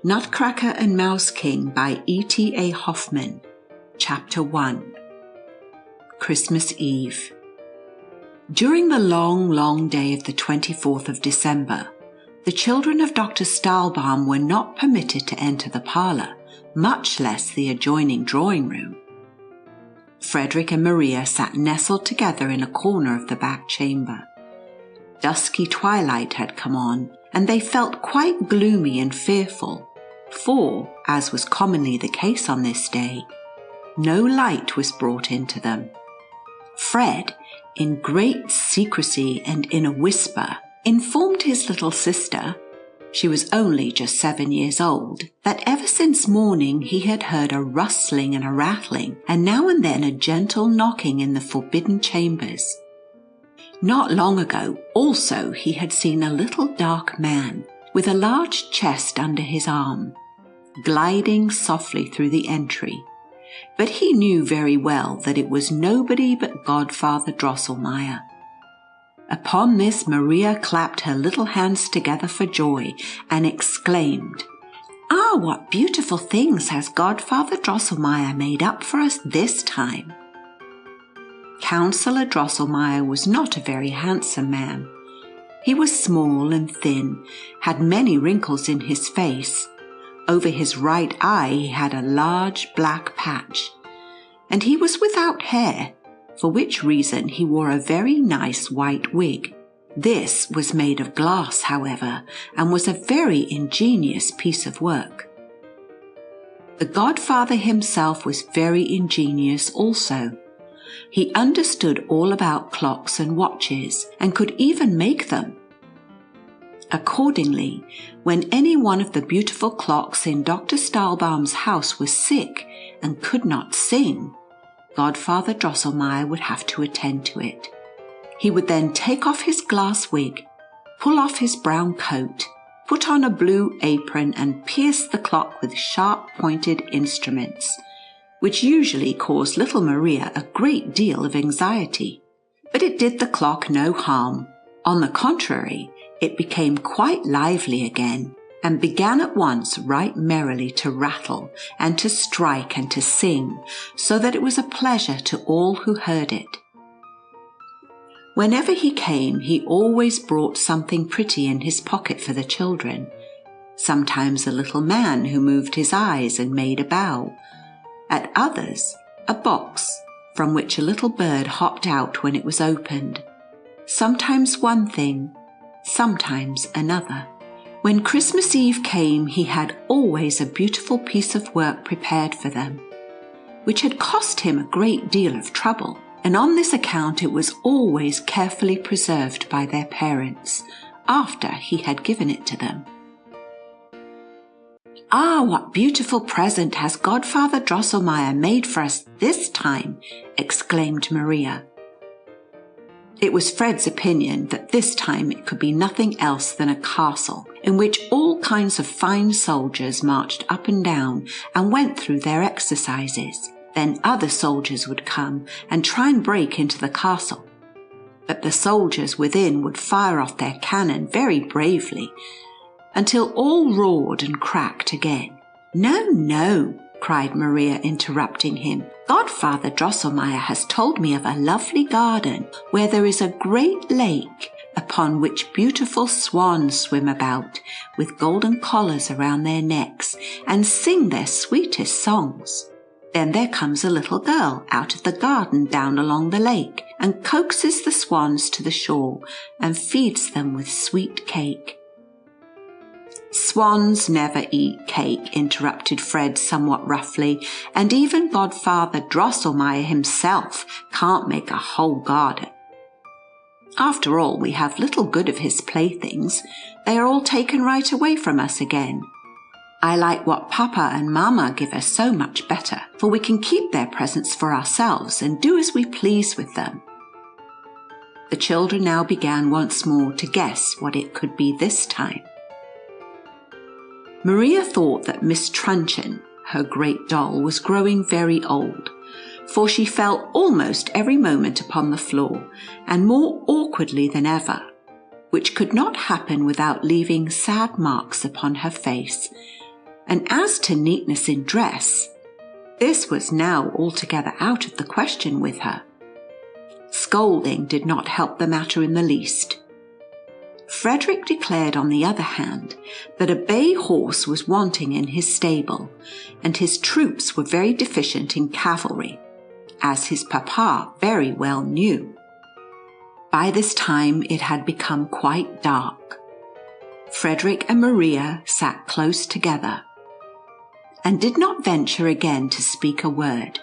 Nutcracker and Mouse King by E.T.A. Hoffmann. Chapter 1. Christmas Eve. During the long day of the 24th of December, the children of Dr. Stahlbaum were not permitted to enter the parlour, much less the adjoining drawing room. Frederick and Maria sat nestled together in a corner of the back chamber. Dusky twilight had come on, and they felt quite gloomy and fearful, for, as was commonly the case on this day, no light was brought into them. Fred, in great secrecy and in a whisper, informed his little sister, she was only just 7 years old, that ever since morning he had heard a rustling and a rattling, and now and then a gentle knocking in the forbidden chambers. Not long ago, also, he had seen a little dark man, with a large chest under his arm, gliding softly through the entry, but he knew very well that it was nobody but Godfather Drosselmeyer. Upon this Maria clapped her little hands together for joy and exclaimed, "Ah, what beautiful things has Godfather Drosselmeyer made up for us this time!" Councillor Drosselmeyer was not a very handsome man. He was small and thin, had many wrinkles in his face. Over his right eye he had a large black patch, and he was without hair, for which reason he wore a very nice white wig. This was made of glass, however, and was a very ingenious piece of work. The godfather himself was very ingenious also. He understood all about clocks and watches, and could even make them. Accordingly, when any one of the beautiful clocks in Dr. Stahlbaum's house was sick and could not sing, Godfather Drosselmeyer would have to attend to it. He would then take off his glass wig, pull off his brown coat, put on a blue apron, and pierce the clock with sharp-pointed instruments, which usually caused little Maria a great deal of anxiety. But it did the clock no harm. On the contrary, it became quite lively again, and began at once right merrily to rattle and to strike and to sing, so that it was a pleasure to all who heard it. Whenever he came, he always brought something pretty in his pocket for the children, sometimes a little man who moved his eyes and made a bow, at others a box from which a little bird hopped out when it was opened, sometimes one thing, sometimes another. When Christmas Eve came, he had always a beautiful piece of work prepared for them, which had cost him a great deal of trouble, and on this account it was always carefully preserved by their parents, after he had given it to them. "Ah, what beautiful present has Godfather Drosselmeyer made for us this time!" exclaimed Maria. It was Fred's opinion that this time it could be nothing else than a castle, in which all kinds of fine soldiers marched up and down and went through their exercises. Then other soldiers would come and try and break into the castle, but the soldiers within would fire off their cannon very bravely, until all roared and cracked again. "No, no," cried Maria, interrupting him. "Godfather Drosselmeyer has told me of a lovely garden where there is a great lake upon which beautiful swans swim about with golden collars around their necks and sing their sweetest songs. Then there comes a little girl out of the garden down along the lake and coaxes the swans to the shore and feeds them with sweet cake." "Swans never eat cake," interrupted Fred somewhat roughly, "and even Godfather Drosselmeyer himself can't make a whole garden. After all, we have little good of his playthings. They are all taken right away from us again. I like what Papa and Mama give us so much better, for we can keep their presents for ourselves and do as we please with them." The children now began once more to guess what it could be this time. Maria thought that Miss Truncheon, her great doll, was growing very old, for she fell almost every moment upon the floor, and more awkwardly than ever, which could not happen without leaving sad marks upon her face, And as to neatness in dress, this was now altogether out of the question with her. Scolding did not help the matter in the least. Frederick declared, on the other hand, that a bay horse was wanting in his stable, and his troops were very deficient in cavalry, as his papa very well knew. By this time it had become quite dark. Frederick and Maria sat close together, and did not venture again to speak a word.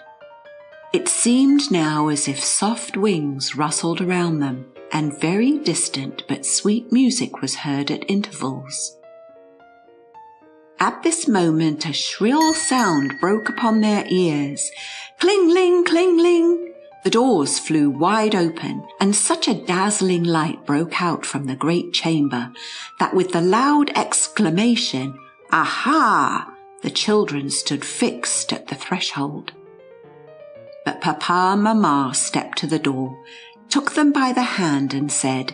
It seemed now as if soft wings rustled around them, and very distant but sweet music was heard at intervals. At this moment a shrill sound broke upon their ears. Cling-ling, cling-ling! The doors flew wide open, and such a dazzling light broke out from the great chamber that with the loud exclamation, "Aha!" the children stood fixed at the threshold. But Papa and Mamma stepped to the door, took them by the hand and said,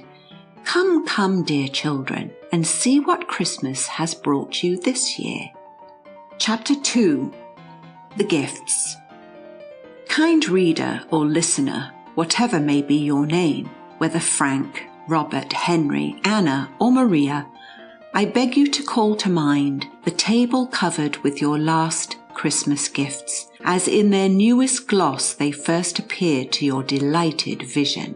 "Come, come, dear children, and see what Christmas has brought you this year." Chapter 2. The Gifts. Kind reader or listener, whatever may be your name, whether Frank, Robert, Henry, Anna, or Maria, I beg you to call to mind the table covered with your last Christmas gifts, as in their newest gloss they first appeared to your delighted vision.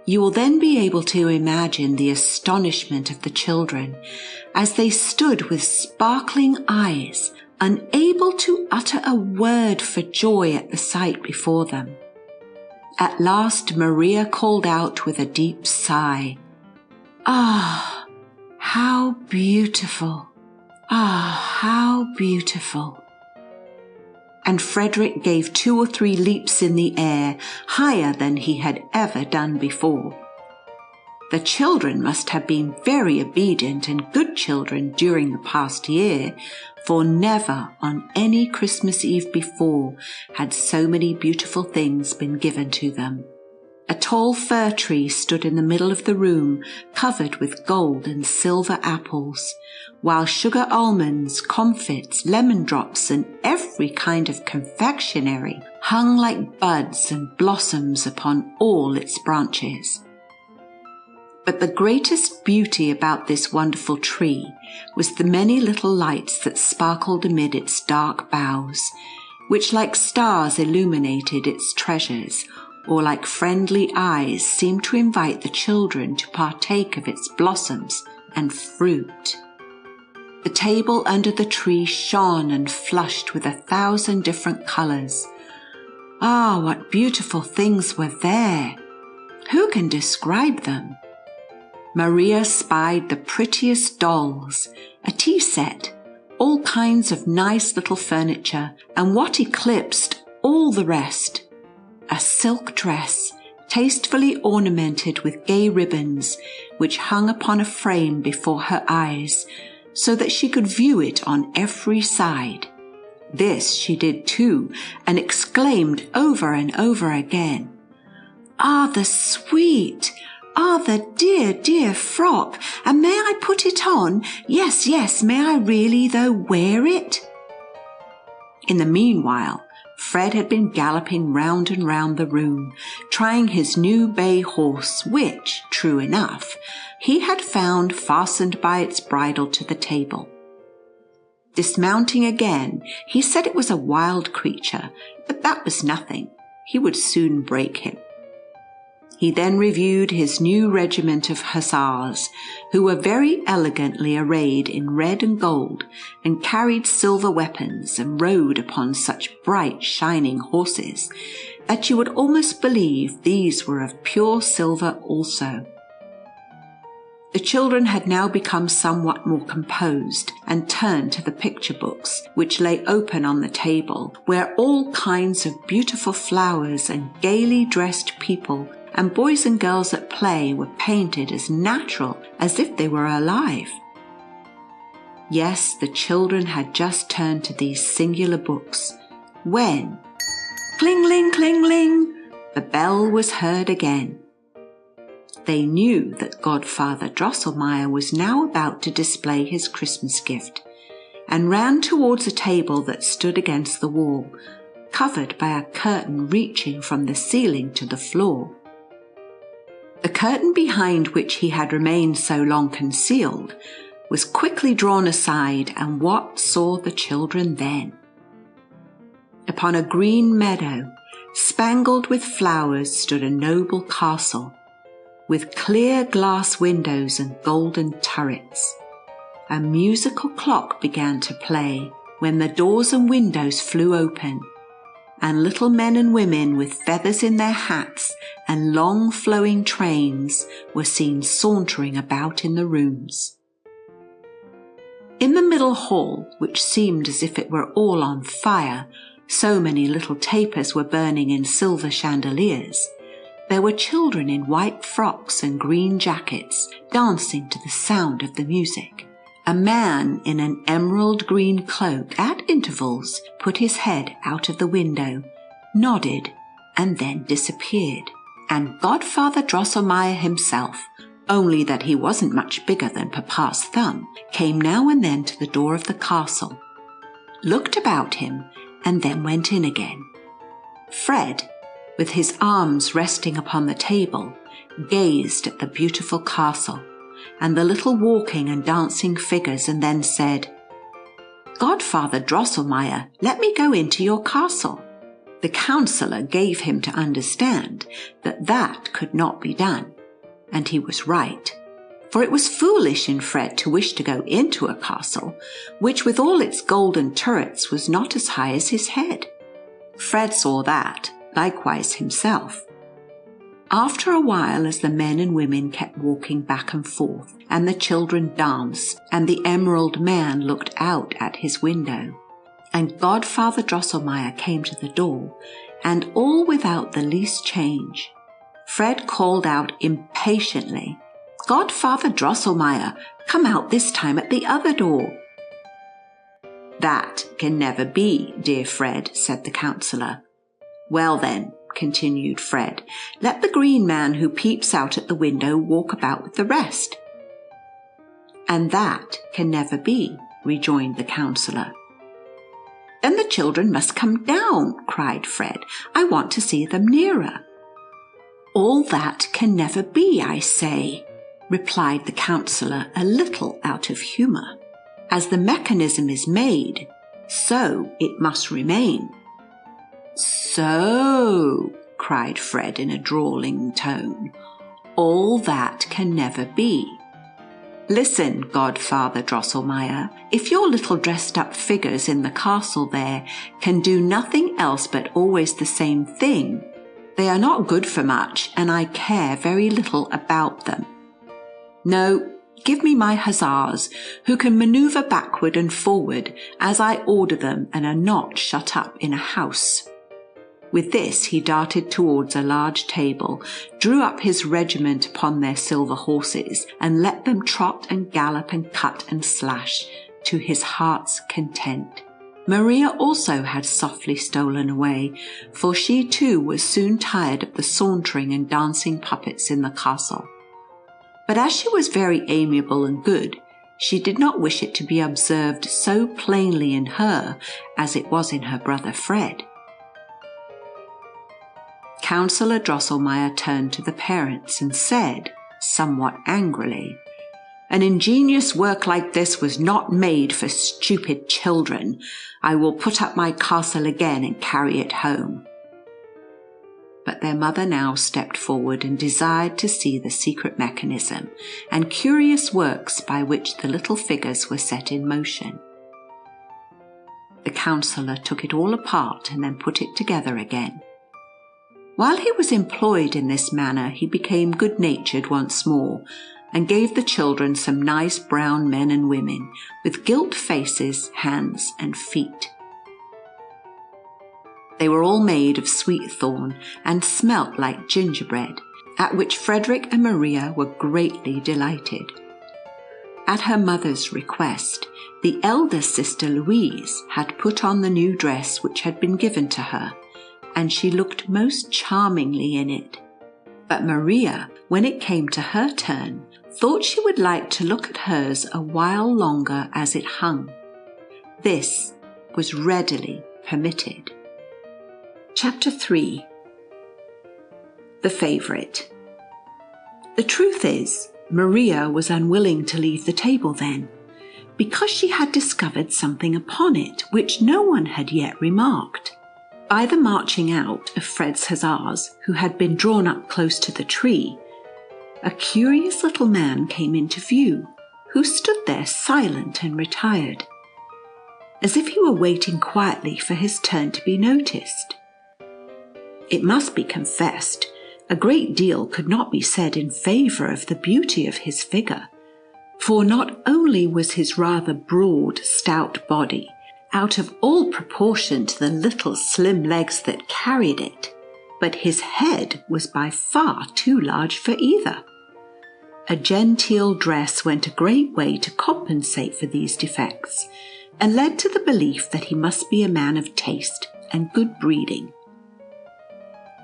You will then be able to imagine the astonishment of the children as they stood with sparkling eyes, unable to utter a word for joy at the sight before them. At last Maria called out with a deep sigh, "Ah, how beautiful! Ah, how beautiful!" And Frederick gave 2 or 3 leaps in the air, higher than he had ever done before. The children must have been very obedient and good children during the past year, for never on any Christmas Eve before had so many beautiful things been given to them. A tall fir tree stood in the middle of the room, covered with gold and silver apples, while sugar almonds, comfits, lemon drops, and every kind of confectionery hung like buds and blossoms upon all its branches. But the greatest beauty about this wonderful tree was the many little lights that sparkled amid its dark boughs, which like stars illuminated its treasures, or like friendly eyes seemed to invite the children to partake of its blossoms and fruit. The table under the tree shone and flushed with 1,000 different colors. Ah, what beautiful things were there! Who can describe them? Maria spied the prettiest dolls, a tea set, all kinds of nice little furniture, and what eclipsed all the rest, a silk dress, tastefully ornamented with gay ribbons, which hung upon a frame before her eyes, so that she could view it on every side. This she did too, and exclaimed over and over again, "Ah, the sweet! Ah, the dear, dear frock! And may I put it on? Yes, yes, may I really, though, wear it?" In the meanwhile, Fred had been galloping round and round the room, trying his new bay horse, which, true enough, he had found fastened by its bridle to the table. Dismounting again, he said it was a wild creature, but that was nothing. He would soon break him. He then reviewed his new regiment of hussars, who were very elegantly arrayed in red and gold, and carried silver weapons, and rode upon such bright shining horses, that you would almost believe these were of pure silver also. The children had now become somewhat more composed, and turned to the picture books, which lay open on the table, where all kinds of beautiful flowers and gaily dressed people and boys and girls at play were painted as natural as if they were alive. Yes, the children had just turned to these singular books, when, cling-ling, cling-ling, the bell was heard again. They knew that Godfather Drosselmeyer was now about to display his Christmas gift, and ran towards a table that stood against the wall, covered by a curtain reaching from the ceiling to the floor. The curtain behind which he had remained so long concealed was quickly drawn aside, and what saw the children then? Upon a green meadow, spangled with flowers, stood a noble castle, with clear glass windows and golden turrets. A musical clock began to play when the doors and windows flew open, and little men and women with feathers in their hats and long flowing trains were seen sauntering about in the rooms. In the middle hall, which seemed as if it were all on fire, so many little tapers were burning in silver chandeliers, there were children in white frocks and green jackets dancing to the sound of the music. A man in an emerald green cloak at intervals put his head out of the window, nodded, and then disappeared. And Godfather Drosselmeyer himself, only that he wasn't much bigger than Papa's thumb, came now and then to the door of the castle, looked about him, and then went in again. Fred, with his arms resting upon the table, gazed at the beautiful castle and the little walking and dancing figures, and then said, "Godfather Drosselmeyer, let me go into your castle." The counsellor gave him to understand that that could not be done, and he was right, for it was foolish in Fred to wish to go into a castle which with all its golden turrets was not as high as his head. Fred saw that, likewise himself. After a while, as the men and women kept walking back and forth, and the children danced, and the emerald man looked out at his window, and Godfather Drosselmeyer came to the door, and all without the least change, Fred called out impatiently, "Godfather Drosselmeyer, come out this time at the other door." "That can never be, dear Fred," said the counsellor. "Well then," continued Fred, "let the green man who peeps out at the window walk about with the rest." "And that can never be," rejoined the counsellor. "Then the children must come down," cried Fred. "I want to see them nearer." "All that can never be, I say," replied the counsellor, a little out of humour. "As the mechanism is made, so it must remain." "So," cried Fred in a drawling tone, "all that can never be. Listen, Godfather Drosselmeyer, if your little dressed-up figures in the castle there can do nothing else but always the same thing, they are not good for much, and I care very little about them. No, give me my hussars, who can manoeuvre backward and forward as I order them and are not shut up in a house." With this he darted towards a large table, drew up his regiment upon their silver horses, and let them trot and gallop and cut and slash to his heart's content. Maria also had softly stolen away, for she too was soon tired of the sauntering and dancing puppets in the castle. But as she was very amiable and good, she did not wish it to be observed so plainly in her as it was in her brother Fred. Counsellor Drosselmeyer turned to the parents and said, somewhat angrily, "An ingenious work like this was not made for stupid children. I will put up my castle again and carry it home." But their mother now stepped forward and desired to see the secret mechanism and curious works by which the little figures were set in motion. The counsellor took it all apart and then put it together again. While he was employed in this manner, he became good-natured once more, and gave the children some nice brown men and women, with gilt faces, hands, and feet. They were all made of sweet thorn, and smelt like gingerbread, at which Frederick and Maria were greatly delighted. At her mother's request, the elder sister Louise had put on the new dress which had been given to her, and she looked most charmingly in it. But Maria, when it came to her turn, thought she would like to look at hers a while longer as it hung, This was readily permitted. Chapter 3. The Favourite. The truth is, Maria was unwilling to leave the table then, because she had discovered something upon it which no one had yet remarked. By the marching out of Fred's hussars, who had been drawn up close to the tree, a curious little man came into view, who stood there silent and retired, as if he were waiting quietly for his turn to be noticed. It must be confessed, a great deal could not be said in favour of the beauty of his figure, for not only was his rather broad, stout body out of all proportion to the little slim legs that carried it, but his head was by far too large for either. A genteel dress went a great way to compensate for these defects, and led to the belief that he must be a man of taste and good breeding.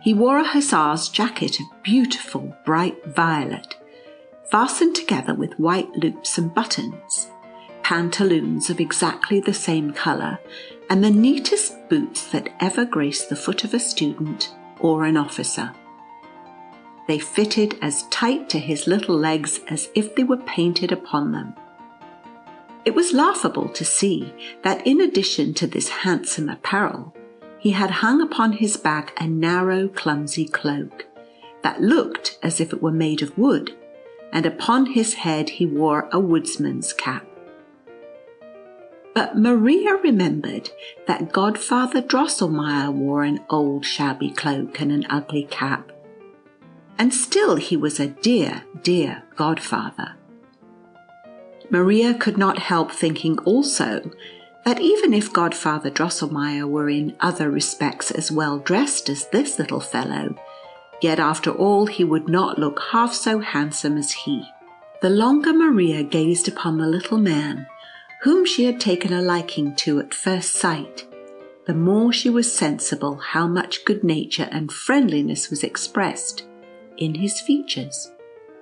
He wore a hussar's jacket of beautiful bright violet, fastened together with white loops and buttons, pantaloons of exactly the same colour, and the neatest boots that ever graced the foot of a student or an officer. They fitted as tight to his little legs as if they were painted upon them. It was laughable to see that in addition to this handsome apparel, he had hung upon his back a narrow, clumsy cloak that looked as if it were made of wood, and upon his head he wore a woodsman's cap. But Maria remembered that Godfather Drosselmeyer wore an old shabby cloak and an ugly cap, and still he was a dear, dear godfather. Maria could not help thinking also that even if Godfather Drosselmeyer were in other respects as well dressed as this little fellow, yet after all he would not look half so handsome as he. The longer Maria gazed upon the little man, whom she had taken a liking to at first sight, the more she was sensible how much good nature and friendliness was expressed in his features.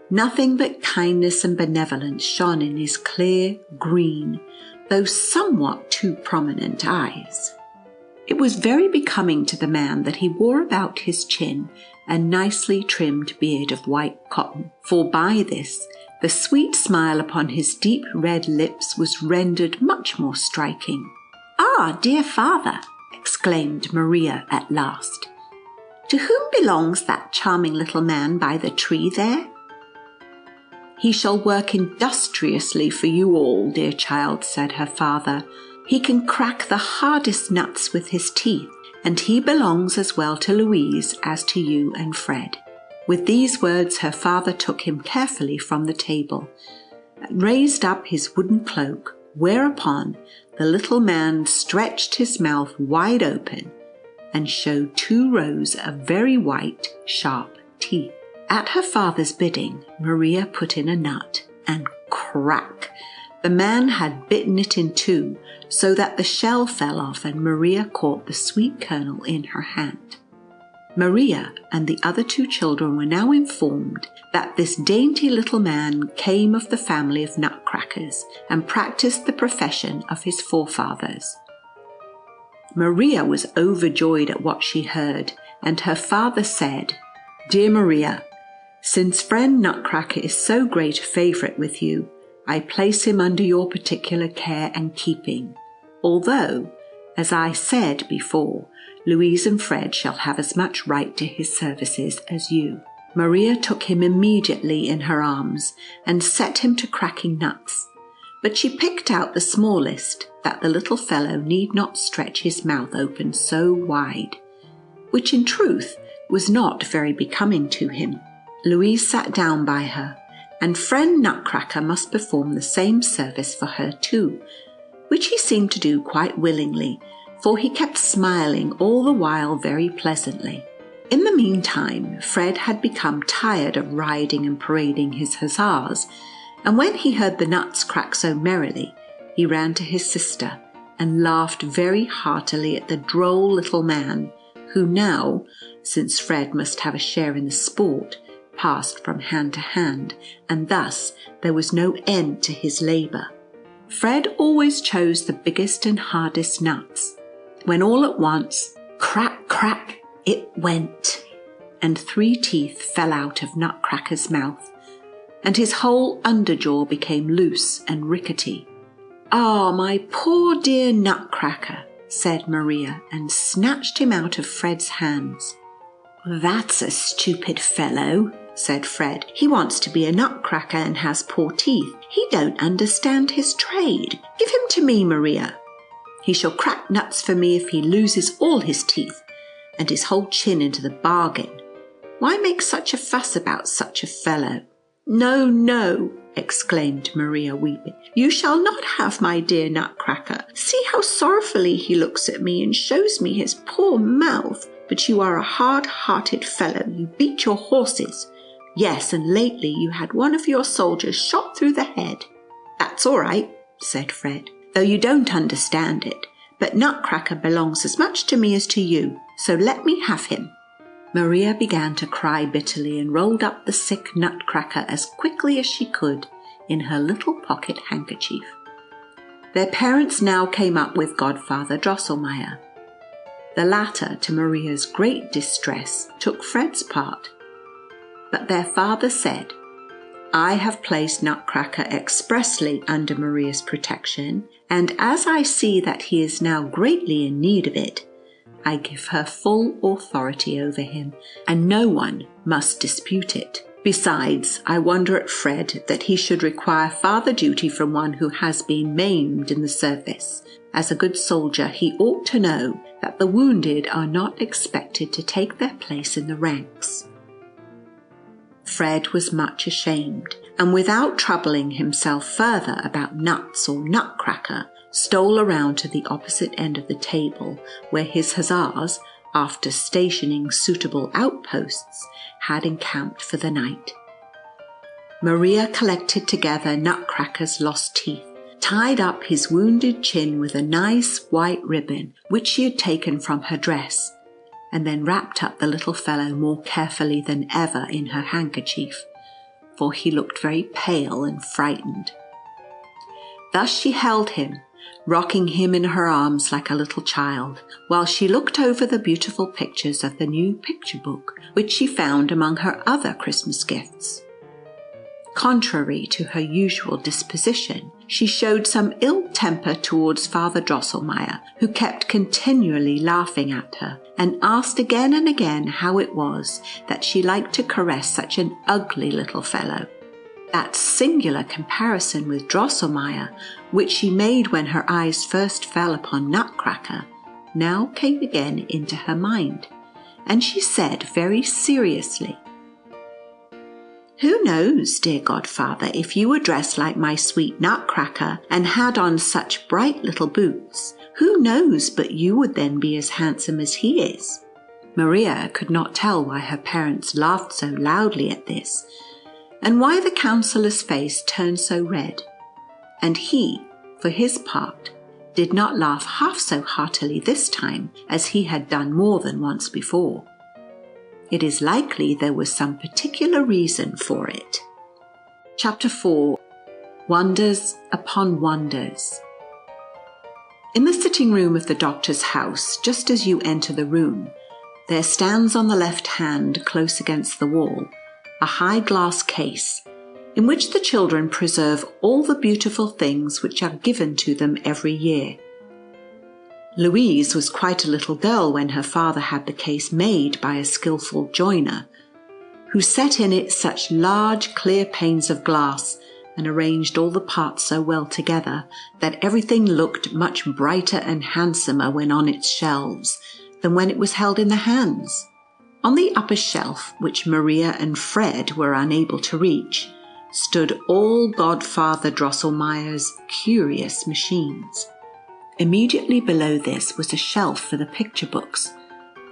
Nothing but kindness and benevolence shone in his clear, green, though somewhat too prominent eyes. It was very becoming to the man that he wore about his chin a nicely trimmed beard of white cotton, for by this the sweet smile upon his deep red lips was rendered much more striking. "Ah, dear father," exclaimed Maria at last, "to whom belongs that charming little man by the tree there?" "He shall work industriously for you all, dear child," said her father. "He can crack the hardest nuts with his teeth, and he belongs as well to Louise as to you and Fred." With these words her father took him carefully from the table, and raised up his wooden cloak, whereupon the little man stretched his mouth wide open, and showed 2 rows of very white, sharp teeth. At her father's bidding, Maria put in a nut, and crack! The man had bitten it in 2, so that the shell fell off, and Maria caught the sweet kernel in her hand. Maria and the other 2 children were now informed that this dainty little man came of the family of Nutcrackers, and practised the profession of his forefathers. Maria was overjoyed at what she heard, and her father said, "Dear Maria, since friend Nutcracker is so great a favourite with you, I place him under your particular care and keeping, although, as I said before, Louise and Fred shall have as much right to his services as you." Maria took him immediately in her arms, and set him to cracking nuts, but she picked out the smallest, that the little fellow need not stretch his mouth open so wide, which in truth was not very becoming to him. Louise sat down by her, and friend Nutcracker must perform the same service for her too, which he seemed to do quite willingly, for he kept smiling all the while very pleasantly. In the meantime, Fred had become tired of riding and parading his hussars, and when he heard the nuts crack so merrily, he ran to his sister and laughed very heartily at the droll little man, who now, since Fred must have a share in the sport, passed from hand to hand, and thus there was no end to his labour. Fred always chose the biggest and hardest nuts, when all at once, crack, crack, it went, and 3 teeth fell out of Nutcracker's mouth, and his whole underjaw became loose and rickety. "Ah, my poor dear Nutcracker," said Maria, and snatched him out of Fred's hands. "That's a stupid fellow," said Fred. "He wants to be a nutcracker and has poor teeth. He don't understand his trade. Give him to me, Maria. He shall crack nuts for me if he loses all his teeth, and his whole chin into the bargain. Why make such a fuss about such a fellow?" "No, no," exclaimed Maria, weeping. "You shall not have my dear Nutcracker. See how sorrowfully he looks at me and shows me his poor mouth. But you are a hard-hearted fellow. You beat your horses. Yes, and lately you had one of your soldiers shot through the head." "That's all right," said Fred, "though you don't understand it. But Nutcracker belongs as much to me as to you, so let me have him." Maria began to cry bitterly and rolled up the sick Nutcracker as quickly as she could in her little pocket handkerchief. Their parents now came up with Godfather Drosselmeyer. The latter, to Maria's great distress, took Fred's part. But their father said, "I have placed Nutcracker expressly under Maria's protection, and as I see that he is now greatly in need of it, I give her full authority over him, and no one must dispute it. Besides, I wonder at Fred that he should require father duty from one who has been maimed in the service. As a good soldier, he ought to know that the wounded are not expected to take their place in the ranks." Fred was much ashamed, and without troubling himself further about nuts or Nutcracker, stole around to the opposite end of the table, where his hussars, after stationing suitable outposts, had encamped for the night. Maria collected together Nutcracker's lost teeth, tied up his wounded chin with a nice white ribbon which she had taken from her dress, and then wrapped up the little fellow more carefully than ever in her handkerchief, for he looked very pale and frightened. Thus she held him, rocking him in her arms like a little child, while she looked over the beautiful pictures of the new picture book, which she found among her other Christmas gifts. Contrary to her usual disposition, she showed some ill temper towards Father Drosselmeyer, who kept continually laughing at her, and asked again and again how it was that she liked to caress such an ugly little fellow. That singular comparison with Drosselmeyer, which she made when her eyes first fell upon Nutcracker, now came again into her mind, and she said very seriously, "Who knows, dear godfather, if you were dressed like my sweet Nutcracker and had on such bright little boots, who knows but you would then be as handsome as he is?" Maria could not tell why her parents laughed so loudly at this, and why the counsellor's face turned so red, and he, for his part, did not laugh half so heartily this time as he had done more than once before. It is likely there was some particular reason for it. Chapter 4. Wonders upon Wonders. In the sitting room of the doctor's house, just as you enter the room, there stands on the left hand, close against the wall, a high glass case, in which the children preserve all the beautiful things which are given to them every year. Louise was quite a little girl when her father had the case made by a skilful joiner, who set in it such large clear panes of glass and arranged all the parts so well together that everything looked much brighter and handsomer when on its shelves than when it was held in the hands. On the upper shelf, which Maria and Fred were unable to reach, stood all Godfather Drosselmeyer's curious machines. Immediately below this was a shelf for the picture books.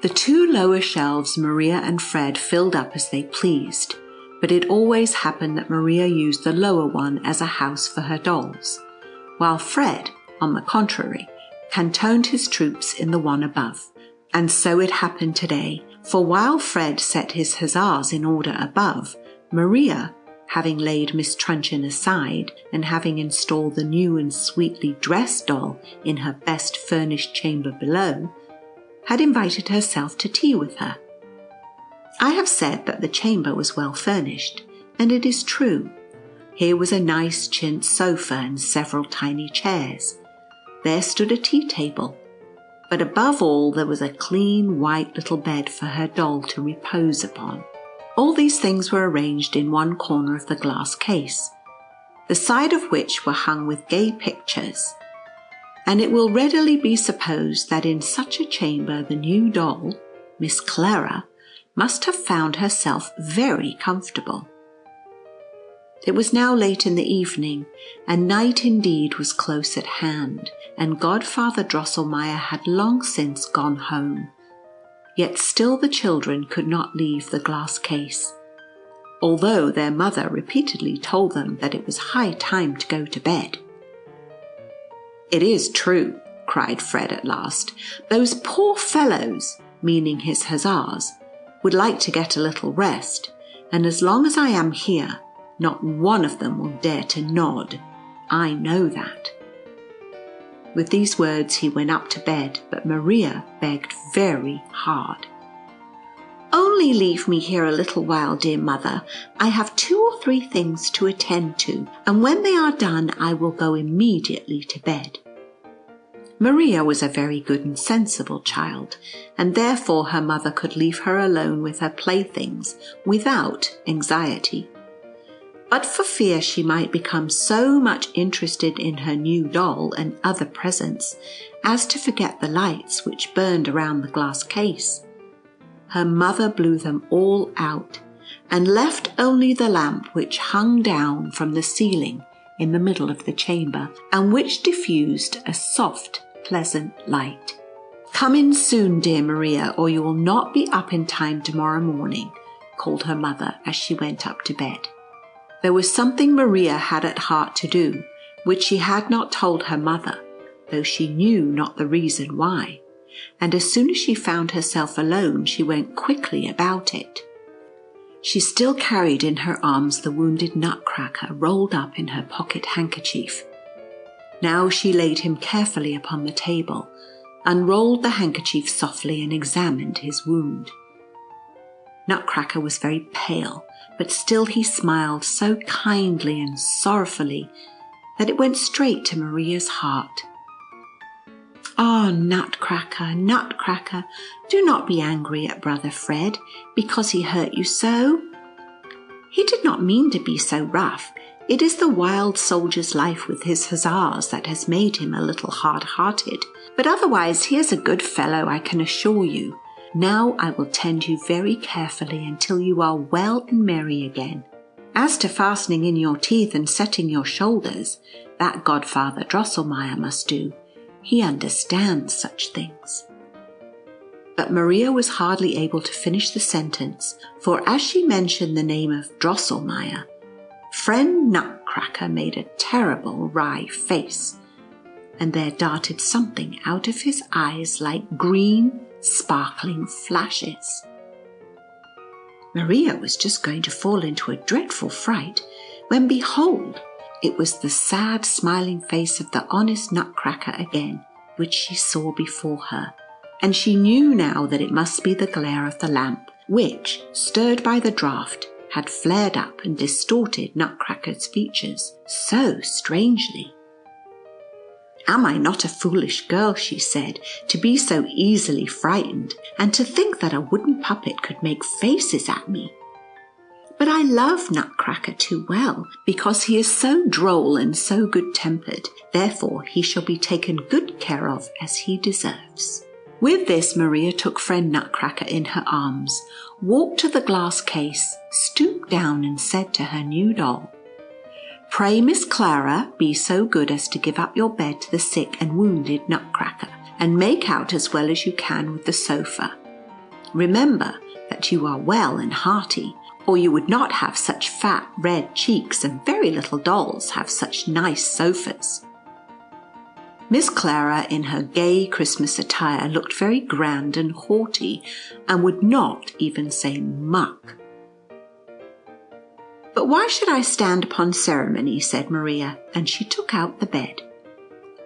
The 2 lower shelves Maria and Fred filled up as they pleased, but it always happened that Maria used the lower one as a house for her dolls, while Fred, on the contrary, cantoned his troops in the one above. And so it happened today, for while Fred set his hussars in order above, Maria, having laid Miss Truncheon aside and having installed the new and sweetly dressed doll in her best furnished chamber below, had invited herself to tea with her. I have said that the chamber was well furnished, and it is true. Here was a nice chintz sofa and several tiny chairs. There stood a tea table, but above all there was a clean white little bed for her doll to repose upon. All these things were arranged in one corner of the glass case, the side of which were hung with gay pictures, and it will readily be supposed that in such a chamber the new doll, Miss Clara, must have found herself very comfortable. It was now late in the evening, and night indeed was close at hand, and Godfather Drosselmeyer had long since gone home. Yet still the children could not leave the glass case, although their mother repeatedly told them that it was high time to go to bed. "It is true," cried Fred at last. "Those poor fellows," meaning his hussars, "would like to get a little rest, and as long as I am here, not one of them will dare to nod. I know that." With these words he went up to bed, but Maria begged very hard. "Only leave me here a little while, dear mother. I have 2 or 3 things to attend to, and when they are done I will go immediately to bed." Maria was a very good and sensible child, and therefore her mother could leave her alone with her playthings without anxiety. But for fear she might become so much interested in her new doll and other presents as to forget the lights which burned around the glass case, her mother blew them all out and left only the lamp which hung down from the ceiling in the middle of the chamber, and which diffused a soft, pleasant light. "Come in soon, dear Maria, or you will not be up in time tomorrow morning," called her mother as she went up to bed. There was something Maria had at heart to do, which she had not told her mother, though she knew not the reason why, and as soon as she found herself alone she went quickly about it. She still carried in her arms the wounded Nutcracker rolled up in her pocket handkerchief. Now she laid him carefully upon the table, unrolled the handkerchief softly and examined his wound. Nutcracker was very pale, but still he smiled so kindly and sorrowfully that it went straight to Maria's heart. "Ah, Nutcracker, Nutcracker, do not be angry at Brother Fred because he hurt you so. He did not mean to be so rough. It is the wild soldier's life with his hussars that has made him a little hard-hearted, but otherwise he is a good fellow, I can assure you. Now I will tend you very carefully until you are well and merry again. As to fastening in your teeth and setting your shoulders, that Godfather Drosselmeyer must do. He understands such things." But Maria was hardly able to finish the sentence, for as she mentioned the name of Drosselmeyer, friend Nutcracker made a terrible wry face, and there darted something out of his eyes like green, sparkling flashes. Maria was just going to fall into a dreadful fright, when behold, it was the sad smiling face of the honest Nutcracker again, which she saw before her, and she knew now that it must be the glare of the lamp, which, stirred by the draught, had flared up and distorted Nutcracker's features so strangely. "Am I not a foolish girl," she said, "to be so easily frightened, and to think that a wooden puppet could make faces at me? But I love Nutcracker too well, because he is so droll and so good-tempered. Therefore he shall be taken good care of as he deserves." With this Maria took friend Nutcracker in her arms, walked to the glass case, stooped down and said to her new doll, "Pray, Miss Clara, be so good as to give up your bed to the sick and wounded Nutcracker, and make out as well as you can with the sofa. Remember that you are well and hearty, or you would not have such fat red cheeks, and very little dolls have such nice sofas." Miss Clara, in her gay Christmas attire, looked very grand and haughty, and would not even say muck. "But why should I stand upon ceremony?" said Maria, and she took out the bed,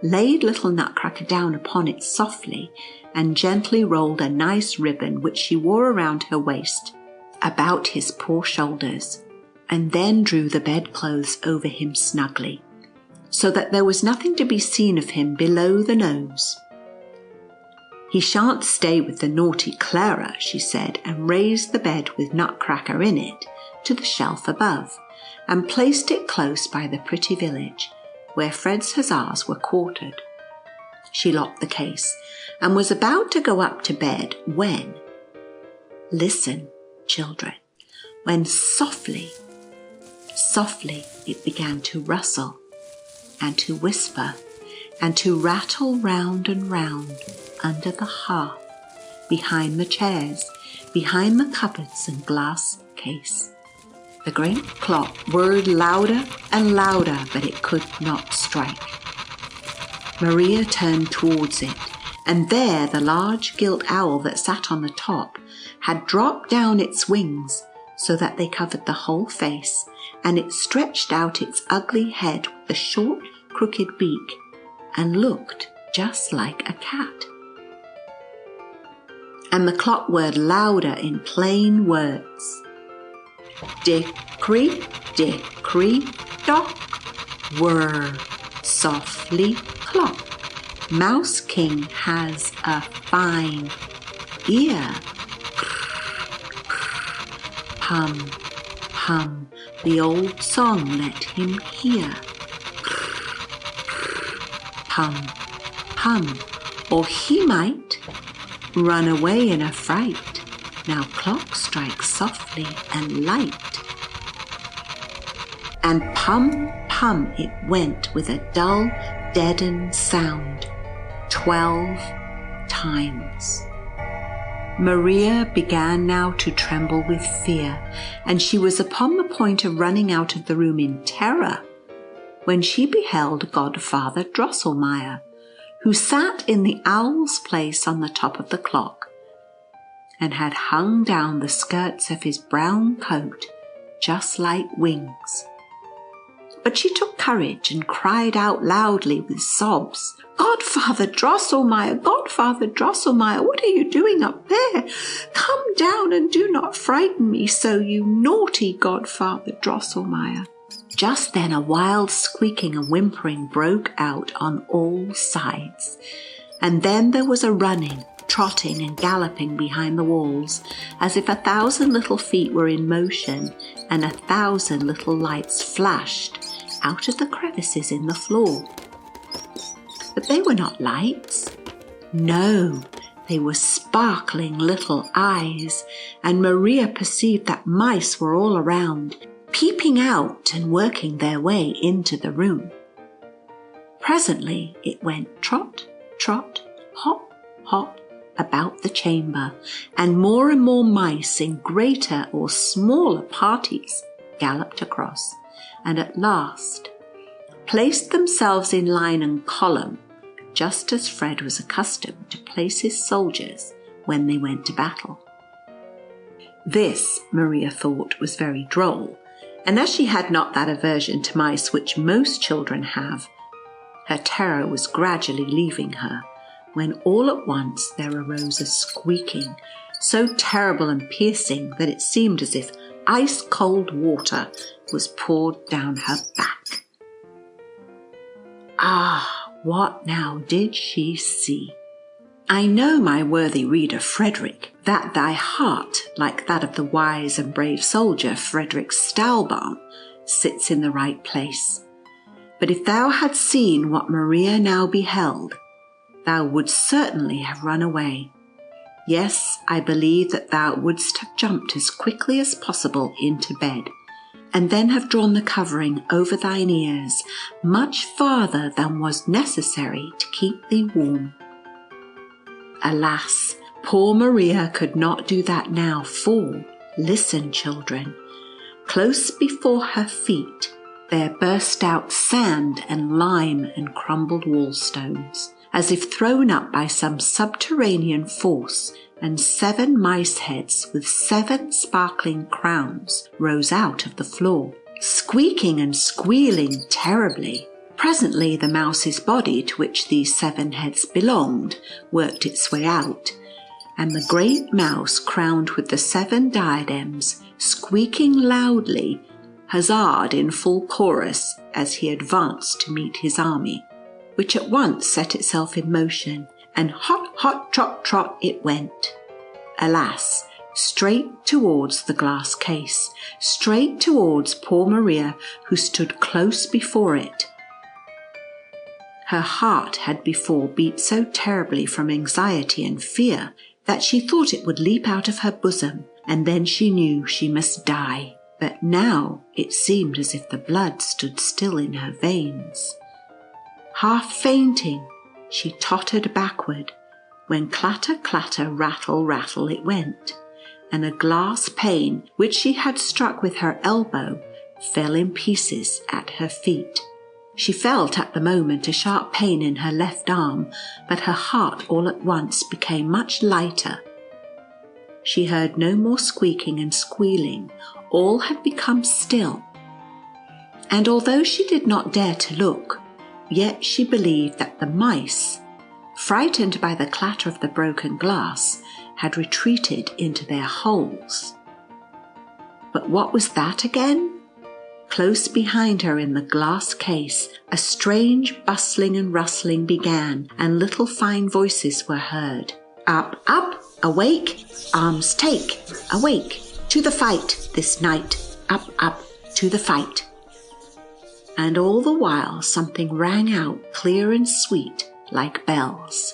laid little Nutcracker down upon it softly, and gently rolled a nice ribbon which she wore around her waist about his poor shoulders, and then drew the bedclothes over him snugly, so that there was nothing to be seen of him below the nose. "He shan't stay with the naughty Clara," she said, and raised the bed with Nutcracker in it to the shelf above, and placed it close by the pretty village, where Fred's hussars were quartered. She locked the case, and was about to go up to bed when, listen, children, when softly it began to rustle, and to whisper, and to rattle round and round under the hearth, behind the chairs, behind the cupboards and glass case. The great clock whirred louder and louder, but it could not strike. Maria turned towards it, and there the large gilt owl that sat on the top had dropped down its wings so that they covered the whole face, and it stretched out its ugly head with the short, crooked beak, and looked just like a cat. And the clock whirred louder in plain words. "Dickory, dickory, dock, whir, softly clock. Mouse King has a fine ear. Hum, hum, the old song let him hear. Hum, hum, or he might run away in a fright. Now clock strikes softly and light." And pum, pum it went with a dull, deadened sound 12 times. Maria began now to tremble with fear, and she was upon the point of running out of the room in terror, when she beheld Godfather Drosselmeyer, who sat in the owl's place on the top of the clock, and had hung down the skirts of his brown coat just like wings. But she took courage and cried out loudly with sobs, "Godfather Drosselmeyer, Godfather Drosselmeyer, what are you doing up there? Come down and do not frighten me so, you naughty Godfather Drosselmeyer." Just then a wild squeaking and whimpering broke out on all sides, and then there was a running, trotting and galloping behind the walls, as if 1,000 little feet were in motion, and 1,000 little lights flashed out of the crevices in the floor. But they were not lights. No, they were sparkling little eyes, and Maria perceived that mice were all around, peeping out and working their way into the room. Presently it went trot, trot, hop, hop about the chamber, and more mice in greater or smaller parties galloped across, and at last placed themselves in line and column, just as Fred was accustomed to place his soldiers when they went to battle. This, Maria thought, was very droll, and as she had not that aversion to mice which most children have, her terror was gradually leaving her, when all at once there arose a squeaking, so terrible and piercing that it seemed as if ice-cold water was poured down her back. Ah, what now did she see? I know, my worthy reader Frederick, that thy heart, like that of the wise and brave soldier Frederick Stahlbaum, sits in the right place. But if thou hadst seen what Maria now beheld, thou wouldst certainly have run away. Yes, I believe that thou wouldst have jumped as quickly as possible into bed, and then have drawn the covering over thine ears much farther than was necessary to keep thee warm. Alas, poor Maria could not do that now, for, listen, children, close before her feet there burst out sand and lime and crumbled wall-stones, as if thrown up by some subterranean force, and 7 mice heads with 7 sparkling crowns rose out of the floor. squeaking and squealing terribly. Presently the mouse's body, to which these 7 heads belonged, worked its way out, and the great mouse, crowned with the 7 diadems, squeaking loudly, huzzaed in full chorus as he advanced to meet his army, which at once set itself in motion, and hot, hot, trot, trot it went. Alas, straight towards the glass case, straight towards poor Maria, who stood close before it. Her heart had before beat so terribly from anxiety and fear that she thought it would leap out of her bosom, and then she knew she must die. But now it seemed as if the blood stood still in her veins. Half fainting, she tottered backward, when clatter, clatter, rattle, rattle it went, and a glass pane, which she had struck with her elbow, fell in pieces at her feet. She felt at the moment a sharp pain in her left arm, but her heart all at once became much lighter. She heard no more squeaking and squealing. All had become still. And although she did not dare to look, yet she believed that the mice, frightened by the clatter of the broken glass, had retreated into their holes. But what was that again? Close behind her in the glass case, a strange bustling and rustling began, and little fine voices were heard. Up, up, awake, arms take, awake, to the fight this night, up, up, to the fight. And all the while something rang out clear and sweet like bells.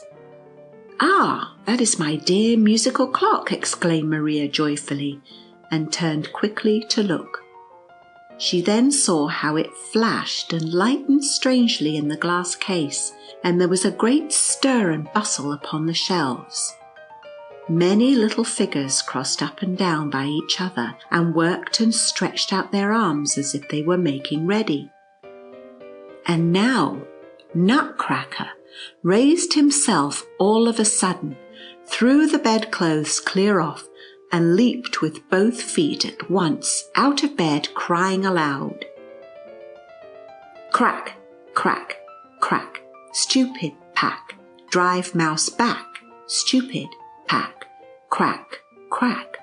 Ah, that is my dear musical clock, exclaimed Maria joyfully, and turned quickly to look. She then saw how it flashed and lightened strangely in the glass case, and there was a great stir and bustle upon the shelves. Many little figures crossed up and down by each other, and worked and stretched out their arms as if they were making ready. And now Nutcracker raised himself all of a sudden, threw the bedclothes clear off, and leaped with both feet at once out of bed, crying aloud. Crack, crack, crack, stupid pack, drive mouse back, stupid pack, crack, crack,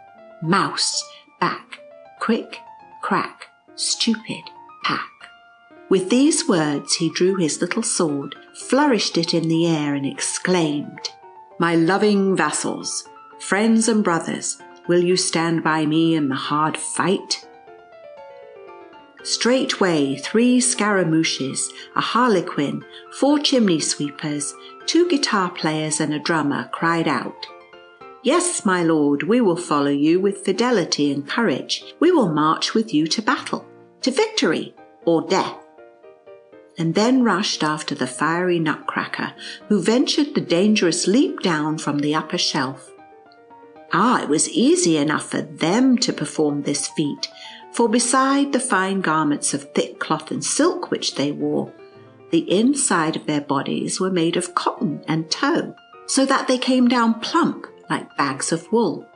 mouse back, quick, crack, stupid pack. With these words he drew his little sword, flourished it in the air, and exclaimed, My loving vassals, friends and brothers, will you stand by me in the hard fight? Straightway 3 scaramouches, a harlequin, 4 chimney sweepers, 2 guitar players, and a drummer cried out, Yes, my lord, we will follow you with fidelity and courage. We will march with you to battle, to victory, or death. And then rushed after the fiery Nutcracker, who ventured the dangerous leap down from the upper shelf. It was easy enough for them to perform this feat, for beside the fine garments of thick cloth and silk which they wore, the inside of their bodies were made of cotton and tow, so that they came down plump like bags of wool.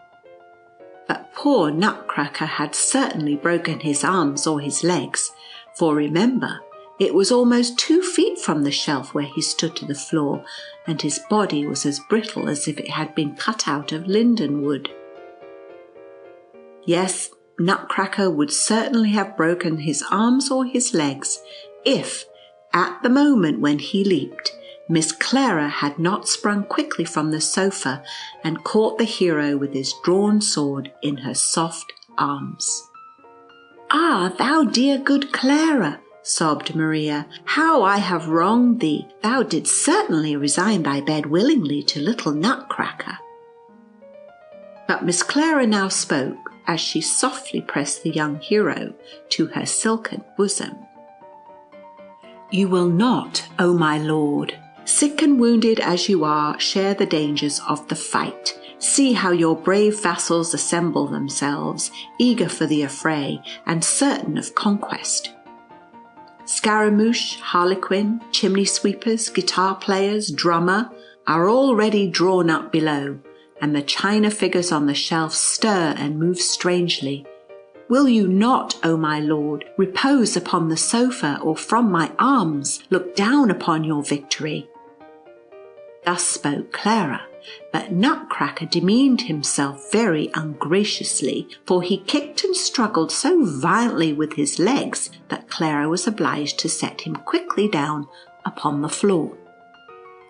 But poor Nutcracker had certainly broken his arms or his legs, for remember, it was almost 2 feet from the shelf where he stood to the floor, and his body was as brittle as if it had been cut out of linden wood. Yes, Nutcracker would certainly have broken his arms or his legs if, at the moment when he leaped, Miss Clara had not sprung quickly from the sofa and caught the hero with his drawn sword in her soft arms. Ah, thou dear good Clara, sobbed Maria, how I have wronged thee. Thou didst certainly resign thy bed willingly to little Nutcracker. But Miss Clara now spoke, as she softly pressed the young hero to her silken bosom. You will not, O my lord, sick and wounded as you are, share the dangers of the fight. See how your brave vassals assemble themselves, eager for the affray, and certain of conquest. Scaramouche, harlequin, chimney sweepers, guitar players, drummer are already drawn up below, and the china figures on the shelf stir and move strangely. Will you not, O my lord, repose upon the sofa, or from my arms look down upon your victory?" Thus spoke Clara, but Nutcracker demeaned himself very ungraciously, for he kicked and struggled so violently with his legs that Clara was obliged to set him quickly down upon the floor.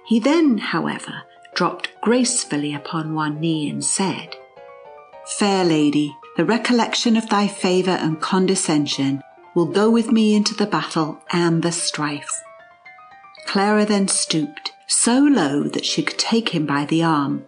He then, however, dropped gracefully upon one knee and said, "Fair lady, the recollection of thy favour and condescension will go with me into the battle and the strife." Clara then stooped so low that she could take him by the arm,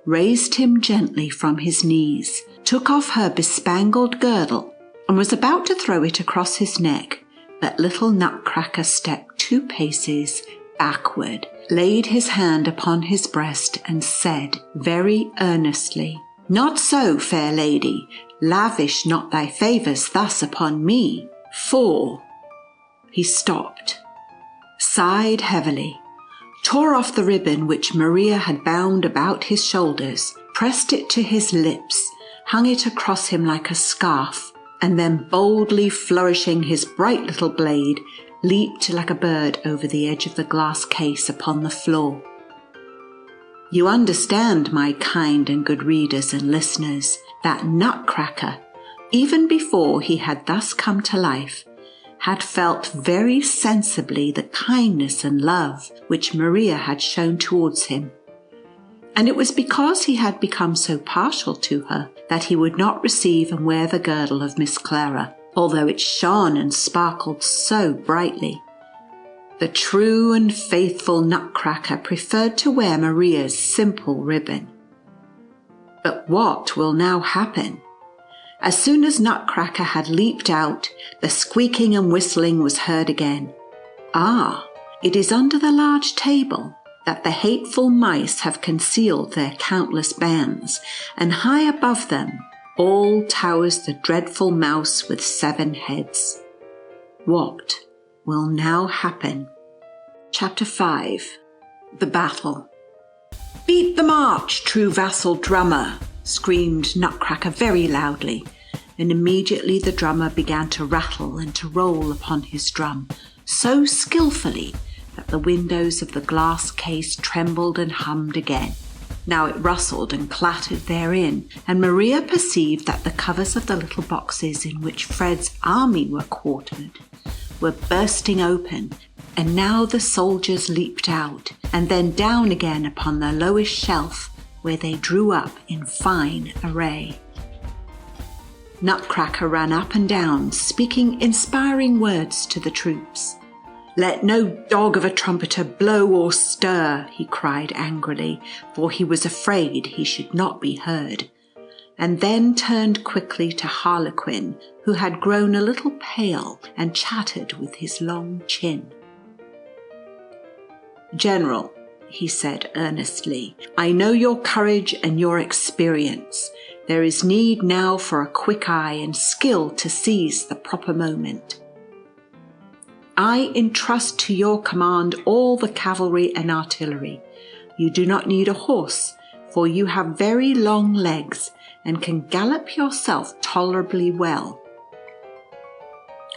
raised him gently from his knees, took off her bespangled girdle, and was about to throw it across his neck, but little Nutcracker stepped 2 paces backward, laid his hand upon his breast, and said very earnestly, "Not so, fair lady, lavish not thy favours thus upon me, for—" He stopped, sighed heavily, tore off the ribbon which Maria had bound about his shoulders, pressed it to his lips, hung it across him like a scarf, and then boldly flourishing his bright little blade, leaped like a bird over the edge of the glass case upon the floor. You understand, my kind and good readers and listeners, that Nutcracker, even before he had thus come to life, had felt very sensibly the kindness and love which Maria had shown towards him. And it was because he had become so partial to her that he would not receive and wear the girdle of Miss Clara, although it shone and sparkled so brightly. The true and faithful Nutcracker preferred to wear Maria's simple ribbon. But what will now happen? As soon as Nutcracker had leaped out, the squeaking and whistling was heard again. Ah, it is under the large table that the hateful mice have concealed their countless bands, and high above them all towers the dreadful mouse with 7 heads. What will now happen? Chapter 5. The Battle. "Beat the march, true vassal drummer!" screamed Nutcracker very loudly, and immediately the drummer began to rattle and to roll upon his drum so skillfully that the windows of the glass case trembled and hummed again. Now it rustled and clattered therein, and Maria perceived that the covers of the little boxes in which Fred's army were quartered were bursting open, and now the soldiers leaped out and then down again upon the lowest shelf, where they drew up in fine array. Nutcracker ran up and down, speaking inspiring words to the troops. "Let no dog of a trumpeter blow or stir," he cried angrily, for he was afraid he should not be heard, and then turned quickly to Harlequin, who had grown a little pale and chattered with his long chin. "General," he said earnestly, "I know your courage and your experience. There is need now for a quick eye and skill to seize the proper moment. I entrust to your command all the cavalry and artillery. You do not need a horse, for you have very long legs and can gallop yourself tolerably well.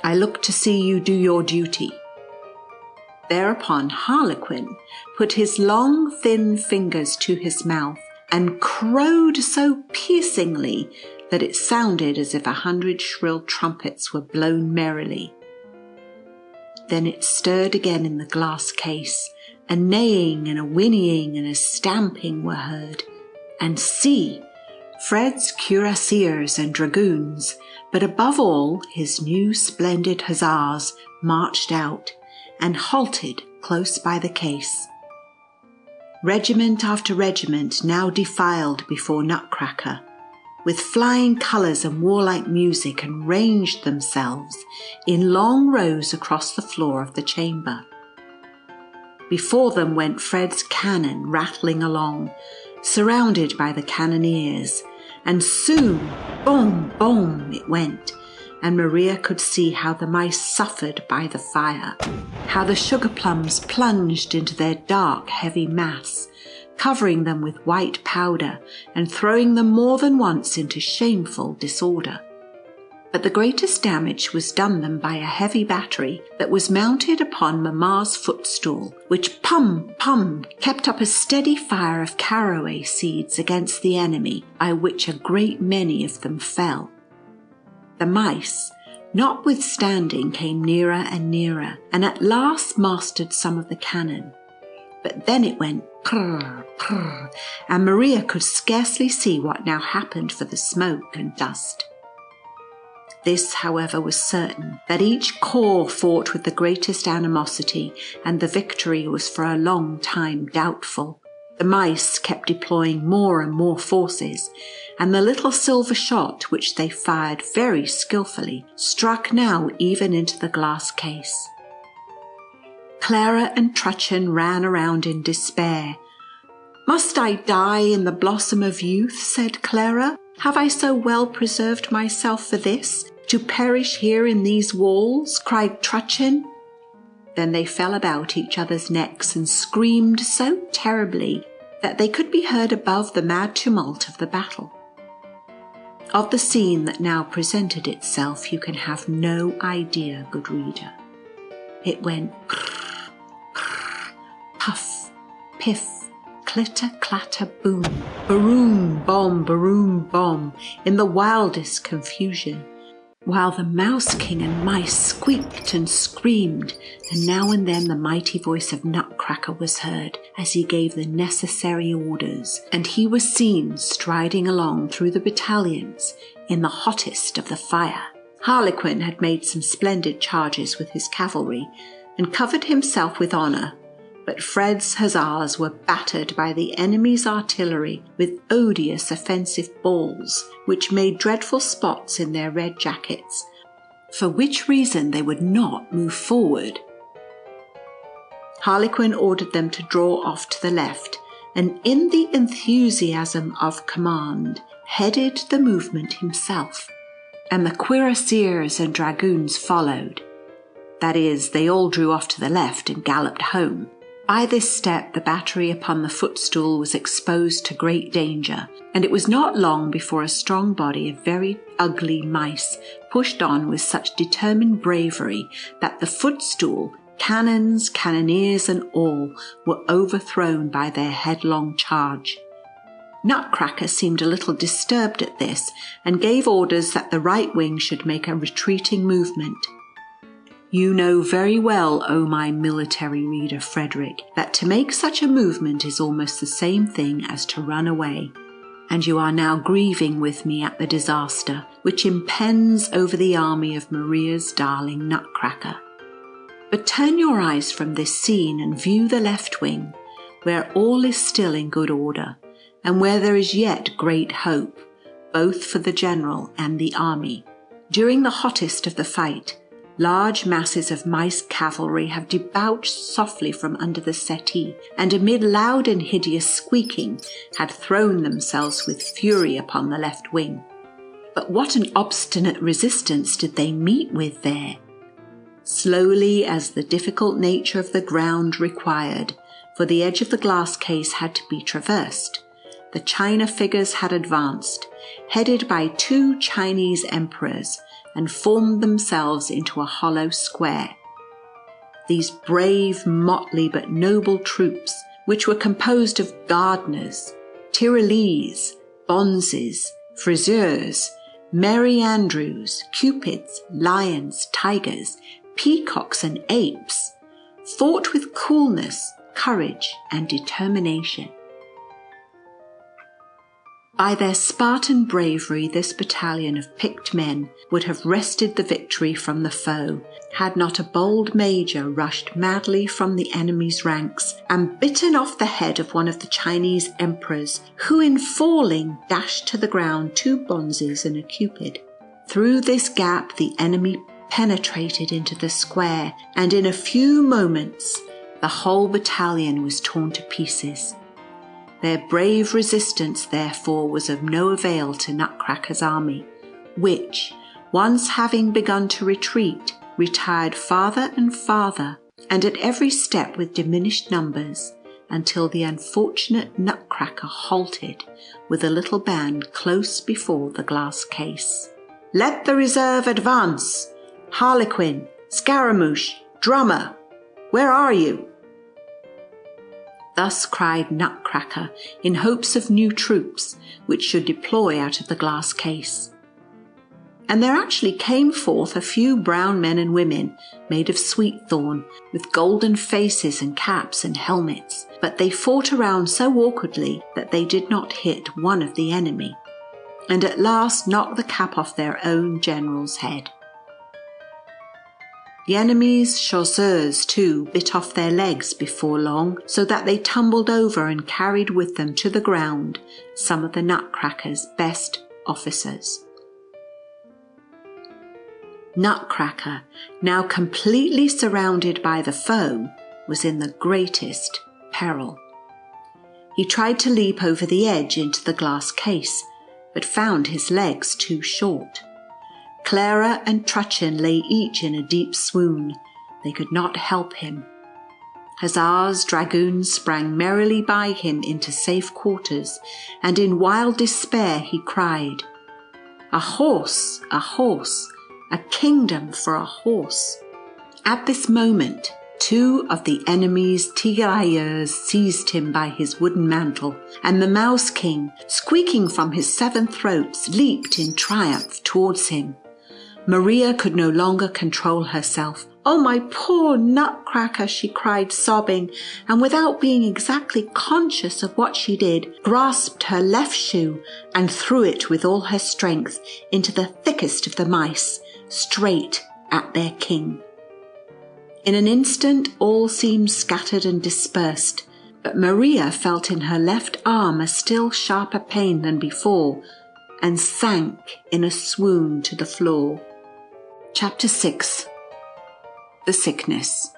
I look to see you do your duty." Thereupon Harlequin put his long thin fingers to his mouth and crowed so piercingly that it sounded as if 100 shrill trumpets were blown merrily. Then it stirred again in the glass case, a neighing and a whinnying and a stamping were heard, and see, Fred's cuirassiers and dragoons, but above all his new splendid hussars, marched out and halted close by the case. Regiment after regiment now defiled before Nutcracker, with flying colours and warlike music, and ranged themselves in long rows across the floor of the chamber. Before them went Fred's cannon rattling along, surrounded by the cannoneers, and soon, boom, boom, it went, and Maria could see how the mice suffered by the fire, how the sugar plums plunged into their dark, heavy mass, covering them with white powder and throwing them more than once into shameful disorder. But the greatest damage was done them by a heavy battery that was mounted upon Mamma's footstool, which pum kept up a steady fire of caraway seeds against the enemy, by which a great many of them fell. The mice, notwithstanding, came nearer and nearer, and at last mastered some of the cannon. But then it went prrr, prrr, and Maria could scarcely see what now happened for the smoke and dust. This, however, was certain, that each corps fought with the greatest animosity, and the victory was for a long time doubtful. The mice kept deploying more and more forces, and the little silver shot, which they fired very skillfully, struck now even into the glass case. Clara and Trutchen ran around in despair. "Must I die in the blossom of youth?" said Clara. "Have I so well preserved myself for this? To perish here in these walls?" cried Trutchen. Then they fell about each other's necks and screamed so terribly that they could be heard above the mad tumult of the battle. Of the scene that now presented itself you can have no idea, good reader. It went prrr, prrr, puff, piff, clitter, clatter, boom, baroom, bomb, in the wildest confusion, while the Mouse King and mice squeaked and screamed, and now and then the mighty voice of Nutcracker was heard as he gave the necessary orders, and he was seen striding along through the battalions in the hottest of the fire. Harlequin had made some splendid charges with his cavalry, and covered himself with honour, but Fred's hussars were battered by the enemy's artillery with odious offensive balls, which made dreadful spots in their red jackets, for which reason they would not move forward. Harlequin ordered them to draw off to the left, and in the enthusiasm of command headed the movement himself, and the cuirassiers and dragoons followed. That is, they all drew off to the left and galloped home. By this step the battery upon the footstool was exposed to great danger, and it was not long before a strong body of very ugly mice pushed on with such determined bravery that the footstool, cannons, cannoneers, and all were overthrown by their headlong charge. Nutcracker seemed a little disturbed at this, and gave orders that the right wing should make a retreating movement. You know very well, O my military reader Frederick, that to make such a movement is almost the same thing as to run away, and you are now grieving with me at the disaster which impends over the army of Maria's darling Nutcracker. But turn your eyes from this scene and view the left wing, where all is still in good order, and where there is yet great hope, both for the general and the army. During the hottest of the fight, large masses of mice cavalry have debouched softly from under the settee, and amid loud and hideous squeaking had thrown themselves with fury upon the left wing. But what an obstinate resistance did they meet with there! Slowly, as the difficult nature of the ground required, for the edge of the glass case had to be traversed, the China figures had advanced, headed by 2 Chinese emperors, and formed themselves into a hollow square. These brave, motley, but noble troops, which were composed of gardeners, Tyrolese, bonzes, friseurs, merry andrews, cupids, lions, tigers, peacocks, and apes, fought with coolness, courage, and determination. By their Spartan bravery, this battalion of picked men would have wrested the victory from the foe, had not a bold major rushed madly from the enemy's ranks and bitten off the head of one of the Chinese emperors, who in falling dashed to the ground 2 bonzes and a cupid. Through this gap the enemy penetrated into the square, and in a few moments the whole battalion was torn to pieces. Their brave resistance, therefore, was of no avail to Nutcracker's army, which, once having begun to retreat, retired farther and farther, and at every step with diminished numbers, until the unfortunate Nutcracker halted with a little band close before the glass case. Let the reserve advance! Harlequin, Scaramouche, Drummer, where are you?" Thus cried Nutcracker in hopes of new troops which should deploy out of the glass case. And there actually came forth a few brown men and women made of sweet thorn, with golden faces and caps and helmets, but they fought around so awkwardly that they did not hit one of the enemy, and at last knocked the cap off their own general's head. The enemy's chasseurs, too, bit off their legs before long, so that they tumbled over and carried with them to the ground some of the Nutcracker's best officers. Nutcracker, now completely surrounded by the foe, was in the greatest peril. He tried to leap over the edge into the glass case, but found his legs too short. Clara and Trutchen lay each in a deep swoon. They could not help him. Hussars, dragoons sprang merrily by him into safe quarters, and in wild despair he cried, "A horse, a horse! A kingdom for a horse!" At this moment, two of the enemy's tirailleurs seized him by his wooden mantle, and the Mouse King, squeaking from his 7 throats, leaped in triumph towards him. Maria could no longer control herself. "Oh, my poor Nutcracker," she cried, sobbing, and without being exactly conscious of what she did, grasped her left shoe and threw it with all her strength into the thickest of the mice, straight at their king. In an instant all seemed scattered and dispersed, but Maria felt in her left arm a still sharper pain than before, and sank in a swoon to the floor. Chapter 6. The Sickness.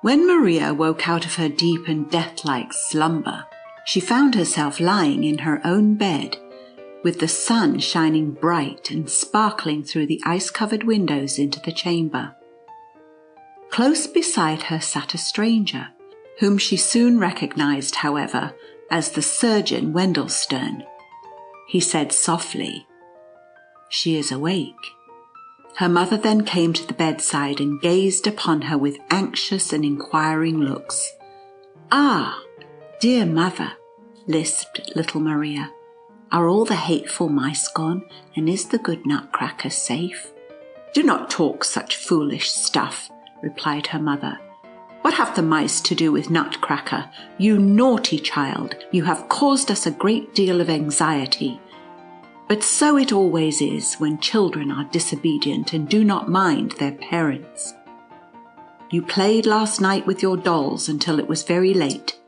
When Maria woke out of her deep and death-like slumber, she found herself lying in her own bed, with the sun shining bright and sparkling through the ice-covered windows into the chamber. Close beside her sat a stranger, whom she soon recognized, however, as the surgeon Wendelstern. He said softly, "She is awake." Her mother then came to the bedside and gazed upon her with anxious and inquiring looks. "Ah, dear mother," lisped little Maria, "are all the hateful mice gone, and is the good Nutcracker safe?" "Do not talk such foolish stuff," replied her mother. "What have the mice to do with Nutcracker? You naughty child, you have caused us a great deal of anxiety. But so it always is when children are disobedient and do not mind their parents. You played last night with your dolls until it was very late.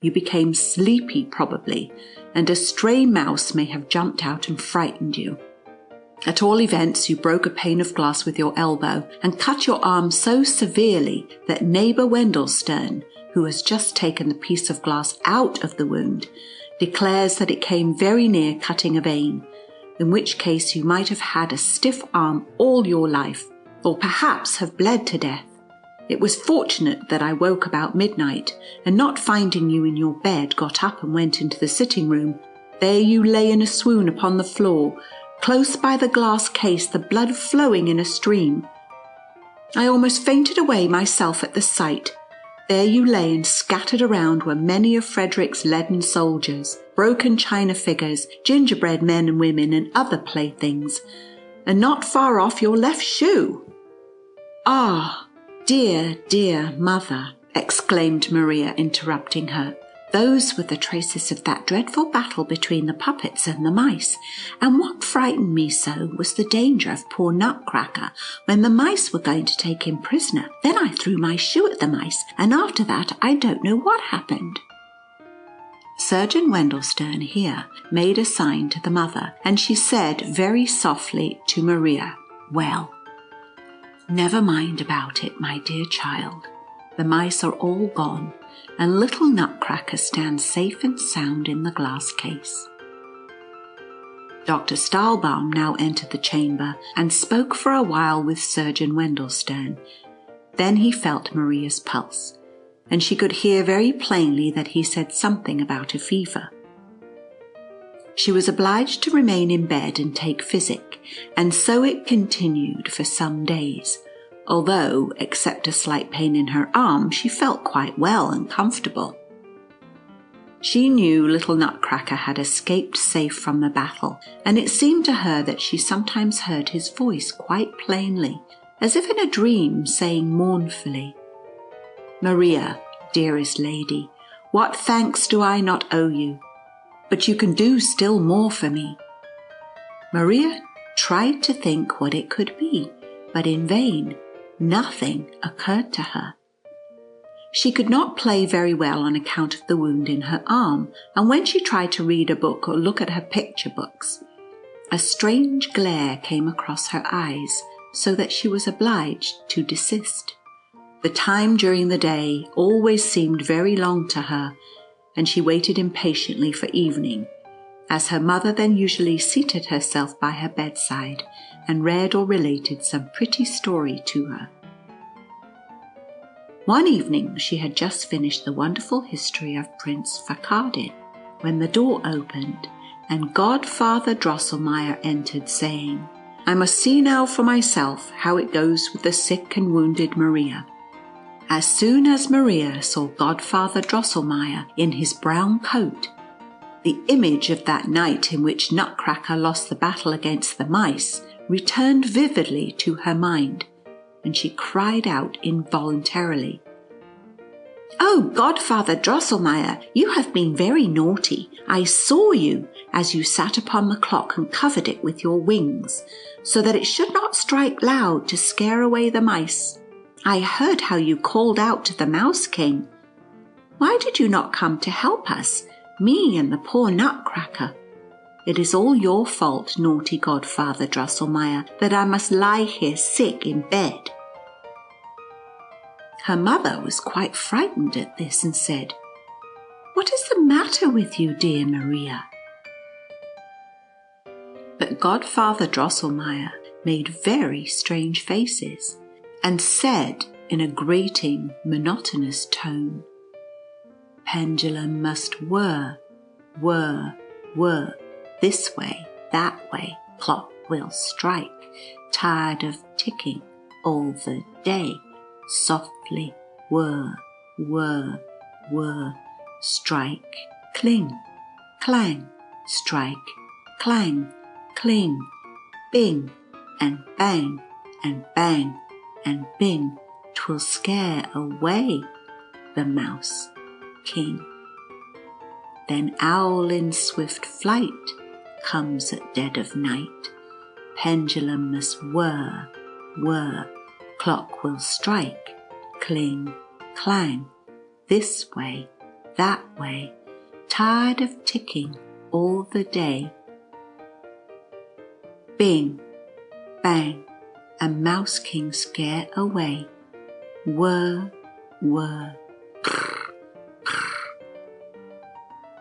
You became sleepy probably, and a stray mouse may have jumped out and frightened you. At all events, you broke a pane of glass with your elbow and cut your arm so severely that neighbour Wendelstern, who has just taken the piece of glass out of the wound, declares that it came very near cutting a vein, in which case you might have had a stiff arm all your life, or perhaps have bled to death. It was fortunate that I woke about midnight, and not finding you in your bed, got up and went into the sitting room. There you lay in a swoon upon the floor, close by the glass case, the blood flowing in a stream. I almost fainted away myself at the sight. There you lay, and scattered around were many of Frederick's leaden soldiers, broken china figures, gingerbread men and women, and other playthings, and not far off your left shoe." "Ah, dear, dear mother," exclaimed Maria, interrupting her. "Those were the traces of that dreadful battle between the puppets and the mice, and what frightened me so was the danger of poor Nutcracker when the mice were going to take him prisoner. Then I threw my shoe at the mice, and after that I don't know what happened." Surgeon Wendelstern here made a sign to the mother, and she said very softly to Maria, "Well, never mind about it, my dear child. The mice are all gone, and little Nutcracker stands safe and sound in the glass case." Dr. Stahlbaum now entered the chamber and spoke for a while with Surgeon Wendelstern. Then he felt Maria's pulse, and she could hear very plainly that he said something about a fever. She was obliged to remain in bed and take physic, and so it continued for some days, although, except a slight pain in her arm, she felt quite well and comfortable. She knew little Nutcracker had escaped safe from the battle, and it seemed to her that she sometimes heard his voice quite plainly, as if in a dream, saying mournfully, "Maria, dearest lady, what thanks do I not owe you? But you can do still more for me." Maria tried to think what it could be, but in vain. Nothing occurred to her. She could not play very well on account of the wound in her arm, and when she tried to read a book or look at her picture books, a strange glare came across her eyes, so that she was obliged to desist. The time during the day always seemed very long to her, and she waited impatiently for evening, as her mother then usually seated herself by her bedside and read or related some pretty story to her. One evening she had just finished the wonderful history of Prince Fakardin, when the door opened and Godfather Drosselmeyer entered, saying, "I must see now for myself how it goes with the sick and wounded Maria." As soon as Maria saw Godfather Drosselmeyer in his brown coat, the image of that night in which Nutcracker lost the battle against the mice returned vividly to her mind, and she cried out involuntarily, "Oh, Godfather Drosselmeyer, you have been very naughty. I saw you as you sat upon the clock and covered it with your wings, so that it should not strike loud to scare away the mice. I heard how you called out to the Mouse King. Why did you not come to help us, me and the poor Nutcracker? It is all your fault, naughty Godfather Drosselmeyer, that I must lie here sick in bed." Her mother was quite frightened at this and said, "What is the matter with you, dear Maria?" But Godfather Drosselmeyer made very strange faces, and said in a grating, monotonous tone, "Pendulum must whir, whir, whir, this way, that way, clock will strike, tired of ticking all the day, softly whir, whir, whir, strike, cling, clang, strike, clang, cling, bing, and bang, and bang, and bing, 'twill scare away the Mouse King. Then owl in swift flight comes at dead of night, pendulum must whir, whir, clock will strike, cling, clang, this way, that way, tired of ticking all the day. Bing, bang, and Mouse King scare away, whir, whir, prr, prr."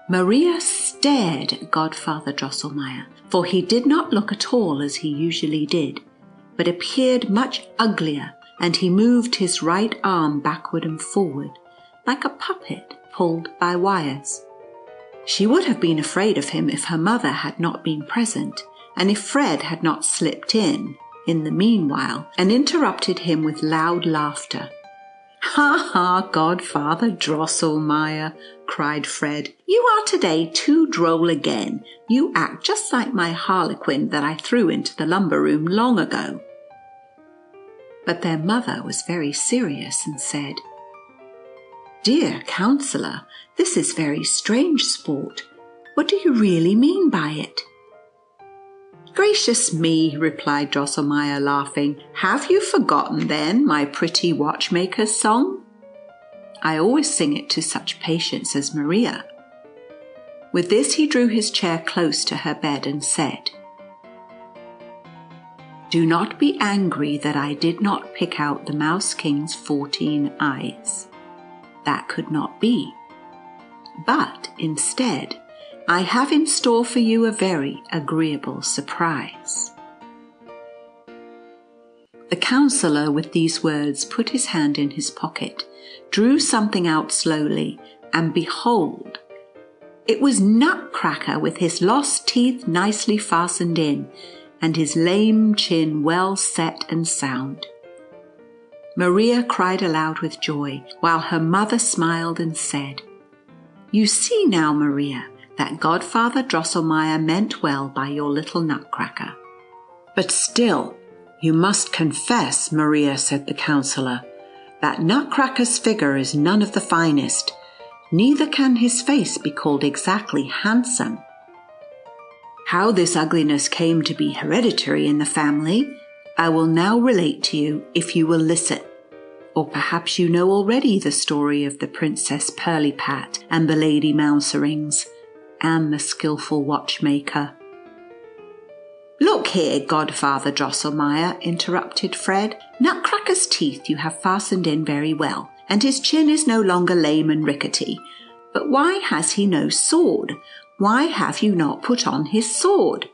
Maria stared at Godfather Drosselmeyer, for he did not look at all as he usually did, but appeared much uglier, and he moved his right arm backward and forward, like a puppet pulled by wires. She would have been afraid of him if her mother had not been present, and if Fred had not slipped in the meanwhile, and interrupted him with loud laughter. "Ha, ha, Godfather Drosselmeyer," cried Fred. "You are today too droll again. You act just like my harlequin that I threw into the lumber room long ago." But their mother was very serious and said, "Dear counsellor, this is very strange sport. What do you really mean by it?" "Gracious me," replied Drosselmeyer, laughing. "Have you forgotten, then, my pretty watchmaker's song? I always sing it to such patients as Maria." With this he drew his chair close to her bed and said, "Do not be angry that I did not pick out the Mouse King's 14 eyes. That could not be. But instead, I have in store for you a very agreeable surprise." The counsellor with these words put his hand in his pocket, drew something out slowly, and behold, It was Nutcracker with his lost teeth nicely fastened in, and his lame chin well set and sound. Maria cried aloud with joy, while her mother smiled and said, "You see now, Maria, that Godfather Drosselmeyer meant well by your little Nutcracker." "But still, you must confess, Maria," said the counsellor, "that Nutcracker's figure is none of the finest, neither can his face be called exactly handsome. How this ugliness came to be hereditary in the family, I will now relate to you if you will listen. Or perhaps you know already the story of the Princess Pirlipat and the Lady Mouserings and the skilful watchmaker." "Look here, Godfather Drosselmeyer," interrupted Fred. "Nutcracker's teeth you have fastened in very well, and his chin is no longer lame and rickety. But why has he no sword? Why have you not put on his sword?"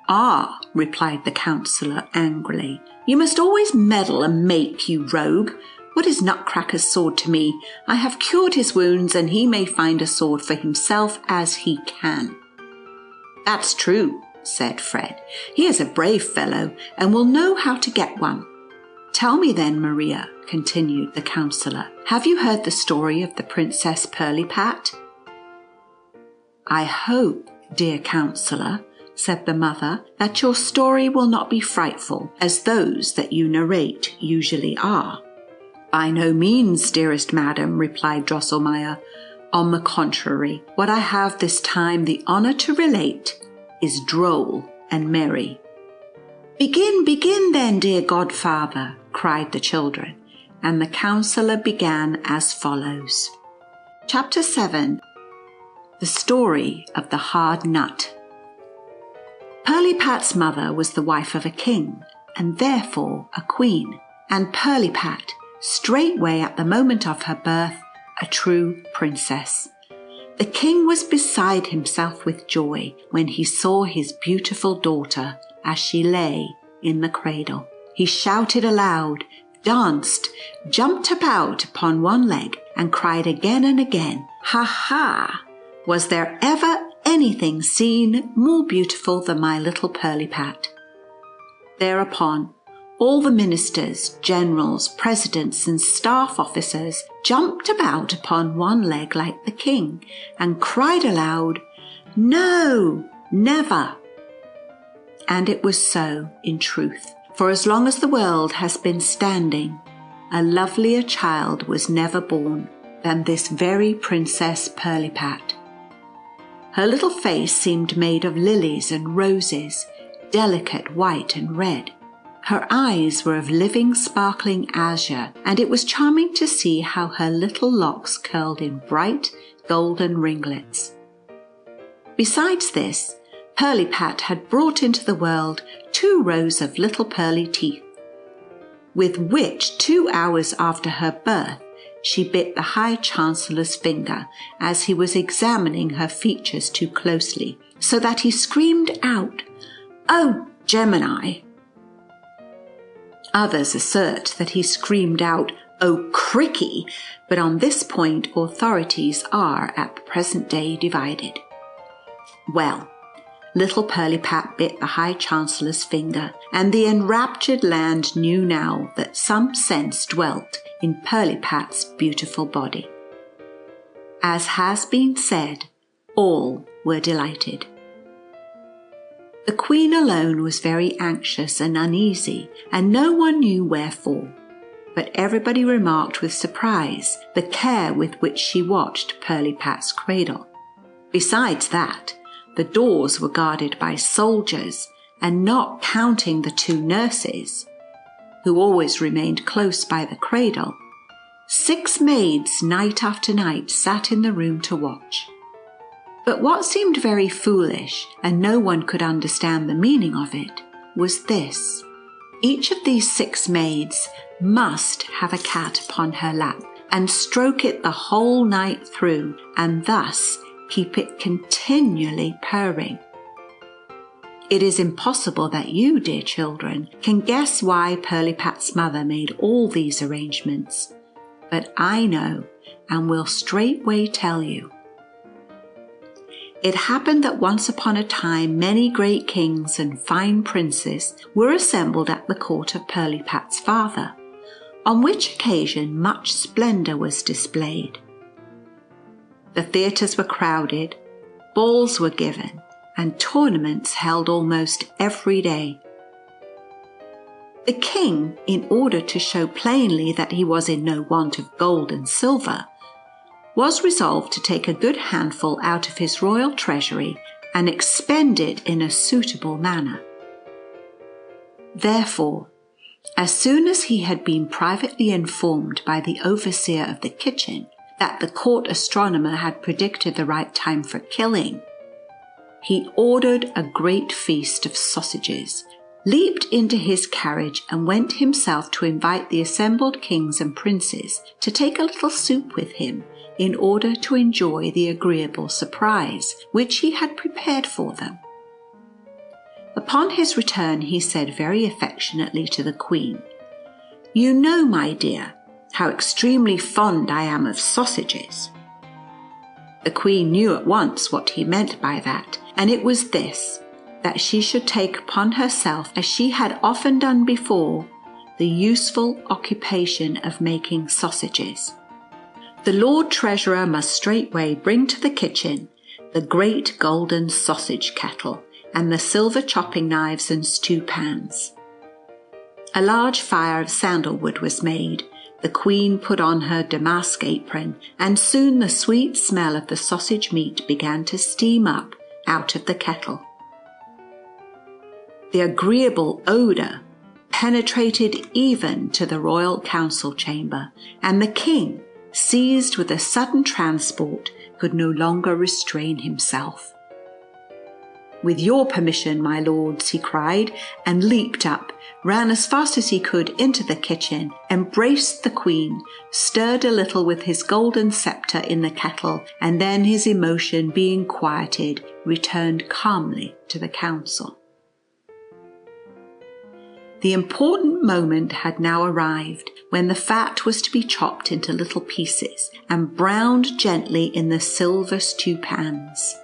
"Ah," replied the counsellor angrily, "you must always meddle and make, you rogue. What is Nutcracker's sword to me? I have cured his wounds, and he may find a sword for himself as he can." "That's true," said Fred. "He is a brave fellow, and will know how to get one." "Tell me then, Maria," continued the counsellor, "have you heard the story of the Princess Pirlipat?" "I hope, dear counsellor," said the mother, "that your story will not be frightful, as those that you narrate usually are." "By no means, dearest madam," replied Drosselmeyer. "On the contrary, what I have this time the honour to relate is droll and merry." Begin then, dear godfather," cried the children, and the counsellor began as follows. Chapter 7. The Story of the Hard Nut. Pirlipat's mother was the wife of a king, and therefore a queen, and Pirlipat, straightway at the moment of her birth, a true princess. The king was beside himself with joy when he saw his beautiful daughter as she lay in the cradle. He shouted aloud, danced, jumped about upon one leg, and cried again and again, "Ha ha! Was there ever anything seen more beautiful than my little Pirlipat?" Thereupon all the ministers, generals, presidents, and staff officers jumped about upon one leg like the king, and cried aloud, "No, never!" And it was so, in truth, for as long as the world has been standing, a lovelier child was never born than this very Princess Pirlipat. Her little face seemed made of lilies and roses, delicate white and red. Her eyes were of living, sparkling azure, and it was charming to see how her little locks curled in bright, golden ringlets. Besides this, Pirlipat had brought into the world 2 rows of little pearly teeth, with which 2 hours after her birth she bit the High Chancellor's finger as he was examining her features too closely, so that he screamed out, "Oh, Gemini!" Others assert that he screamed out, "Oh, Cricky!" but on this point authorities are at the present day divided. Well, little Pirlipat bit the High Chancellor's finger, and the enraptured land knew now that some sense dwelt in Pirlipat's beautiful body. As has been said, all were delighted. The Queen alone was very anxious and uneasy, and no one knew wherefore, but everybody remarked with surprise the care with which she watched Pirlipat's cradle. Besides that, the doors were guarded by soldiers, and not counting the 2 nurses, who always remained close by the cradle, 6 maids night after night sat in the room to watch. But what seemed very foolish, and no one could understand the meaning of it, was this. Each of these 6 maids must have a cat upon her lap, and stroke it the whole night through, and thus keep it continually purring. It is impossible that you, dear children, can guess why Pirlipat's mother made all these arrangements, but I know, and will straightway tell you. It happened that once upon a time many great kings and fine princes were assembled at the court of Pirlipat's father, on which occasion much splendour was displayed. The theatres were crowded, balls were given, and tournaments held almost every day. The king, in order to show plainly that he was in no want of gold and silver, was resolved to take a good handful out of his royal treasury and expend it in a suitable manner. Therefore, as soon as he had been privately informed by the overseer of the kitchen that the court astronomer had predicted the right time for killing, he ordered a great feast of sausages, leaped into his carriage, and went himself to invite the assembled kings and princes to take a little soup with him in order to enjoy the agreeable surprise which he had prepared for them. Upon his return he said very affectionately to the Queen, "You know, my dear, how extremely fond I am of sausages." The Queen knew at once what he meant by that, and it was this, that she should take upon herself, as she had often done before, the useful occupation of making sausages. The Lord Treasurer must straightway bring to the kitchen the great golden sausage kettle and the silver chopping knives and stew pans. A large fire of sandalwood was made. The Queen put on her damask apron, and soon the sweet smell of the sausage meat began to steam up out of the kettle. The agreeable odour penetrated even to the royal council chamber, and the king, seized with a sudden transport, could no longer restrain himself. "With your permission, my lords," he cried, and leaped up, ran as fast as he could into the kitchen, embraced the Queen, stirred a little with his golden sceptre in the kettle, and then, his emotion being quieted, returned calmly to the council. The important moment had now arrived, when the fat was to be chopped into little pieces and browned gently in the silver stew pans.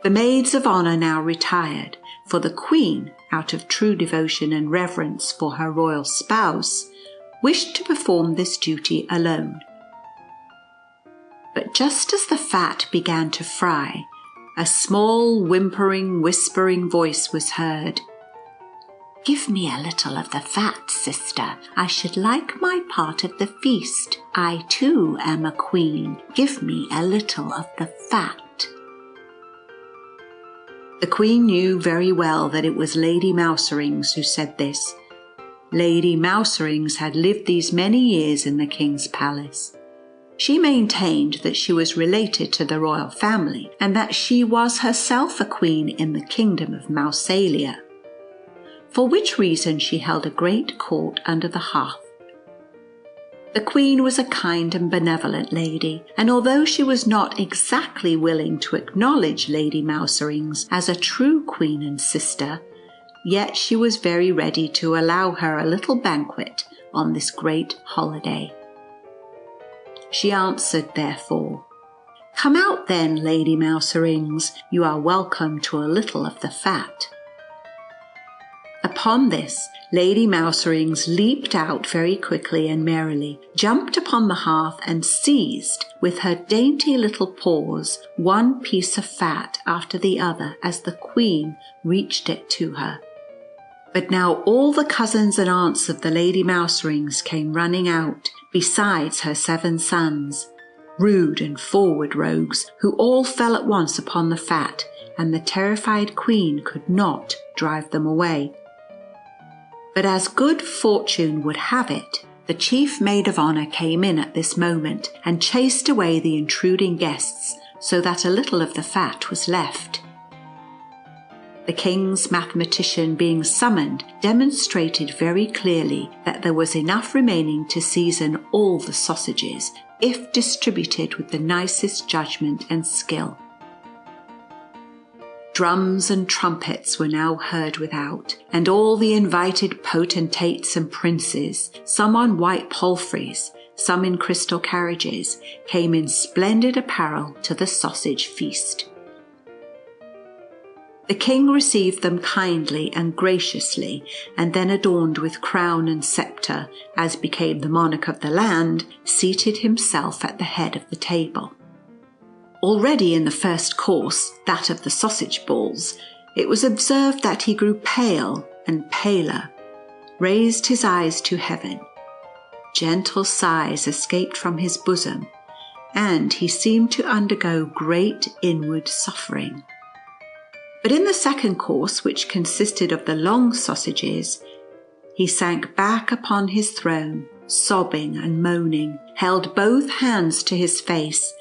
The maids of honour now retired, for the Queen, out of true devotion and reverence for her royal spouse, wished to perform this duty alone. But just as the fat began to fry, a small whimpering, whispering voice was heard. "Give me a little of the fat, sister. I should like my part of the feast. I too am a queen. Give me a little of the fat." The Queen knew very well that it was Lady Mouserings who said this. Lady Mouserings had lived these many years in the king's palace. She maintained that she was related to the royal family, and that she was herself a queen in the kingdom of Mousalia, for which reason she held a great court under the hearth. The Queen was a kind and benevolent lady, and although she was not exactly willing to acknowledge Lady Mouserings as a true queen and sister, yet she was very ready to allow her a little banquet on this great holiday. She answered, therefore, "Come out then, Lady Mouserings, you are welcome to a little of the fat." Upon this, Lady Mouserings leaped out very quickly and merrily, jumped upon the hearth, and seized with her dainty little paws one piece of fat after the other as the Queen reached it to her. But now all the cousins and aunts of the Lady Mouserings came running out, besides her 7 sons, rude and forward rogues, who all fell at once upon the fat, and the terrified Queen could not drive them away. But as good fortune would have it, the chief maid of honour came in at this moment and chased away the intruding guests, so that a little of the fat was left. The king's mathematician, being summoned, demonstrated very clearly that there was enough remaining to season all the sausages, if distributed with the nicest judgment and skill. Drums and trumpets were now heard without, and all the invited potentates and princes, some on white palfreys, some in crystal carriages, came in splendid apparel to the sausage feast. The king received them kindly and graciously, and then, adorned with crown and sceptre, as became the monarch of the land, seated himself at the head of the table. Already in the first course, that of the sausage balls, it was observed that he grew pale and paler, raised his eyes to heaven. Gentle sighs escaped from his bosom, and he seemed to undergo great inward suffering. But in the second course, which consisted of the long sausages, he sank back upon his throne, sobbing and moaning, held both hands to his face,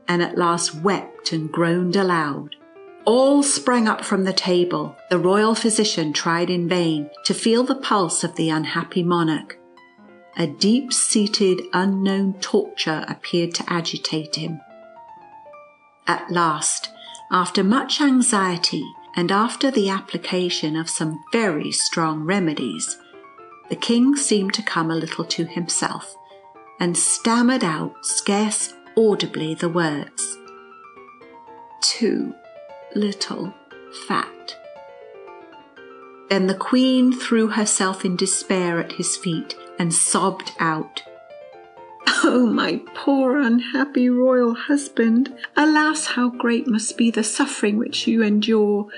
and at last wept and groaned aloud. All sprang up from the table. The royal physician tried in vain to feel the pulse of the unhappy monarch. A deep-seated, unknown torture appeared to agitate him. At last, after much anxiety, and after the application of some very strong remedies, the king seemed to come a little to himself, and stammered out, scarce audibly, the words, "Too little fat." Then the queen threw herself in despair at his feet, and sobbed out, "Oh, my poor unhappy royal husband! Alas, how great must be the suffering which you endure!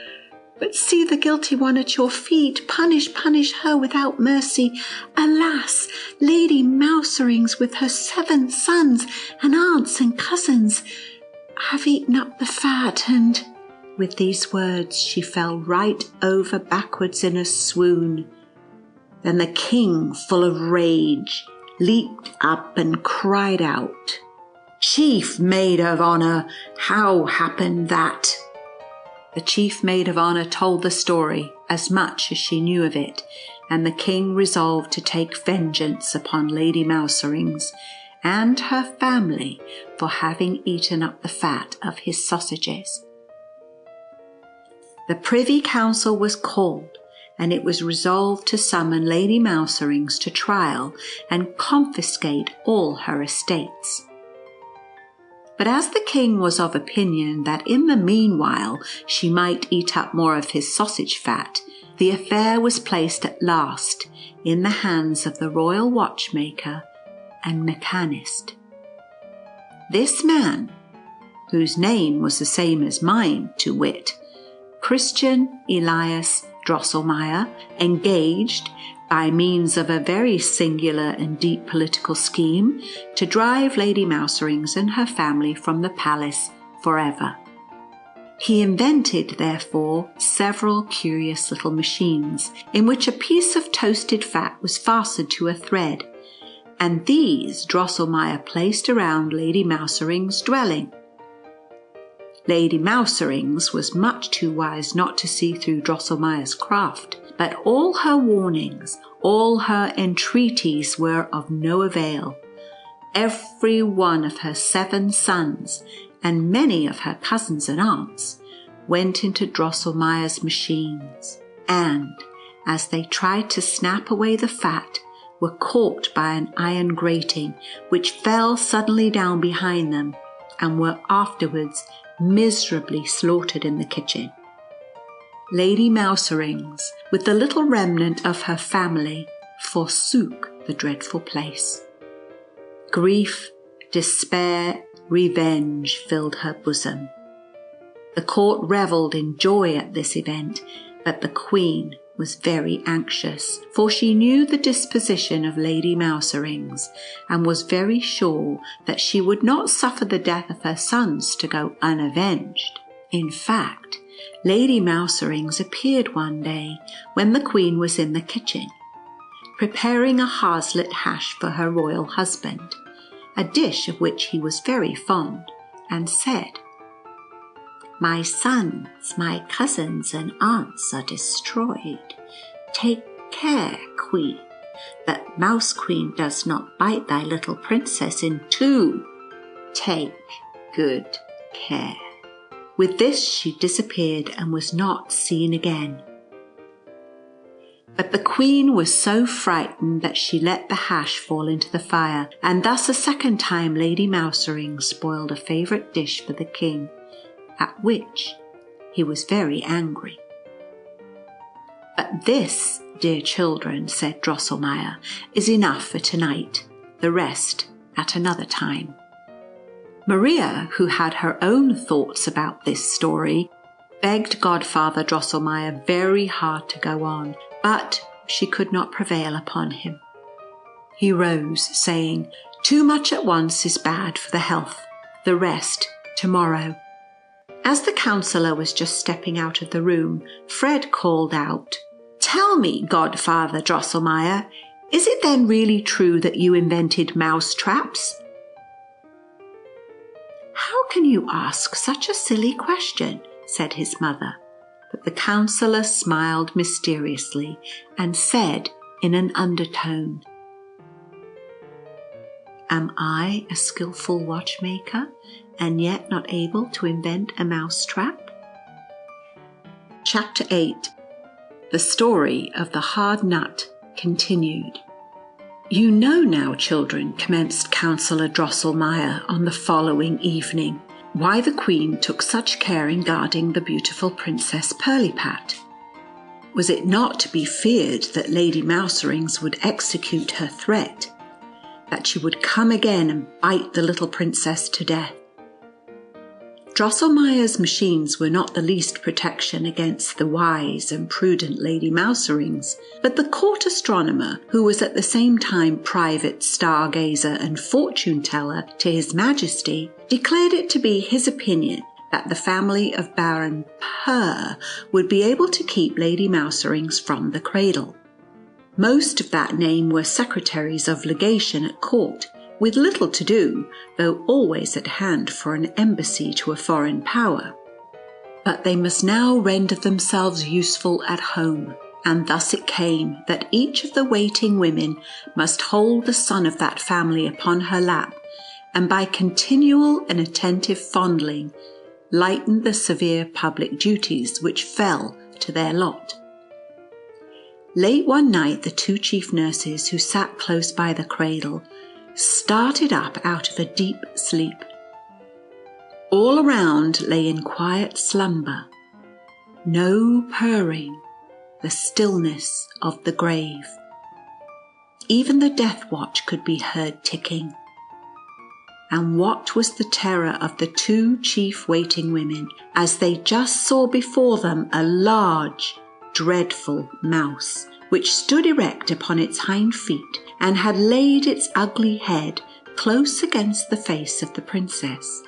But see the guilty one at your feet. Punish her without mercy. Alas, Lady Mouserings with her 7 sons and aunts and cousins have eaten up the fat, and—" With these words she fell right over backwards in a swoon. Then the king, full of rage, leaped up and cried out, "Chief Maid of Honour, how happened that?" The chief maid of honour told the story, as much as she knew of it, and the king resolved to take vengeance upon Lady Mouserings and her family for having eaten up the fat of his sausages. The Privy Council was called, and it was resolved to summon Lady Mouserings to trial and confiscate all her estates. But as the king was of opinion that in the meanwhile she might eat up more of his sausage fat, the affair was placed at last in the hands of the royal watchmaker and mechanist. This man, whose name was the same as mine, to wit, Christian Elias Drosselmeyer, engaged, by means of a very singular and deep political scheme, to drive Lady Mouserings and her family from the palace forever. He invented, therefore, several curious little machines, in which a piece of toasted fat was fastened to a thread, and these Drosselmeyer placed around Lady Mousering's dwelling. Lady Mouserings was much too wise not to see through Drosselmeyer's craft, but all her warnings, all her entreaties were of no avail. Every one of her 7 sons, and many of her cousins and aunts, went into Drosselmeyer's machines, and, as they tried to snap away the fat, were caught by an iron grating, which fell suddenly down behind them, and were afterwards miserably slaughtered in the kitchen. Lady Mouserings, with the little remnant of her family, forsook the dreadful place. Grief, despair, revenge filled her bosom. The court revelled in joy at this event, but the queen was very anxious, for she knew the disposition of Lady Mouserings, and was very sure that she would not suffer the death of her sons to go unavenged. In fact, Lady Mouserings appeared one day when the queen was in the kitchen, preparing a harslet hash for her royal husband, a dish of which he was very fond, and said, "My sons, my cousins and aunts are destroyed. Take care, queen, that Mouse Queen does not bite thy little princess in 2. Take good care." With this she disappeared and was not seen again. But the queen was so frightened that she let the hash fall into the fire, and thus a second time Lady Mouserings spoiled a favourite dish for the king, at which he was very angry. "But this, dear children," said Drosselmeyer, "is enough for tonight. The rest at another time." Maria, who had her own thoughts about this story, begged Godfather Drosselmeyer very hard to go on, but she could not prevail upon him. He rose, saying, "Too much at once is bad for the health. The rest tomorrow." As the counsellor was just stepping out of the room, Fred called out, "Tell me, Godfather Drosselmeyer, is it then really true that you invented mouse traps?" "How can you ask such a silly question?" said his mother. But the counsellor smiled mysteriously and said in an undertone, "Am I a skillful watchmaker and yet not able to invent a mouse trap?" Chapter 8. The Story of the Hard Nut continued. "You know now, children," commenced Counsellor Drosselmeyer on the following evening, "why the Queen took such care in guarding the beautiful Princess Pirlipat. Was it not to be feared that Lady Mouserings would execute her threat, that she would come again and bite the little princess to death? Drosselmeyer's machines were not the least protection against the wise and prudent Lady Mouserings, but the court astronomer, who was at the same time private stargazer and fortune-teller to His Majesty, declared it to be his opinion that the family of Baron Purr would be able to keep Lady Mouserings from the cradle. Most of that name were secretaries of legation at court, with little to do, though always at hand for an embassy to a foreign power. But they must now render themselves useful at home, and thus it came that each of the waiting women must hold the son of that family upon her lap, and by continual and attentive fondling, lighten the severe public duties which fell to their lot. Late one night the two chief nurses, who sat close by the cradle, started up out of a deep sleep. All around lay in quiet slumber, no purring, the stillness of the grave. Even the death watch could be heard ticking. And what was the terror of the two chief waiting women as they just saw before them a large, dreadful mouse, which stood erect upon its hind feet and had laid its ugly head close against the face of the princess.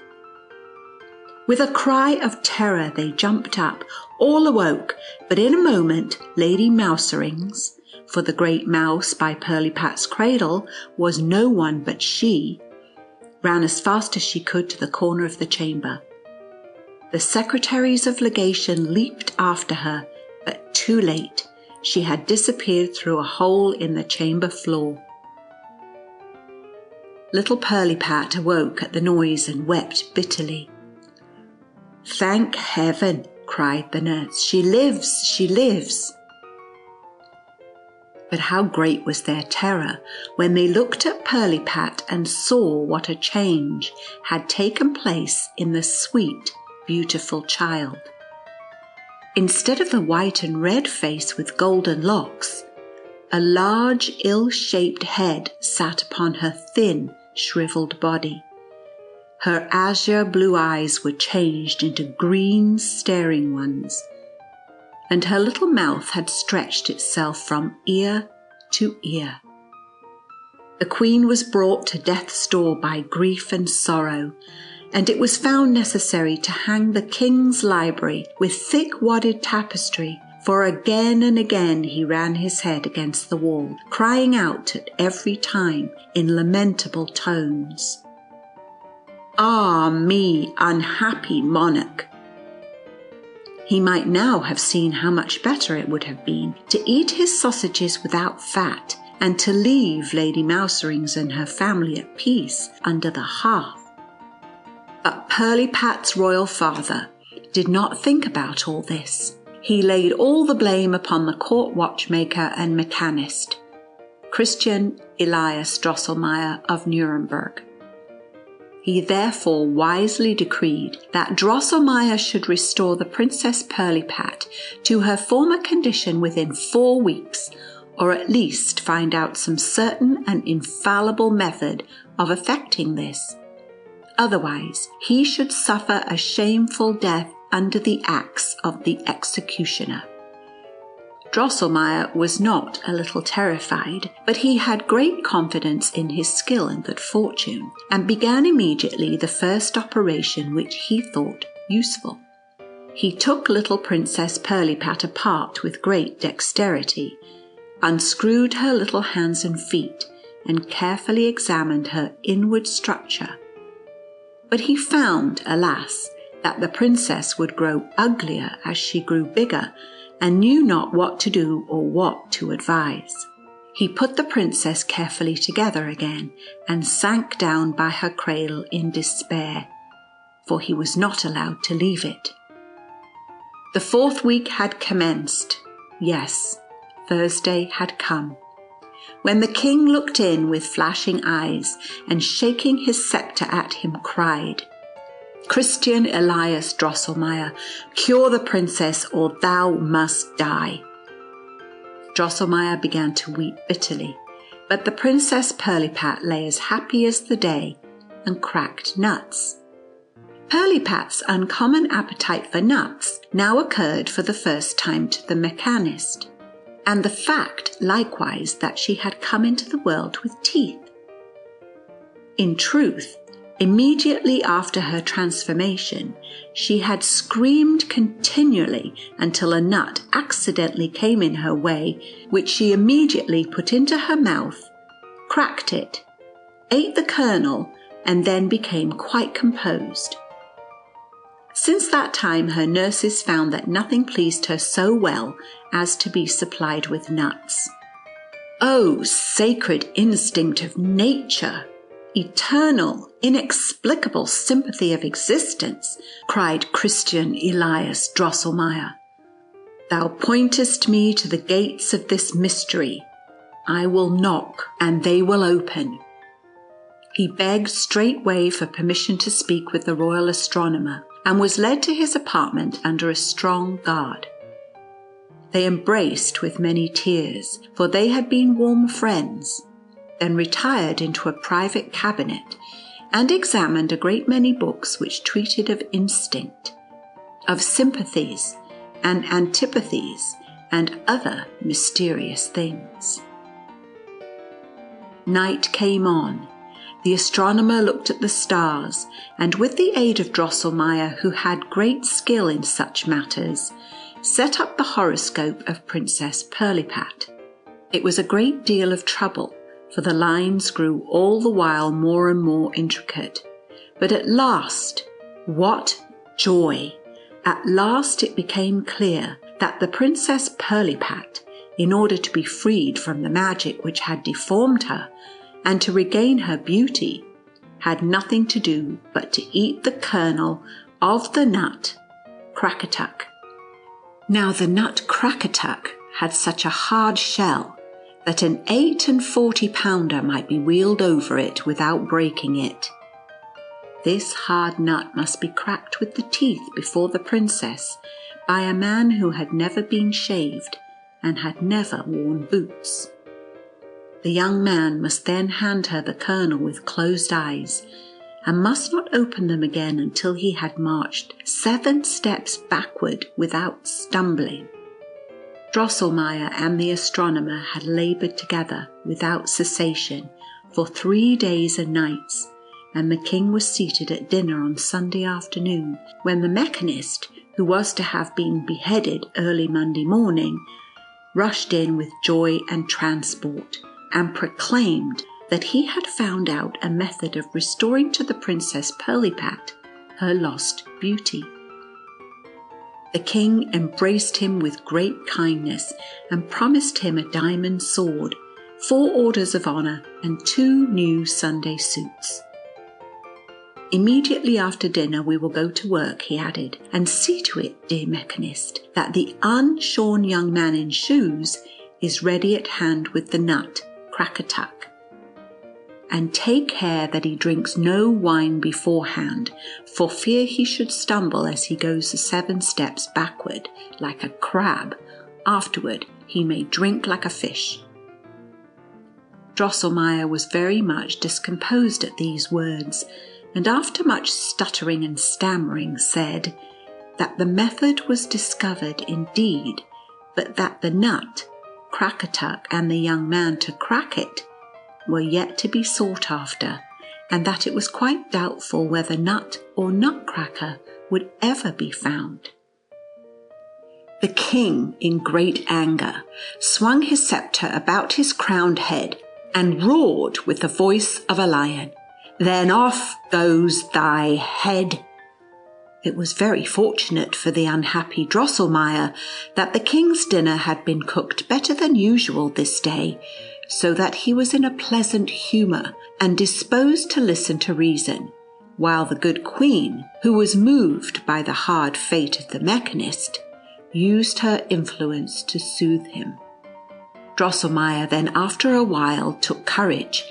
With a cry of terror they jumped up, all awoke, but in a moment Lady Mouserings, for the great mouse by Pirlipat's cradle was no one but she, ran as fast as she could to the corner of the chamber. The secretaries of legation leaped after her, but too late. She had disappeared through a hole in the chamber floor. Little Pirlipat awoke at the noise and wept bitterly. "Thank heaven," cried the nurse. "She lives, she lives." But how great was their terror when they looked at Pirlipat and saw what a change had taken place in the sweet, beautiful child. Instead of the white and red face with golden locks, a large, ill-shaped head sat upon her thin, shriveled body. Her azure blue eyes were changed into green, staring ones, and her little mouth had stretched itself from ear to ear. The Queen was brought to death's door by grief and sorrow, and it was found necessary to hang the king's library with thick wadded tapestry, for again and again he ran his head against the wall, crying out at every time in lamentable tones, "Ah me, unhappy monarch!" He might now have seen how much better it would have been to eat his sausages without fat, and to leave Lady Mouserings and her family at peace under the hearth. But Pirlipat's royal father did not think about all this. He laid all the blame upon the court watchmaker and mechanist, Christian Elias Drosselmeyer of Nuremberg. He therefore wisely decreed that Drosselmeyer should restore the Princess Pirlipat to her former condition within 4 weeks, or at least find out some certain and infallible method of effecting this. Otherwise, he should suffer a shameful death under the axe of the executioner. Drosselmeyer was not a little terrified, but he had great confidence in his skill and good fortune, and began immediately the first operation which he thought useful. He took little Princess Pirlipat apart with great dexterity, unscrewed her little hands and feet, and carefully examined her inward structure. But he found, alas, that the princess would grow uglier as she grew bigger, and knew not what to do or what to advise. He put the princess carefully together again, and sank down by her cradle in despair, for he was not allowed to leave it. The 4th week had commenced. Yes, Thursday had come, when the king looked in with flashing eyes, and shaking his sceptre at him, cried, "Christian Elias Drosselmeyer, cure the princess, or thou must die." Drosselmeyer began to weep bitterly, but the Princess Pirlipat lay as happy as the day, and cracked nuts. Pirlipat's uncommon appetite for nuts now occurred for the first time to the mechanist, and the fact likewise that she had come into the world with teeth. In truth, immediately after her transformation, she had screamed continually until a nut accidentally came in her way, which she immediately put into her mouth, cracked it, ate the kernel, and then became quite composed. Since that time her nurses found that nothing pleased her so well as to be supplied with nuts. "Oh, sacred instinct of nature! Eternal, inexplicable sympathy of existence," cried Christian Elias Drosselmeyer. "Thou pointest me to the gates of this mystery. I will knock, and they will open." He begged straightway for permission to speak with the royal astronomer, and was led to his apartment under a strong guard. They embraced with many tears, for they had been warm friends, then retired into a private cabinet, and examined a great many books which treated of instinct, of sympathies and antipathies, and other mysterious things. Night came on. The astronomer looked at the stars, and with the aid of Drosselmeyer, who had great skill in such matters, set up the horoscope of Princess Pirlipat. It was a great deal of trouble, for the lines grew all the while more and more intricate. But at last, what joy! At last it became clear that the Princess Pirlipat, in order to be freed from the magic which had deformed her, and to regain her beauty, had nothing to do but to eat the kernel of the nut Krakatuk. Now the nut Krakatuk had such a hard shell that an 48-pounder might be wheeled over it without breaking it. This hard nut must be cracked with the teeth before the princess by a man who had never been shaved and had never worn boots. The young man must then hand her the kernel with closed eyes, and must not open them again until he had marched 7 steps backward without stumbling. Drosselmeyer and the astronomer had laboured together without cessation for 3 days and nights, and the king was seated at dinner on Sunday afternoon, when the mechanist, who was to have been beheaded early Monday morning, rushed in with joy and transport, and proclaimed that he had found out a method of restoring to the Princess Pirlipat her lost beauty. The king embraced him with great kindness, and promised him a diamond sword, 4 orders of honour, and 2 new Sunday suits. "Immediately after dinner we will go to work," he added, "and see to it, dear mechanist, that the unshorn young man in shoes is ready at hand with the nut Krakatuk." and take care that he drinks no wine beforehand, for fear he should stumble as he goes the 7 steps backward like a crab. Afterward he may drink like a fish." Drosselmeyer was very much discomposed at these words, and after much stuttering and stammering said that the method was discovered indeed, but that the nut, Crackatuck, and the young man to crack it were yet to be sought after, and that it was quite doubtful whether Nut or Nutcracker would ever be found. The king, in great anger, swung his sceptre about his crowned head and roared with the voice of a lion, "Then off goes thy head!" It was very fortunate for the unhappy Drosselmeyer that the king's dinner had been cooked better than usual this day, so that he was in a pleasant humour and disposed to listen to reason, while the good queen, who was moved by the hard fate of the mechanist, used her influence to soothe him. Drosselmeyer then after a while took courage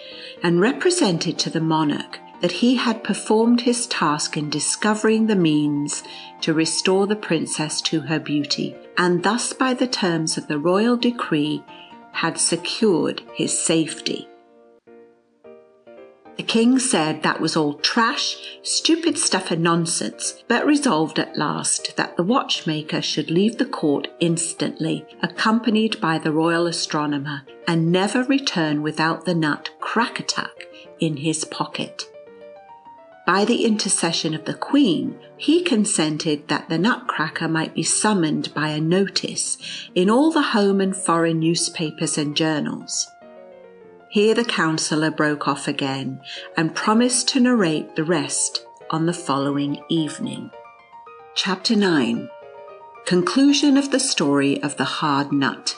and represented to the monarch that he had performed his task in discovering the means to restore the princess to her beauty, and thus by the terms of the royal decree had secured his safety. The king said that was all trash, stupid stuff and nonsense, but resolved at last that the watchmaker should leave the court instantly, accompanied by the royal astronomer, and never return without the nut Crackatuck in his pocket. By the intercession of the queen, he consented that the Nutcracker might be summoned by a notice in all the home and foreign newspapers and journals. Here the counsellor broke off again and promised to narrate the rest on the following evening. Chapter 9. Conclusion of the story of the hard nut.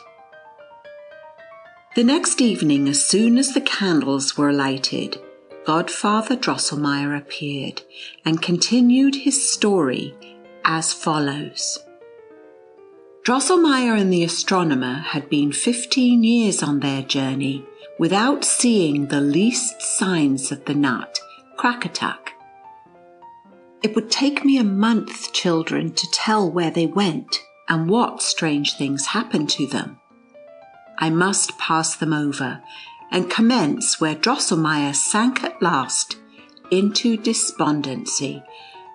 The next evening, as soon as the candles were lighted, Godfather Drosselmeyer appeared and continued his story as follows. Drosselmeyer and the astronomer had been 15 years on their journey without seeing the least signs of the nut, Crackatuck. "It would take me a month, children, to tell where they went and what strange things happened to them. I must pass them over and commence where Drosselmeyer sank at last into despondency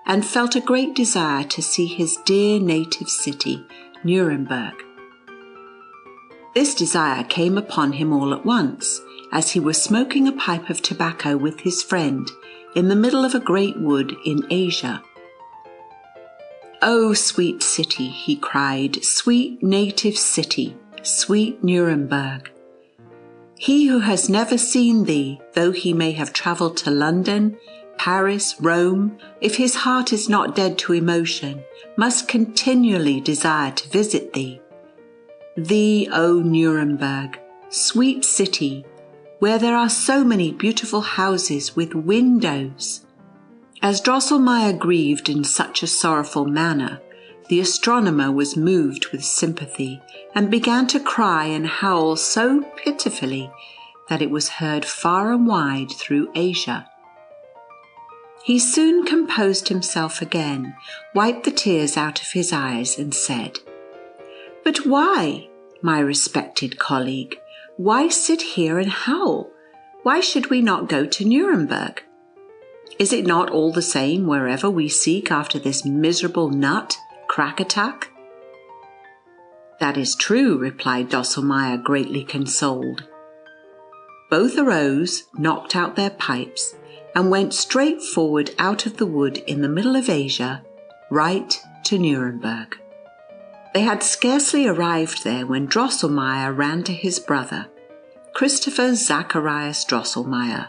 and felt a great desire to see his dear native city, Nuremberg. This desire came upon him all at once, as he was smoking a pipe of tobacco with his friend in the middle of a great wood in Asia. "Oh, sweet city," he cried, "sweet native city, sweet Nuremberg. He who has never seen thee, though he may have travelled to London, Paris, Rome, if his heart is not dead to emotion, must continually desire to visit thee. Thee, O Nuremberg, sweet city, where there are so many beautiful houses with windows." As Drosselmeyer grieved in such a sorrowful manner, the astronomer was moved with sympathy and began to cry and howl so pitifully that it was heard far and wide through Asia. He soon composed himself again, wiped the tears out of his eyes, and said, "But why, my respected colleague, why sit here and howl? Why should we not go to Nuremberg? Is it not all the same wherever we seek after this miserable nut, Crackatuck?" "That is true," replied Drosselmeyer, greatly consoled. Both arose, knocked out their pipes, and went straight forward out of the wood in the middle of Asia, right to Nuremberg. They had scarcely arrived there when Drosselmeyer ran to his brother, Christopher Zacharias Drosselmeyer,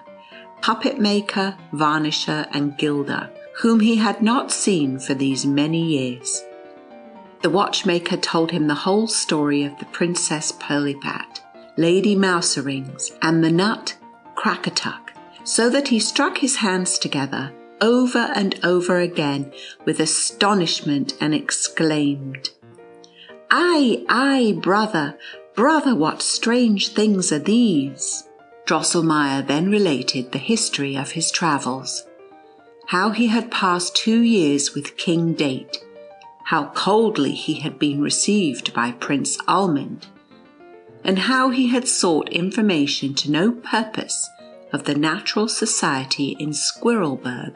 puppet maker, varnisher, and gilder, whom he had not seen for these many years. The watchmaker told him the whole story of the Princess Pirlipat, Lady Mouserings, and the nut Crackatuck, so that he struck his hands together over and over again with astonishment and exclaimed, "Ay, ay, brother, brother, what strange things are these!" Drosselmeyer then related the history of his travels, how he had passed 2 years with King Date, how coldly he had been received by Prince Almond, and how he had sought information to no purpose of the Natural Society in Squirrelberg.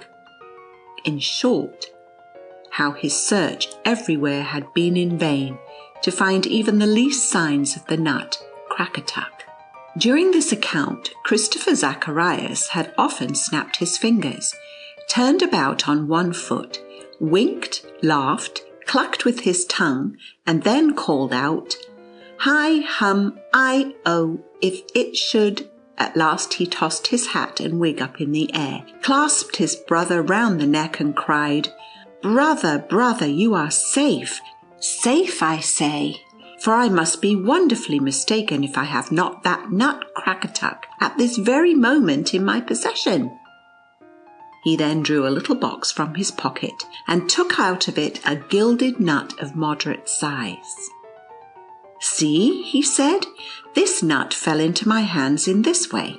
In short, how his search everywhere had been in vain to find even the least signs of the nut Crackatuck. During this account, Christopher Zacharias had often snapped his fingers, turned about on one foot, winked, laughed, clucked with his tongue, and then called out, "Hi, hum, I, oh, if it should." At last he tossed his hat and wig up in the air, clasped his brother round the neck and cried, "Brother, brother, you are safe. Safe, I say. For I must be wonderfully mistaken if I have not that nut Crackatuck at this very moment in my possession." He then drew a little box from his pocket and took out of it a gilded nut of moderate size. "See," he said, "this nut fell into my hands in this way.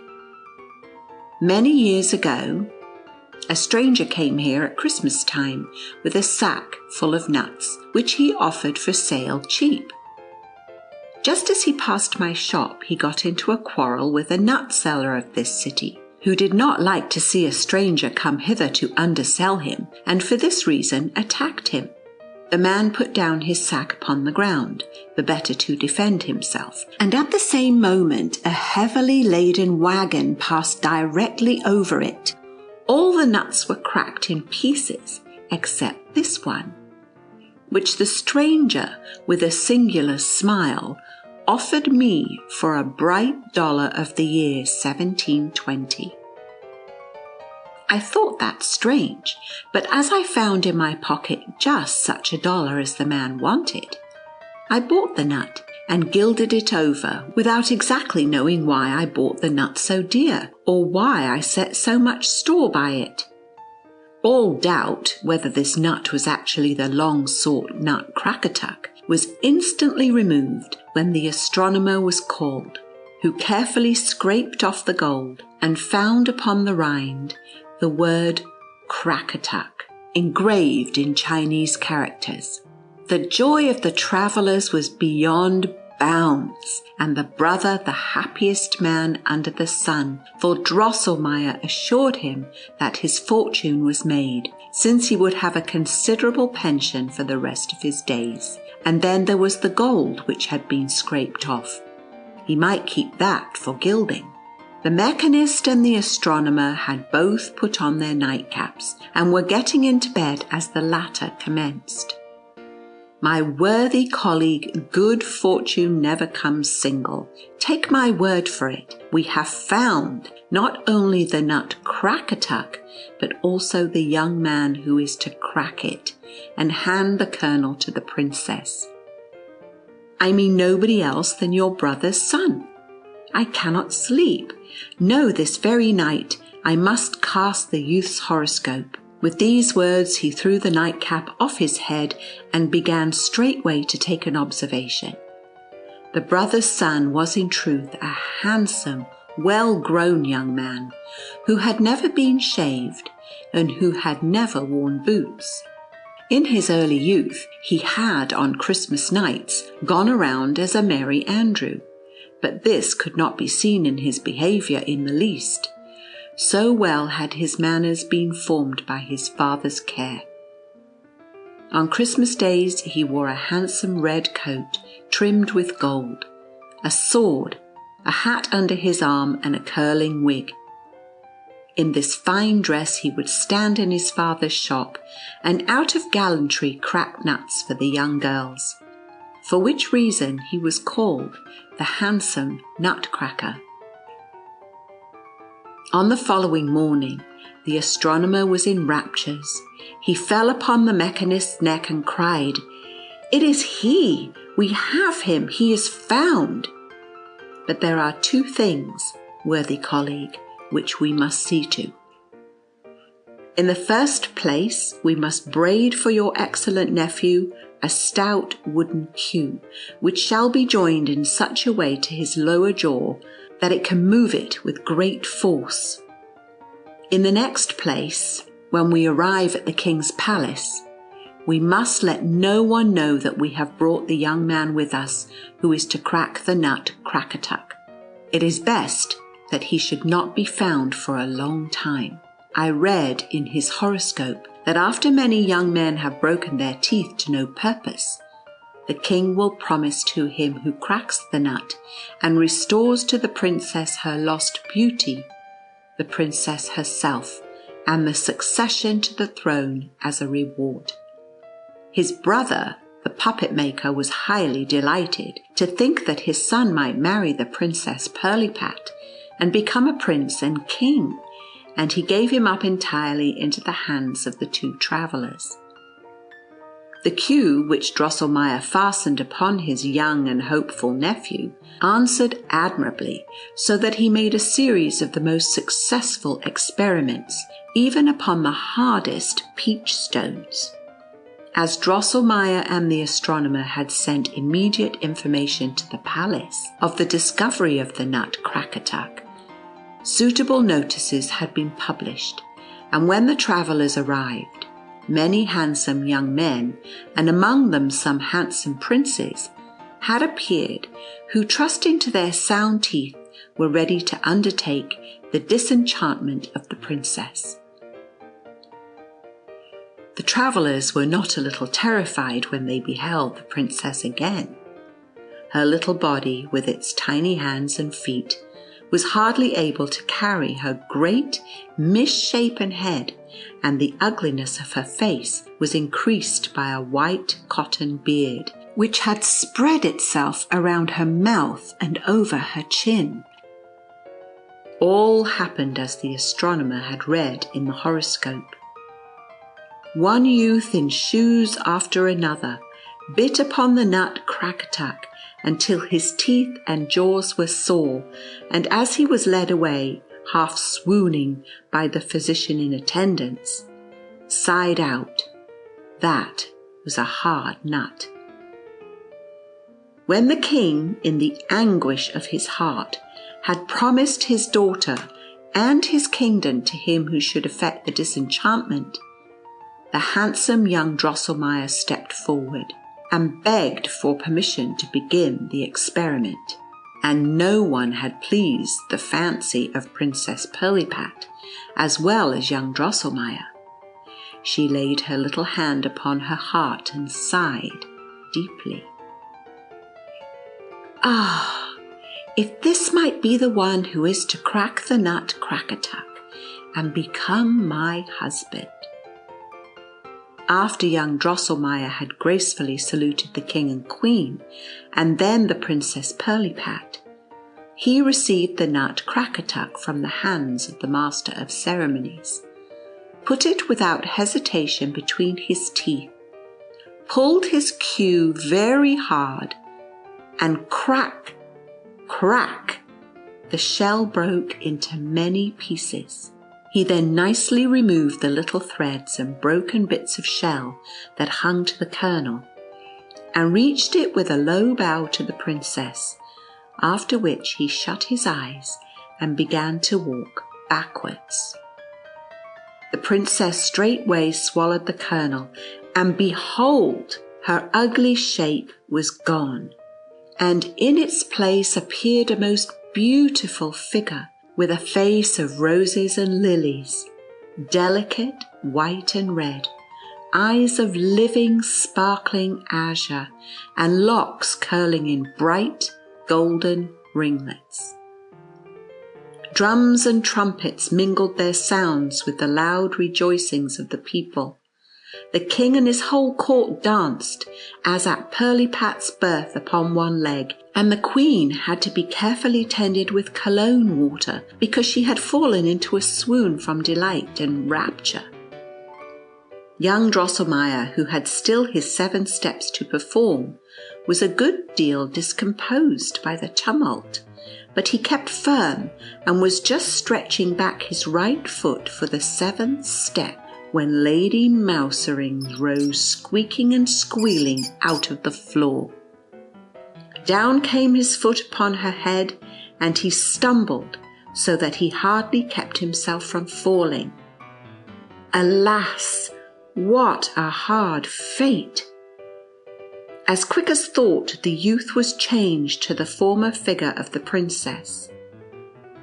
Many years ago, a stranger came here at Christmas time with a sack full of nuts, which he offered for sale cheap. Just as he passed my shop, he got into a quarrel with a nut seller of this city, who did not like to see a stranger come hither to undersell him, and for this reason attacked him. The man put down his sack upon the ground, the better to defend himself, and at the same moment a heavily laden wagon passed directly over it. All the nuts were cracked in pieces, except this one, which the stranger, with a singular smile, offered me for a bright dollar of the year 1720. I thought that strange, but as I found in my pocket just such a dollar as the man wanted, I bought the nut and gilded it over, without exactly knowing why I bought the nut so dear, or why I set so much store by it. All doubt whether this nut was actually the long-sought nut Crackatuck was instantly removed when the astronomer was called, who carefully scraped off the gold and found upon the rind the word Crackatuck engraved in Chinese characters. The joy of the travellers was beyond bounds, and the brother the happiest man under the sun, for Drosselmeyer assured him that his fortune was made, since he would have a considerable pension for the rest of his days. And then there was the gold which had been scraped off. He might keep that for gilding. The mechanist and the astronomer had both put on their nightcaps, and were getting into bed as the latter commenced. My worthy colleague, good fortune never comes single. Take my word for it, we have found not only the nut Crackatuck, but also the young man who is to crack it and hand the kernel to the princess. I mean nobody else than your brother's son. I cannot sleep. No, this very night I must cast the youth's horoscope. With these words he threw the nightcap off his head and began straightway to take an observation. The brother's son was in truth a handsome, well-grown young man, who had never been shaved and who had never worn boots. In his early youth he had, on Christmas nights, gone around as a Merry Andrew, but this could not be seen in his behaviour in the least. So well had his manners been formed by his father's care. On Christmas days he wore a handsome red coat trimmed with gold, a sword, a hat under his arm, and a curling wig. In this fine dress he would stand in his father's shop, and out of gallantry crack nuts for the young girls, for which reason he was called the handsome Nutcracker. On the following morning, the astronomer was in raptures. He fell upon the mechanist's neck and cried, "It is he! We have him! He is found!" But there are 2 things, worthy colleague, which we must see to. In the first place, we must braid for your excellent nephew a stout wooden queue, which shall be joined in such a way to his lower jaw that it can move it with great force. In the next place, when we arrive at the king's palace, we must let no one know that we have brought the young man with us who is to crack the nut Crackatuck. It is best that he should not be found for a long time. I read in his horoscope that after many young men have broken their teeth to no purpose, the king will promise to him who cracks the nut and restores to the princess her lost beauty, the princess herself, and the succession to the throne as a reward. His brother, the puppet maker, was highly delighted to think that his son might marry the Princess Pirlipat and become a prince and king, and he gave him up entirely into the hands of the two travellers. The queue which Drosselmeyer fastened upon his young and hopeful nephew answered admirably, so that he made a series of the most successful experiments, even upon the hardest peach stones. As Drosselmeyer and the astronomer had sent immediate information to the palace of the discovery of the nut Crackatuck, suitable notices had been published, and when the travellers arrived, many handsome young men, and among them some handsome princes, had appeared, who, trusting to their sound teeth, were ready to undertake the disenchantment of the princess. The travellers were not a little terrified when they beheld the princess again. Her little body, with its tiny hands and feet, was hardly able to carry her great misshapen head, and the ugliness of her face was increased by a white cotton beard, which had spread itself around her mouth and over her chin. All happened as the astronomer had read in the horoscope. One youth in shoes after another bit upon the nut Crackatuck until his teeth and jaws were sore, and as he was led away, half swooning, by the physician in attendance, sighed out, "That was a hard nut." When the king, in the anguish of his heart, had promised his daughter and his kingdom to him who should effect the disenchantment, the handsome young Drosselmeyer stepped forward and begged for permission to begin the experiment, and no one had pleased the fancy of Princess Pirlipat as well as young Drosselmeyer. She laid her little hand upon her heart and sighed deeply. "Ah, if this might be the one who is to crack the nut Crackatuck and become my husband." After young Drosselmeyer had gracefully saluted the king and queen, and then the Princess Pirlipat, he received the nut Crackatuck from the hands of the master of ceremonies, put it without hesitation between his teeth, pulled his queue very hard, and crack, crack, the shell broke into many pieces. He then nicely removed the little threads and broken bits of shell that hung to the kernel, and reached it with a low bow to the princess, after which he shut his eyes and began to walk backwards. The princess straightway swallowed the kernel, and behold, her ugly shape was gone, and in its place appeared a most beautiful figure, with a face of roses and lilies, delicate white and red, eyes of living sparkling azure, and locks curling in bright golden ringlets. Drums and trumpets mingled their sounds with the loud rejoicings of the people. The king and his whole court danced, as at Pirlipat's birth, upon one leg, and the queen had to be carefully tended with cologne water, because she had fallen into a swoon from delight and rapture. Young Drosselmeyer, who had still his 7 steps to perform, was a good deal discomposed by the tumult, but he kept firm and was just stretching back his right foot for the 7th step, when Lady Mouserings rose squeaking and squealing out of the floor. Down came his foot upon her head, and he stumbled so that he hardly kept himself from falling. Alas, what a hard fate! As quick as thought, the youth was changed to the former figure of the princess.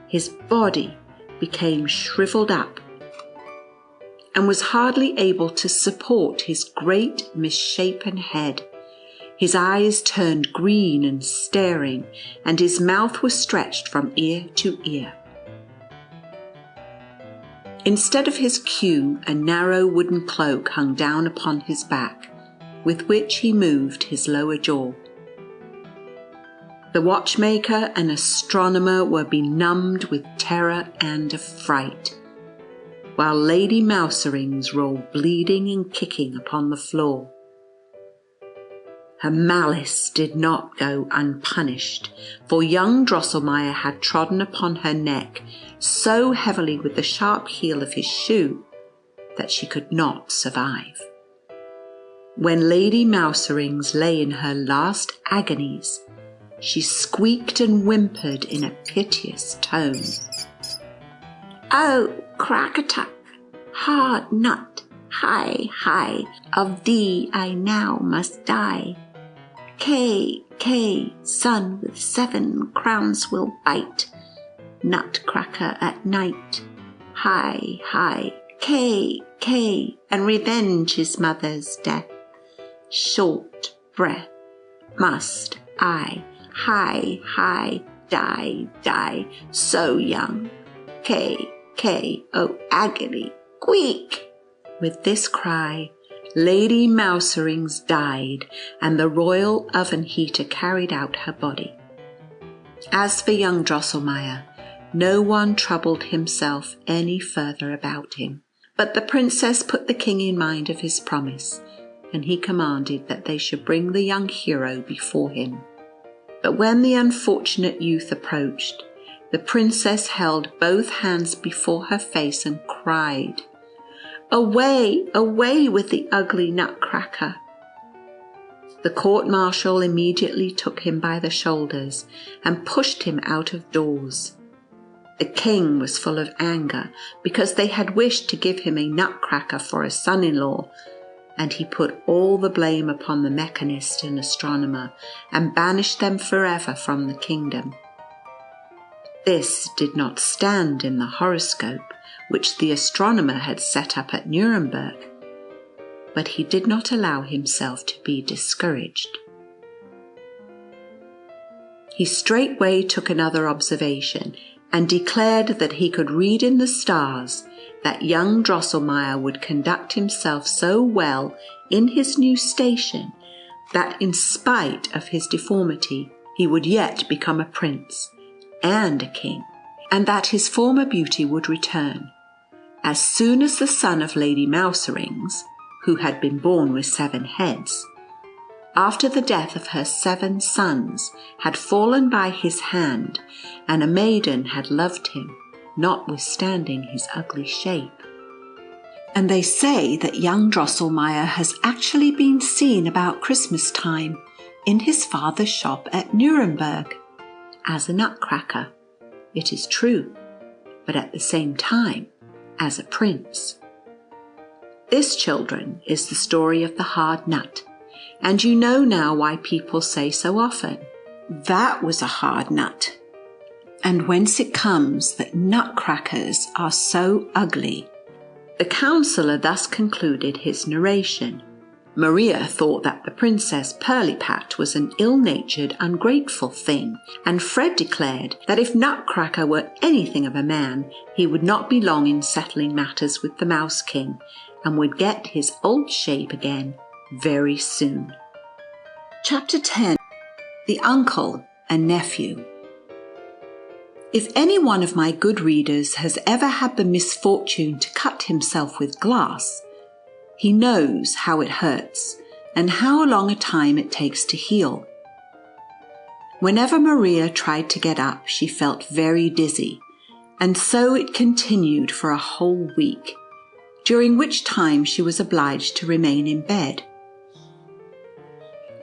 His body became shriveled up and was hardly able to support his great misshapen head. His eyes turned green and staring, and his mouth was stretched from ear to ear. Instead of his queue, a narrow wooden cloak hung down upon his back, with which he moved his lower jaw. The watchmaker and astronomer were benumbed with terror and affright, while Lady Mouserings rolled bleeding and kicking upon the floor. Her malice did not go unpunished, for young Drosselmeyer had trodden upon her neck so heavily with the sharp heel of his shoe that she could not survive. When Lady Mouserings lay in her last agonies, she squeaked and whimpered in a piteous tone. "Oh, Crackatuck, hard nut, hi, hi, of thee I now must die. K, sun with 7 crowns will bite, Nutcracker at night, hi, hi, K, and revenge his mother's death. Short breath, must I, hi, die, so young, K, oh agony, squeak!" With this cry, Lady Mouserings died, and the royal oven heater carried out her body. As for young Drosselmeyer, no one troubled himself any further about him. But the princess put the king in mind of his promise, and he commanded that they should bring the young hero before him. But when the unfortunate youth approached, the princess held both hands before her face and cried, "Away, away with the ugly Nutcracker!" The court-martial immediately took him by the shoulders and pushed him out of doors. The king was full of anger because they had wished to give him a Nutcracker for a son-in-law, and he put all the blame upon the mechanist and astronomer and banished them forever from the kingdom. This did not stand in the horoscope which the astronomer had set up at Nuremberg, but he did not allow himself to be discouraged. He straightway took another observation and declared that he could read in the stars that young Drosselmeyer would conduct himself so well in his new station that in spite of his deformity he would yet become a prince and a king, and that his former beauty would return as soon as the son of Lady Mouserings, who had been born with 7 heads, after the death of her 7 sons, had fallen by his hand, and a maiden had loved him, notwithstanding his ugly shape. And they say that young Drosselmeyer has actually been seen about Christmas time in his father's shop at Nuremberg, as a Nutcracker, it is true, but at the same time as a prince. This, children, is the story of the hard nut, and you know now why people say so often, "That was a hard nut," and whence it comes that nutcrackers are so ugly. The counsellor thus concluded his narration. Maria thought that the Princess Pirlipat was an ill-natured, ungrateful thing, and Fred declared that if Nutcracker were anything of a man, he would not be long in settling matters with the Mouse King, and would get his old shape again very soon. Chapter 10. The Uncle and Nephew. If any one of my good readers has ever had the misfortune to cut himself with glass, he knows how it hurts and how long a time it takes to heal. Whenever Maria tried to get up, she felt very dizzy, and so it continued for a whole week, during which time she was obliged to remain in bed.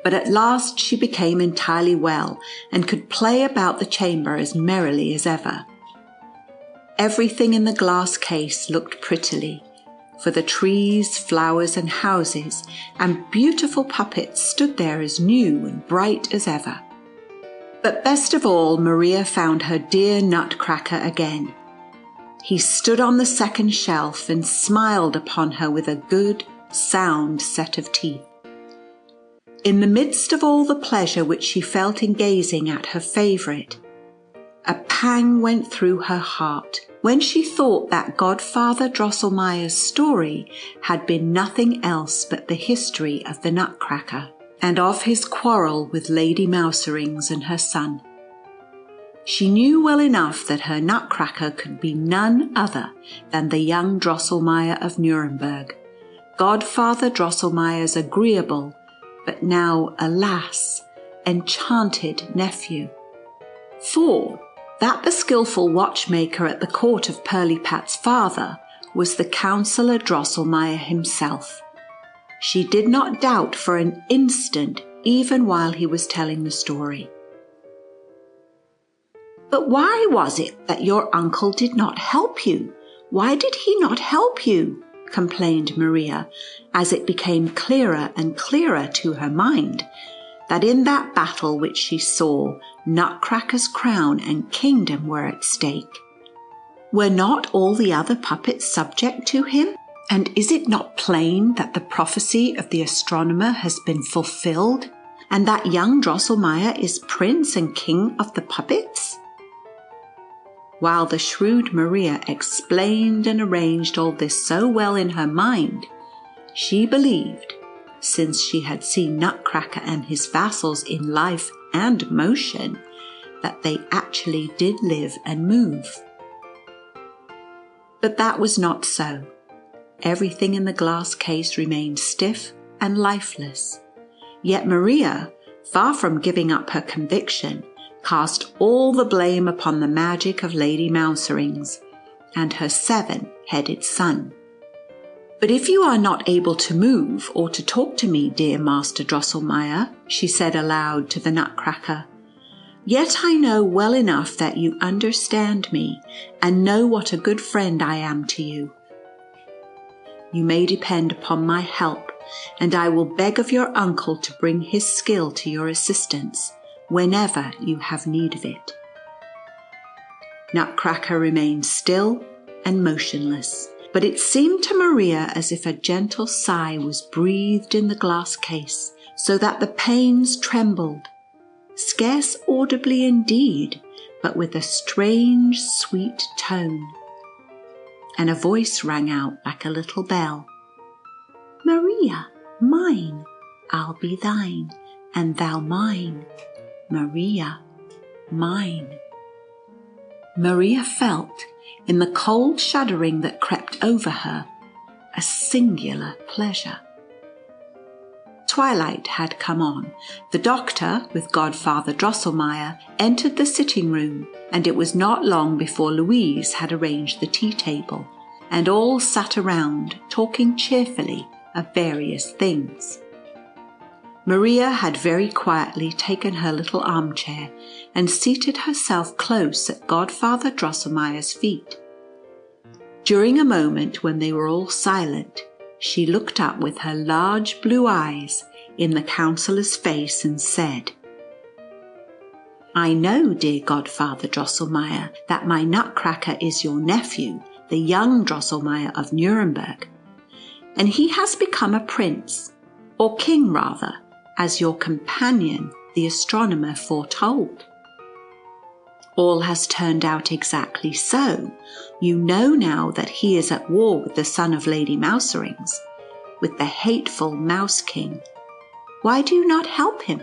but at last she became entirely well and could play about the chamber as merrily as ever. Everything in the glass case looked prettily, for the trees, flowers, and houses and beautiful puppets stood there as new and bright as ever. But best of all, Maria found her dear Nutcracker again. He stood on the second shelf and smiled upon her with a good, sound set of teeth. In the midst of all the pleasure which she felt in gazing at her favourite, a pang went through her heart when she thought that Godfather Drosselmeyer's story had been nothing else but the history of the Nutcracker and of his quarrel with Lady Mouserings and her son. She knew well enough that her Nutcracker could be none other than the young Drosselmeyer of Nuremberg, Godfather Drosselmeyer's agreeable, but now, alas, enchanted nephew. For that the skilful watchmaker at the court of Pirlipat's father was the Councillor Drosselmeyer himself. She did not doubt for an instant, even while he was telling the story. "But why was it that your uncle did not help you? Why did he not help you?" complained Maria, as it became clearer and clearer to her mind that in that battle which she saw, Nutcracker's crown and kingdom were at stake. Were not all the other puppets subject to him? And is it not plain that the prophecy of the astronomer has been fulfilled, and that young Drosselmeyer is prince and king of the puppets? While the shrewd Maria explained and arranged all this so well in her mind, she believed, since she had seen Nutcracker and his vassals in life and motion, that they actually did live and move. But that was not so. Everything in the glass case remained stiff and lifeless. Yet Maria, far from giving up her conviction, cast all the blame upon the magic of Lady Mouserings and her 7-headed son. "But if you are not able to move or to talk to me, dear Master Drosselmeyer," she said aloud to the Nutcracker, "yet I know well enough that you understand me and know what a good friend I am to you. You may depend upon my help, and I will beg of your uncle to bring his skill to your assistance whenever you have need of it." Nutcracker remained still and motionless, but it seemed to Maria as if a gentle sigh was breathed in the glass case, so that the panes trembled, scarce audibly indeed, but with a strange sweet tone. And a voice rang out like a little bell. "Maria, mine, I'll be thine, and thou mine. Maria, mine." Maria felt, in the cold shuddering that crept over her, a singular pleasure. Twilight had come on. The doctor, with Godfather Drosselmeyer, entered the sitting-room, and it was not long before Louise had arranged the tea-table, and all sat around, talking cheerfully of various things. Maria had very quietly taken her little armchair and seated herself close at Godfather Drosselmeyer's feet. During a moment when they were all silent, she looked up with her large blue eyes in the counsellor's face and said, "I know, dear Godfather Drosselmeyer, that my Nutcracker is your nephew, the young Drosselmeyer of Nuremberg, and he has become a prince, or king rather, as your companion, the astronomer, foretold. All has turned out exactly so. You know now that he is at war with the son of Lady Mouserings, with the hateful Mouse King. Why do you not help him?"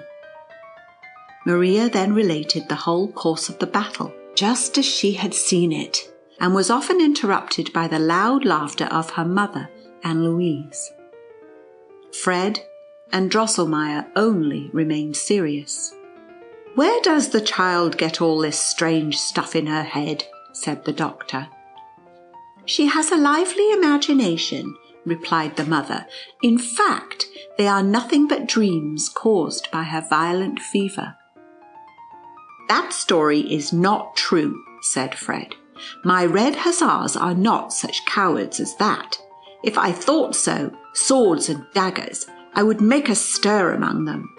Maria then related the whole course of the battle, just as she had seen it, and was often interrupted by the loud laughter of her mother and Louise. Fred and Drosselmeyer only remained serious. "Where does the child get all this strange stuff in her head?" said the doctor. "She has a lively imagination, replied the mother. "In fact, they are nothing but dreams caused by her violent fever." "That story is not true," said Fred. "My red hussars are not such cowards as that. If I thought so, swords and daggers, I would make a stir among them."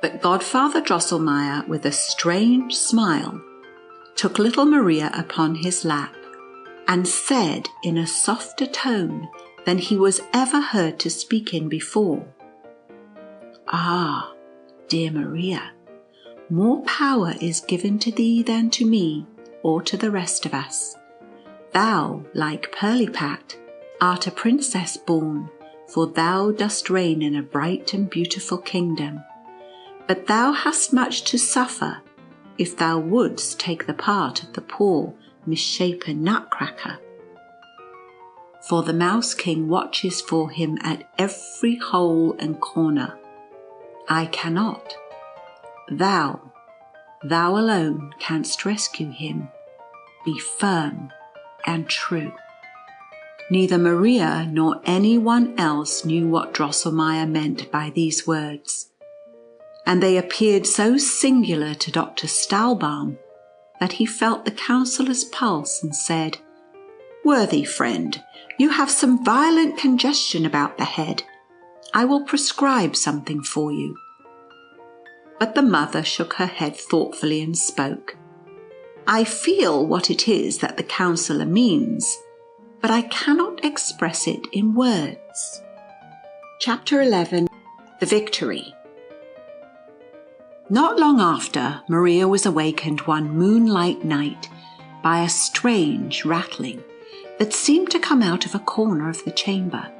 But Godfather Drosselmeyer, with a strange smile, took little Maria upon his lap and said in a softer tone than he was ever heard to speak in before, "Ah, dear Maria, more power is given to thee than to me or to the rest of us. Thou, like Pirlipat, art a princess born, for thou dost reign in a bright and beautiful kingdom. But thou hast much to suffer if thou wouldst take the part of the poor, misshapen Nutcracker. For the Mouse King watches for him at every hole and corner. I cannot. Thou alone canst rescue him. Be firm and true." Neither Maria nor anyone else knew what Drosselmeyer meant by these words, and they appeared so singular to Dr. Stahlbaum that he felt the counsellor's pulse and said, "Worthy friend, you have some violent congestion about the head. I will prescribe something for you." But the mother shook her head thoughtfully and spoke. "I feel what it is that the counsellor means, but I cannot express it in words." Chapter 11. The Victory. Not long after, Maria was awakened one moonlight night by a strange rattling that seemed to come out of a corner of the chamber.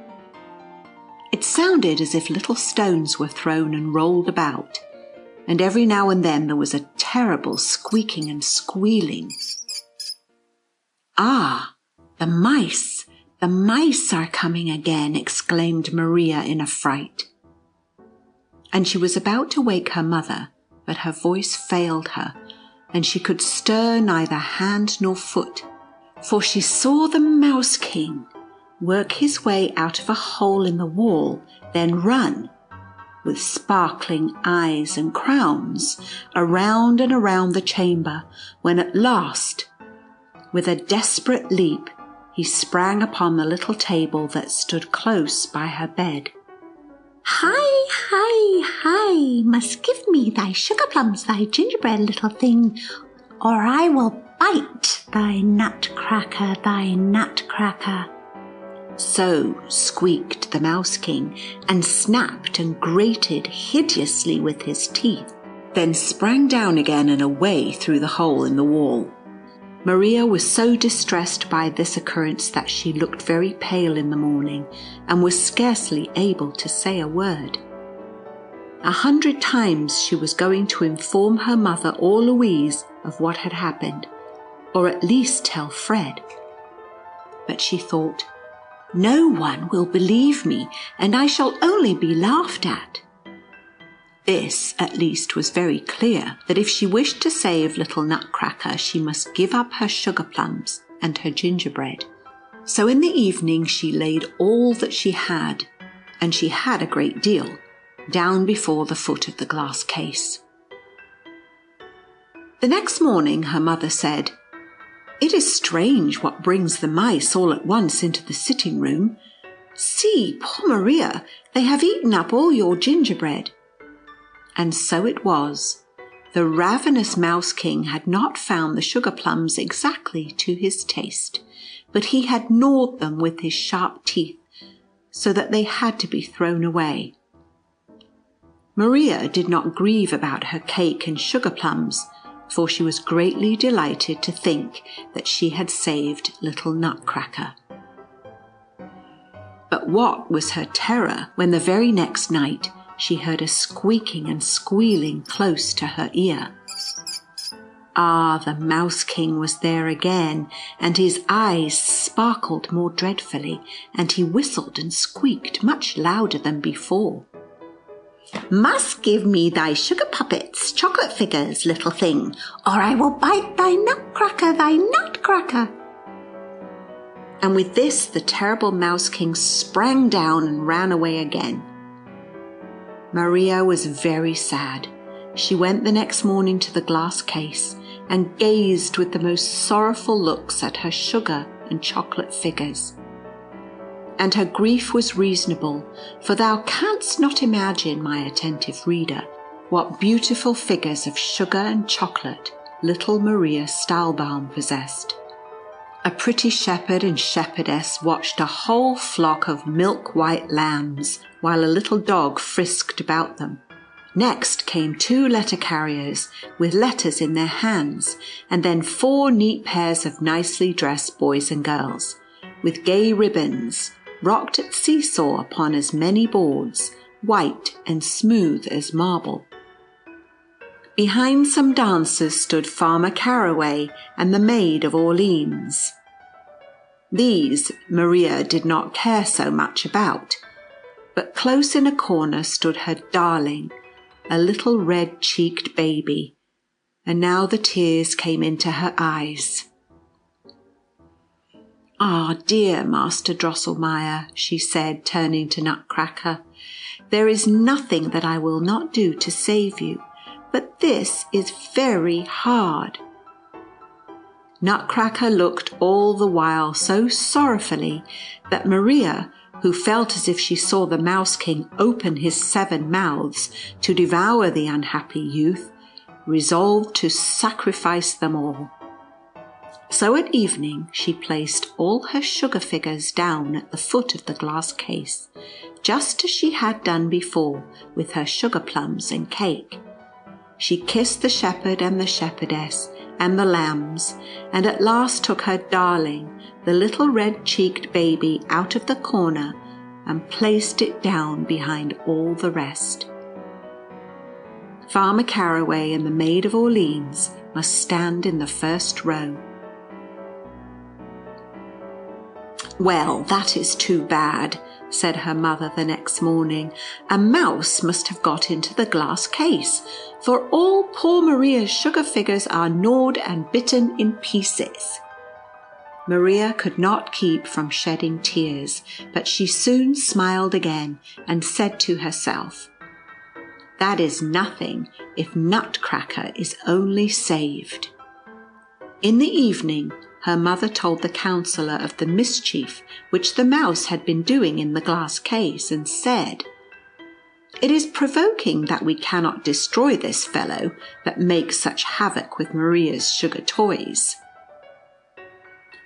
It sounded as if little stones were thrown and rolled about, and every now and then there was a terrible squeaking and squealing. "Ah, the mice are coming again," exclaimed Maria in a fright. And she was about to wake her mother, but her voice failed her, and she could stir neither hand nor foot, for she saw the Mouse King work his way out of a hole in the wall, then run, with sparkling eyes and crowns, around and around the chamber, when at last, with a desperate leap, he sprang upon the little table that stood close by her bed. "Hi, hi, hi, must give me thy sugar plums, thy gingerbread, little thing, or I will bite thy Nutcracker, thy Nutcracker." So squeaked the Mouse King, and snapped and grated hideously with his teeth, then sprang down again and away through the hole in the wall. Maria was so distressed by this occurrence that she looked very pale in the morning, and was scarcely able to say a word. 100 times she was going to inform her mother or Louise of what had happened, or at least tell Fred. But she thought, "No one will believe me, and I shall only be laughed at." This, at least, was very clear, that if she wished to save little Nutcracker, she must give up her sugar plums and her gingerbread. So in the evening she laid all that she had, and she had a great deal, down before the foot of the glass case. The next morning her mother said, "It is strange what brings the mice all at once into the sitting room. See, poor Maria, they have eaten up all your gingerbread." And so it was. The ravenous Mouse King had not found the sugar plums exactly to his taste, but he had gnawed them with his sharp teeth, so that they had to be thrown away. Maria did not grieve about her cake and sugar plums, for she was greatly delighted to think that she had saved little Nutcracker. But what was her terror when the very next night she heard a squeaking and squealing close to her ear. Ah, the Mouse King was there again, and his eyes sparkled more dreadfully, and he whistled and squeaked much louder than before. "Must give me thy sugar puppets, chocolate figures, little thing, or I will bite thy Nutcracker, thy Nutcracker." And with this, the terrible Mouse King sprang down and ran away again. Maria was very sad. She went the next morning to the glass case and gazed with the most sorrowful looks at her sugar and chocolate figures. And her grief was reasonable, for thou canst not imagine, my attentive reader, what beautiful figures of sugar and chocolate little Maria Stahlbaum possessed. A pretty shepherd and shepherdess watched a whole flock of milk-white lambs, while a little dog frisked about them. Next came 2 letter carriers with letters in their hands, and then 4 neat pairs of nicely dressed boys and girls, with gay ribbons, rocked at seesaw upon as many boards, white and smooth as marble. Behind some dancers stood Farmer Caraway and the Maid of Orleans. These Maria did not care so much about, but close in a corner stood her darling, a little red-cheeked baby, and now the tears came into her eyes. "Ah, dear Master Drosselmeyer," she said, turning to Nutcracker, "there is nothing that I will not do to save you, but this is very hard." Nutcracker looked all the while so sorrowfully that Maria, who felt as if she saw the Mouse King open his 7 mouths to devour the unhappy youth, resolved to sacrifice them all. So at evening she placed all her sugar figures down at the foot of the glass case, just as she had done before with her sugar plums and cake. She kissed the shepherd and the shepherdess and the lambs, and at last took her darling, the little red-cheeked baby, out of the corner and placed it down behind all the rest. Farmer Caraway and the Maid of Orleans must stand in the first row. "Well, that is too bad," said her mother the next morning. "A mouse must have got into the glass case, for all poor Maria's sugar figures are gnawed and bitten in pieces." Maria could not keep from shedding tears, but she soon smiled again and said to herself, "That is nothing if Nutcracker is only saved." In the evening, her mother told the counsellor of the mischief which the mouse had been doing in the glass case, and said, "It is provoking that we cannot destroy this fellow that makes such havoc with Maria's sugar toys."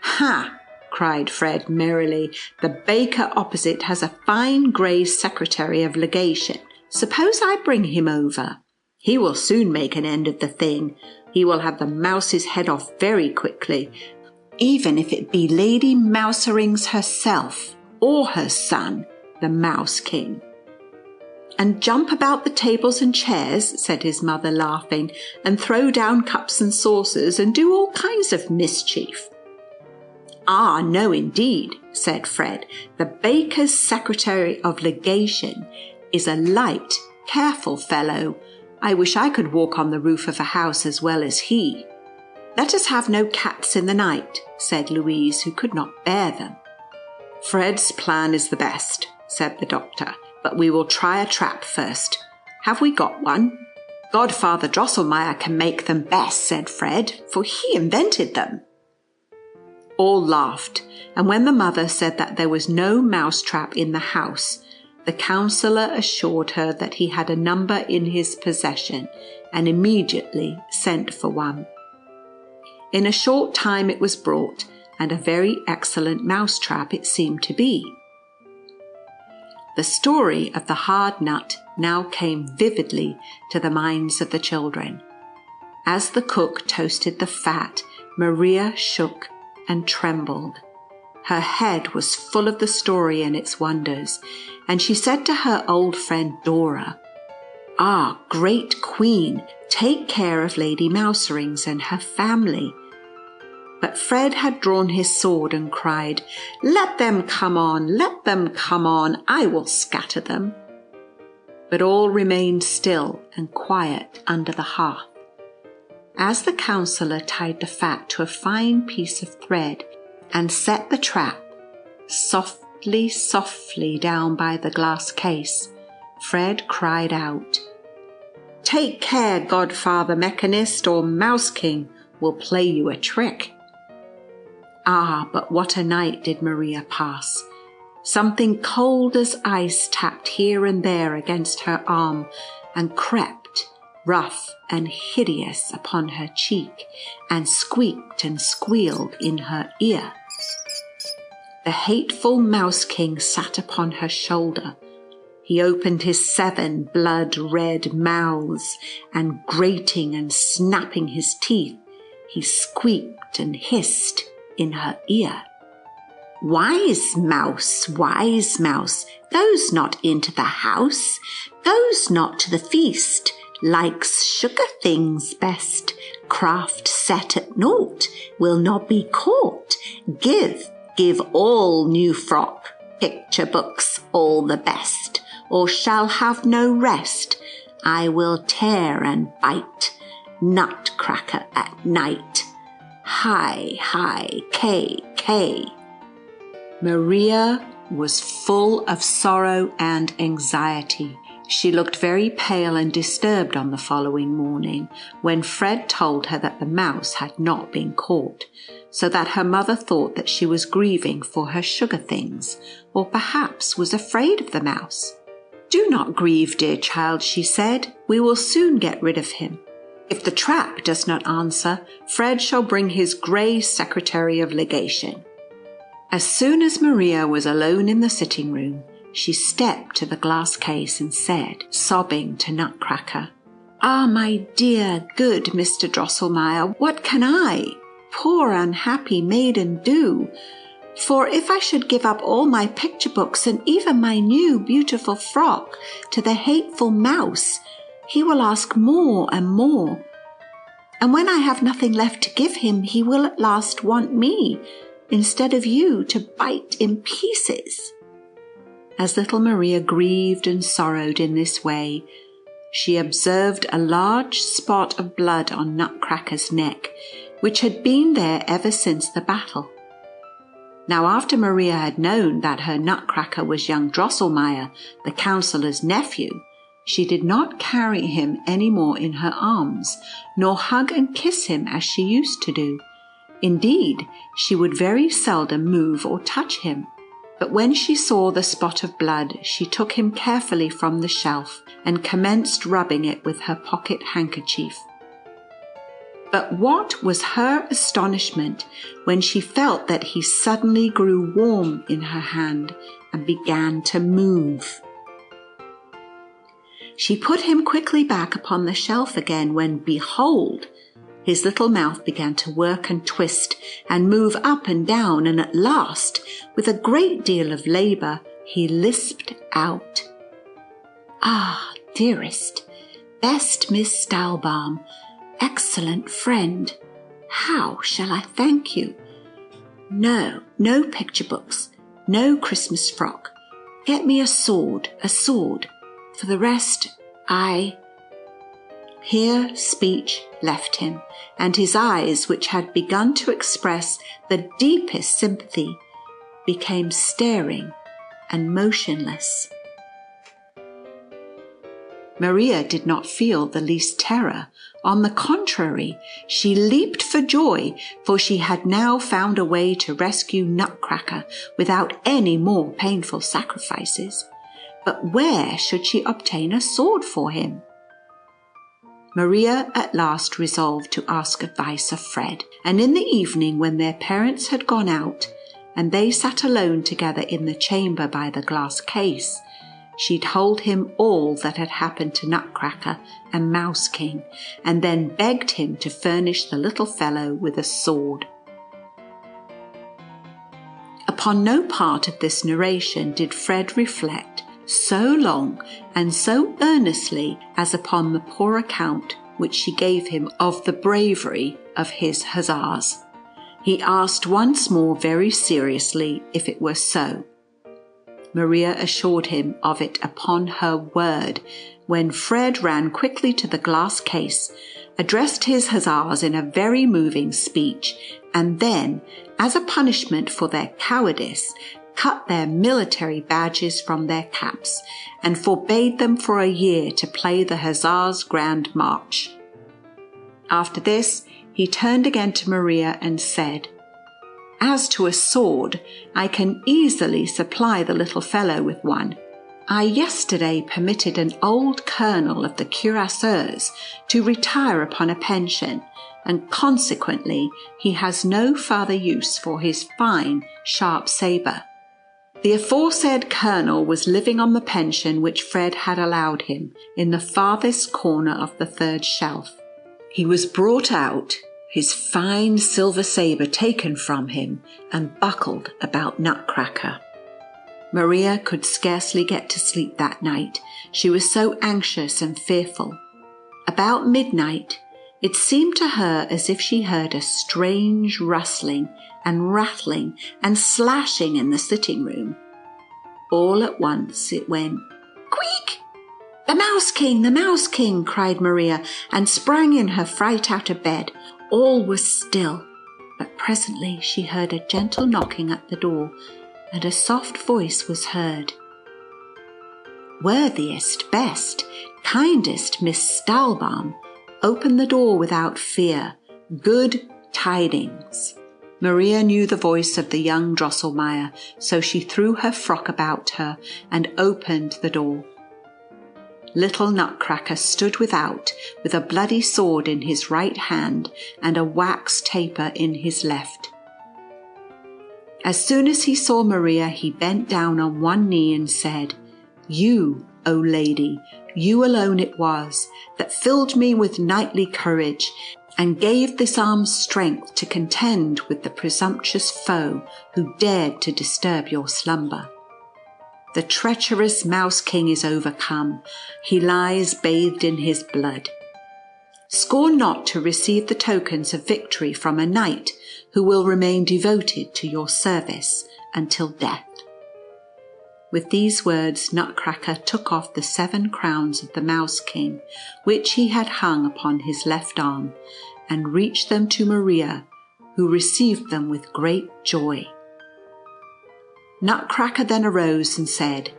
"Ha!" cried Fred merrily, "the baker opposite has a fine grey secretary of legation. Suppose I bring him over? He will soon make an end of the thing. He will have the mouse's head off very quickly, even if it be Lady Mouserings herself, or her son, the Mouse King." "And jump about the tables and chairs," said his mother, laughing, "and throw down cups and saucers, and do all kinds of mischief." "Ah, no indeed," said Fred. "The baker's secretary of legation is a light, careful fellow. I wish I could walk on the roof of a house as well as he." "Let us have no cats in the night," said Louise, who could not bear them. "Fred's plan is the best," said the doctor, "but we will try a trap first. Have we got one?" "Godfather Drosselmeyer can make them best," said Fred, "for he invented them." All laughed, and when the mother said that there was no mouse-trap in the house, the counsellor assured her that he had a number in his possession, and immediately sent for one. In a short time it was brought, and a very excellent mouse-trap it seemed to be. The story of the hard nut now came vividly to the minds of the children. As the cook toasted the fat, Maria shook and trembled. Her head was full of the story and its wonders, and she said to her old friend Dora, "Ah, great Queen, take care of Lady Mouserings and her family." But Fred had drawn his sword and cried, "Let them come on, let them come on, I will scatter them." But all remained still and quiet under the hearth. As the counsellor tied the fat to a fine piece of thread and set the trap, Softly, softly down by the glass case, Fred cried out, "Take care, Godfather Mechanist, or Mouse King will play you a trick." Ah, but what a night did Maria pass! Something cold as ice tapped here and there against her arm and crept, rough and hideous, upon her cheek, and squeaked and squealed in her ear. The hateful Mouse King sat upon her shoulder. He opened his 7 blood-red mouths, and grating and snapping his teeth, he squeaked and hissed in her ear. Wise mouse, goes not into the house, goes not to the feast, likes sugar things best, craft set at naught, will not be caught, give all new frock, picture books all the best, or shall have no rest, I will tear and bite, Nutcracker at night. Hi, hi, K. Maria was full of sorrow and anxiety. She looked very pale and disturbed on the following morning when Fred told her that the mouse had not been caught, so that her mother thought that she was grieving for her sugar things, or perhaps was afraid of the mouse. "Do not grieve, dear child," she said. "We will soon get rid of him. If the trap does not answer, Fred shall bring his grey secretary of legation." As soon as Maria was alone in the sitting room, she stepped to the glass case and said, sobbing to Nutcracker, "Ah, my dear, good Mr. Drosselmeyer, what can I, poor unhappy maiden, do? For if I should give up all my picture books and even my new beautiful frock to the hateful mouse, he will ask more and more. And when I have nothing left to give him, he will at last want me, instead of you, to bite in pieces." As little Maria grieved and sorrowed in this way, she observed a large spot of blood on Nutcracker's neck, which had been there ever since the battle. Now, after Maria had known that her Nutcracker was young Drosselmeyer, the counsellor's nephew, she did not carry him any more in her arms, nor hug and kiss him as she used to do. Indeed, she would very seldom move or touch him. But when she saw the spot of blood, she took him carefully from the shelf and commenced rubbing it with her pocket handkerchief. But what was her astonishment when she felt that he suddenly grew warm in her hand and began to move. She put him quickly back upon the shelf again when, behold, his little mouth began to work and twist and move up and down, and at last, with a great deal of labour, he lisped out, "Ah, dearest, best Miss Stahlbaum, excellent friend, how shall I thank you? No picture books, no Christmas frock. Get me a sword. For the rest, Here speech left him, and his eyes, which had begun to express the deepest sympathy, became staring and motionless. Maria did not feel the least terror. On the contrary, she leaped for joy, for she had now found a way to rescue Nutcracker without any more painful sacrifices. But where should she obtain a sword for him? Maria at last resolved to ask advice of Fred, and in the evening, when their parents had gone out, and they sat alone together in the chamber by the glass case, she told him all that had happened to Nutcracker and Mouse King, and then begged him to furnish the little fellow with a sword. Upon no part of this narration did Fred reflect so long and so earnestly as upon the poor account which she gave him of the bravery of his hussars. He asked once more very seriously if it were so. Maria assured him of it upon her word, when Fred ran quickly to the glass case, addressed his hussars in a very moving speech, and then, as a punishment for their cowardice, cut their military badges from their caps and forbade them for a year to play the Hussars' Grand March. After this, he turned again to Maria and said, "As to a sword, I can easily supply the little fellow with one. I yesterday permitted an old colonel of the cuirassiers to retire upon a pension, and consequently he has no farther use for his fine, sharp sabre. The aforesaid colonel was living on the pension which Fred had allowed him in the farthest corner of the third shelf. He was brought out, his fine silver sabre taken from him and buckled about Nutcracker. Maria could scarcely get to sleep that night. She was so anxious and fearful. About midnight, it seemed to her as if she heard a strange rustling and rattling and slashing in the sitting room. All at once it went, "Quick! The Mouse King, the Mouse King!" cried Maria, and sprang in her fright out of bed. All was still, but presently she heard a gentle knocking at the door, and a soft voice was heard. "Worthiest, best, kindest Miss Stahlbaum, open the door without fear. Good tidings." Maria knew the voice of the young Drosselmeyer, so she threw her frock about her and opened the door. Little Nutcracker stood without with a bloody sword in his right hand and a wax taper in his left. As soon as he saw Maria, he bent down on one knee and said, "You, O lady, you alone it was that filled me with knightly courage and gave this arm strength to contend with the presumptuous foe who dared to disturb your slumber. The treacherous Mouse King is overcome. He lies bathed in his blood. Scorn not to receive the tokens of victory from a knight who will remain devoted to your service until death." With these words, Nutcracker took off the 7 crowns of the Mouse King, which he had hung upon his left arm, and reached them to Maria, who received them with great joy. Nutcracker then arose and said,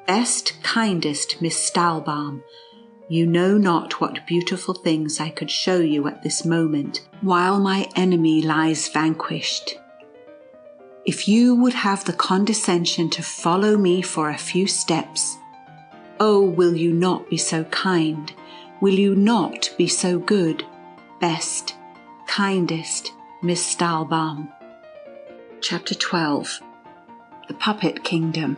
"Best, kindest Miss Stahlbaum, you know not what beautiful things I could show you at this moment, while my enemy lies vanquished. If you would have the condescension to follow me for a few steps, oh, will you not be so kind? Will you not be so good? Best, kindest Miss Stahlbaum." Chapter 12. The Puppet Kingdom.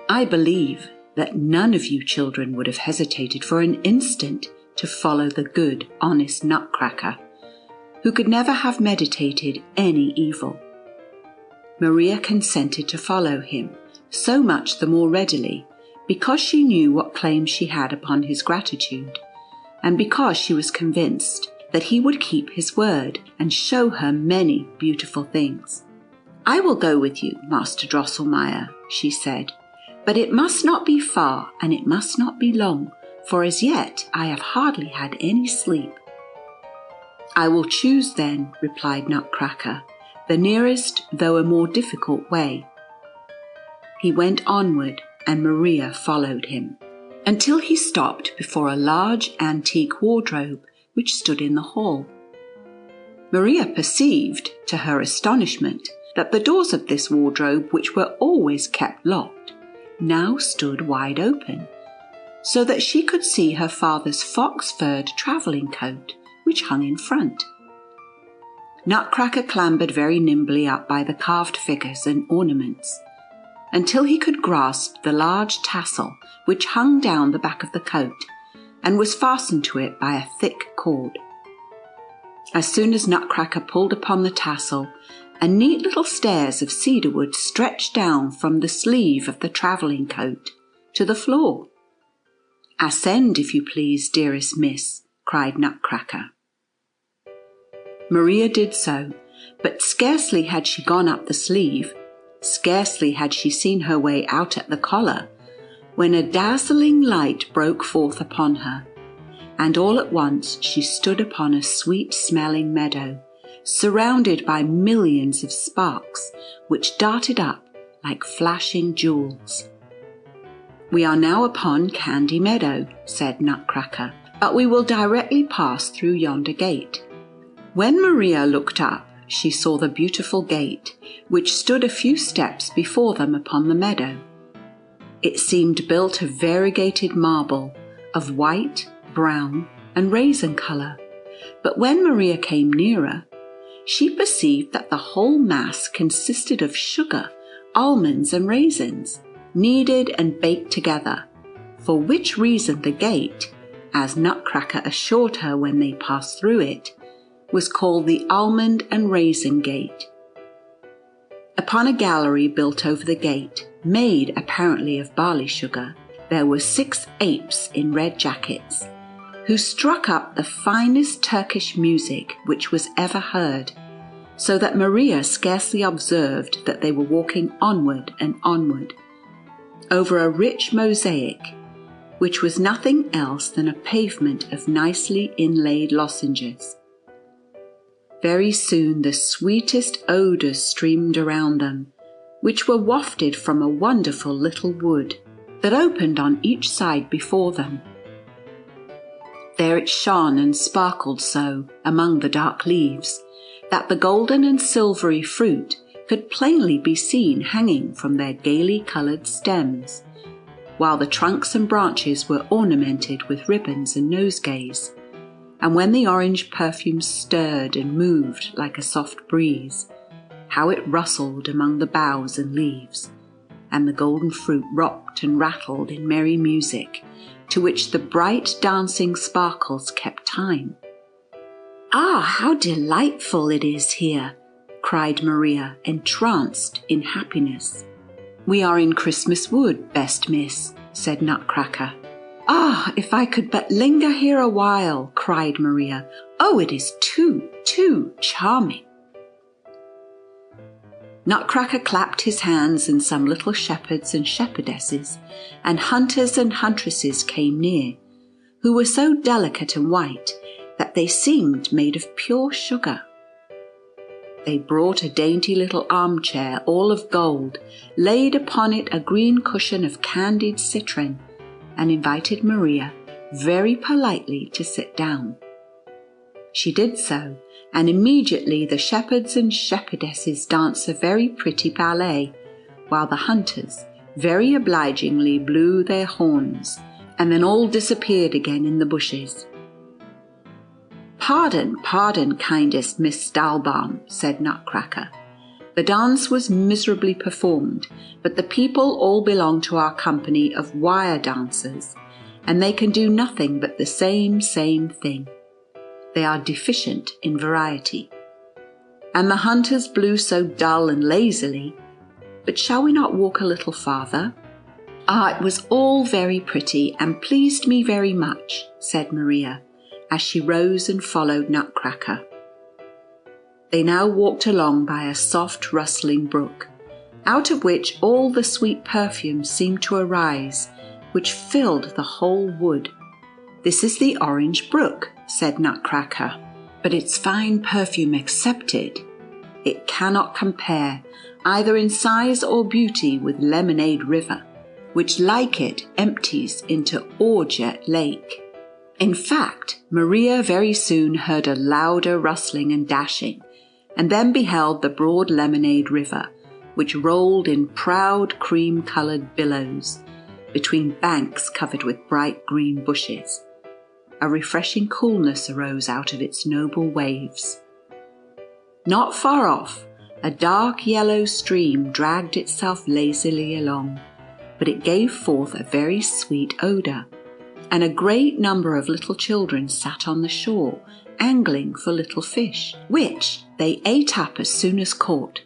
I believe that none of you children would have hesitated for an instant to follow the good, honest Nutcracker, who could never have meditated any evil. Maria consented to follow him, so much the more readily, because she knew what claim she had upon his gratitude, and because she was convinced that he would keep his word and show her many beautiful things. "I will go with you, Master Drosselmeyer," she said, "but it must not be far and it must not be long, for as yet I have hardly had any sleep." "I will choose then," replied Nutcracker, "the nearest though a more difficult way." He went onward and Maria followed him, until he stopped before a large antique wardrobe which stood in the hall. Maria perceived, to her astonishment, that the doors of this wardrobe, which were always kept locked, now stood wide open, so that she could see her father's fox-furred travelling coat, which hung in front. Nutcracker clambered very nimbly up by the carved figures and ornaments, until he could grasp the large tassel which hung down the back of the coat, and was fastened to it by a thick cord. As soon as Nutcracker pulled upon the tassel, a neat little stairs of cedarwood stretched down from the sleeve of the travelling coat to the floor. "Ascend, if you please, dearest miss," cried Nutcracker. Maria did so, but scarcely had she gone up the sleeve, scarcely had she seen her way out at the collar, when a dazzling light broke forth upon her, and all at once she stood upon a sweet-smelling meadow, surrounded by millions of sparks which darted up like flashing jewels. "We are now upon Candy Meadow," said Nutcracker, "but we will directly pass through yonder gate." When Maria looked up, she saw the beautiful gate, which stood a few steps before them upon the meadow. It seemed built of variegated marble, of white, brown, and raisin colour, but when Maria came nearer, she perceived that the whole mass consisted of sugar, almonds, and raisins, kneaded and baked together, for which reason the gate, as Nutcracker assured her when they passed through it, was called the Almond and Raisin Gate. Upon a gallery built over the gate, made apparently of barley sugar, there were 6 apes in red jackets, who struck up the finest Turkish music which was ever heard, so that Maria scarcely observed that they were walking onward and onward, over a rich mosaic, which was nothing else than a pavement of nicely inlaid lozenges. Very soon the sweetest odours streamed around them, which were wafted from a wonderful little wood that opened on each side before them. There it shone and sparkled so among the dark leaves, that the golden and silvery fruit could plainly be seen hanging from their gaily coloured stems, while the trunks and branches were ornamented with ribbons and nosegays. And when the orange perfume stirred and moved like a soft breeze, how it rustled among the boughs and leaves, and the golden fruit rocked and rattled in merry music, to which the bright dancing sparkles kept time. "Ah, how delightful it is here!" cried Maria, entranced in happiness. "We are in Christmas Wood, best miss," said Nutcracker. "Ah, if I could but linger here a while," cried Maria. "Oh, it is too charming." Nutcracker clapped his hands, and some little shepherds and shepherdesses and hunters and huntresses came near, who were so delicate and white that they seemed made of pure sugar. They brought a dainty little armchair, all of gold, laid upon it a green cushion of candied citron, and invited Maria very politely to sit down. She did so, and immediately the shepherds and shepherdesses danced a very pretty ballet, while the hunters very obligingly blew their horns, and then all disappeared again in the bushes. Pardon, kindest Miss Stahlbaum," said Nutcracker. "The dance was miserably performed, but the people all belong to our company of wire dancers, and they can do nothing but the same thing. They are deficient in variety. And the hunters blew so dull and lazily, but shall we not walk a little farther?" "Ah, it was all very pretty, and pleased me very much," said Maria, as she rose and followed Nutcracker. They now walked along by a soft rustling brook, out of which all the sweet perfume seemed to arise, which filled the whole wood. "This is the Orange Brook," said Nutcracker, "but its fine perfume excepted, it cannot compare, either in size or beauty, with Lemonade River, which like it empties into Orgeat Lake." In fact, Maria very soon heard a louder rustling and dashing, and then beheld the broad Lemonade River, which rolled in proud cream-coloured billows, between banks covered with bright green bushes. A refreshing coolness arose out of its noble waves. Not far off, a dark yellow stream dragged itself lazily along, but it gave forth a very sweet odour, and a great number of little children sat on the shore, angling for little fish, which they ate up as soon as caught.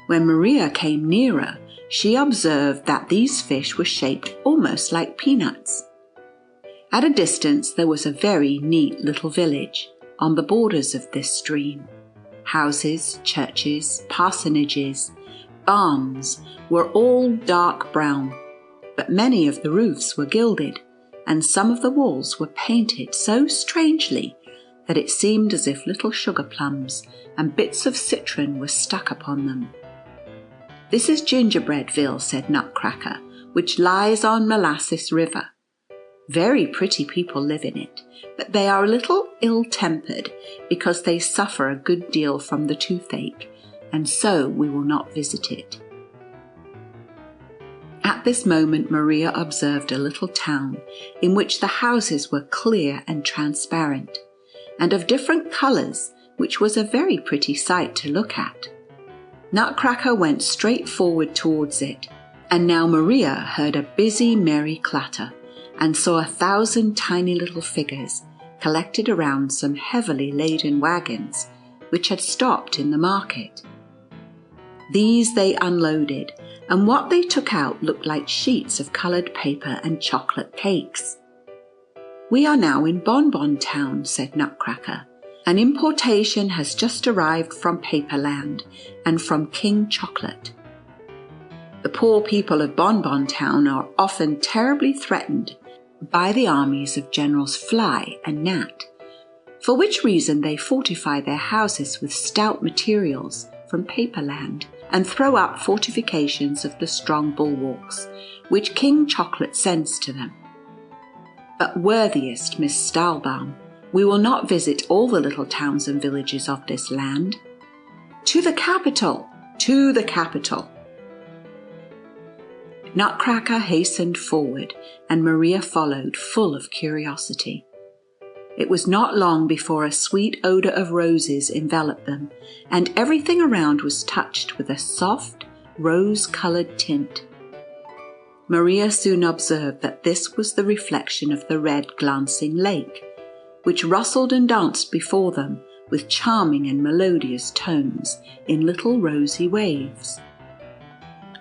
When Maria came nearer, she observed that these fish were shaped almost like peanuts. At a distance there was a very neat little village on the borders of this stream. Houses, churches, parsonages, barns were all dark brown, but many of the roofs were gilded, and some of the walls were painted so strangely that it seemed as if little sugar plums and bits of citron were stuck upon them. "This is Gingerbreadville," said Nutcracker, "which lies on Molasses River. Very pretty people live in it, but they are a little ill-tempered because they suffer a good deal from the toothache, and so we will not visit it." At this moment Maria observed a little town in which the houses were clear and transparent, and of different colours, which was a very pretty sight to look at. Nutcracker went straight forward towards it, and now Maria heard a busy, merry clatter, and saw 1,000 tiny little figures collected around some heavily laden wagons which had stopped in the market. These they unloaded, and what they took out looked like sheets of coloured paper and chocolate cakes. "We are now in Bonbon Town," said Nutcracker. "An importation has just arrived from Paperland and from King Chocolate. The poor people of Bonbon Town are often terribly threatened by the armies of Generals Fly and Gnat, for which reason they fortify their houses with stout materials from Paperland and throw up fortifications of the strong bulwarks, which King Chocolate sends to them. But worthiest Miss Stahlbaum, we will not visit all the little towns and villages of this land. To the capital! To the capital!" Nutcracker hastened forward, and Maria followed, full of curiosity. It was not long before a sweet odour of roses enveloped them, and everything around was touched with a soft, rose-coloured tint. Maria soon observed that this was the reflection of the red glancing lake, which rustled and danced before them with charming and melodious tones in little rosy waves.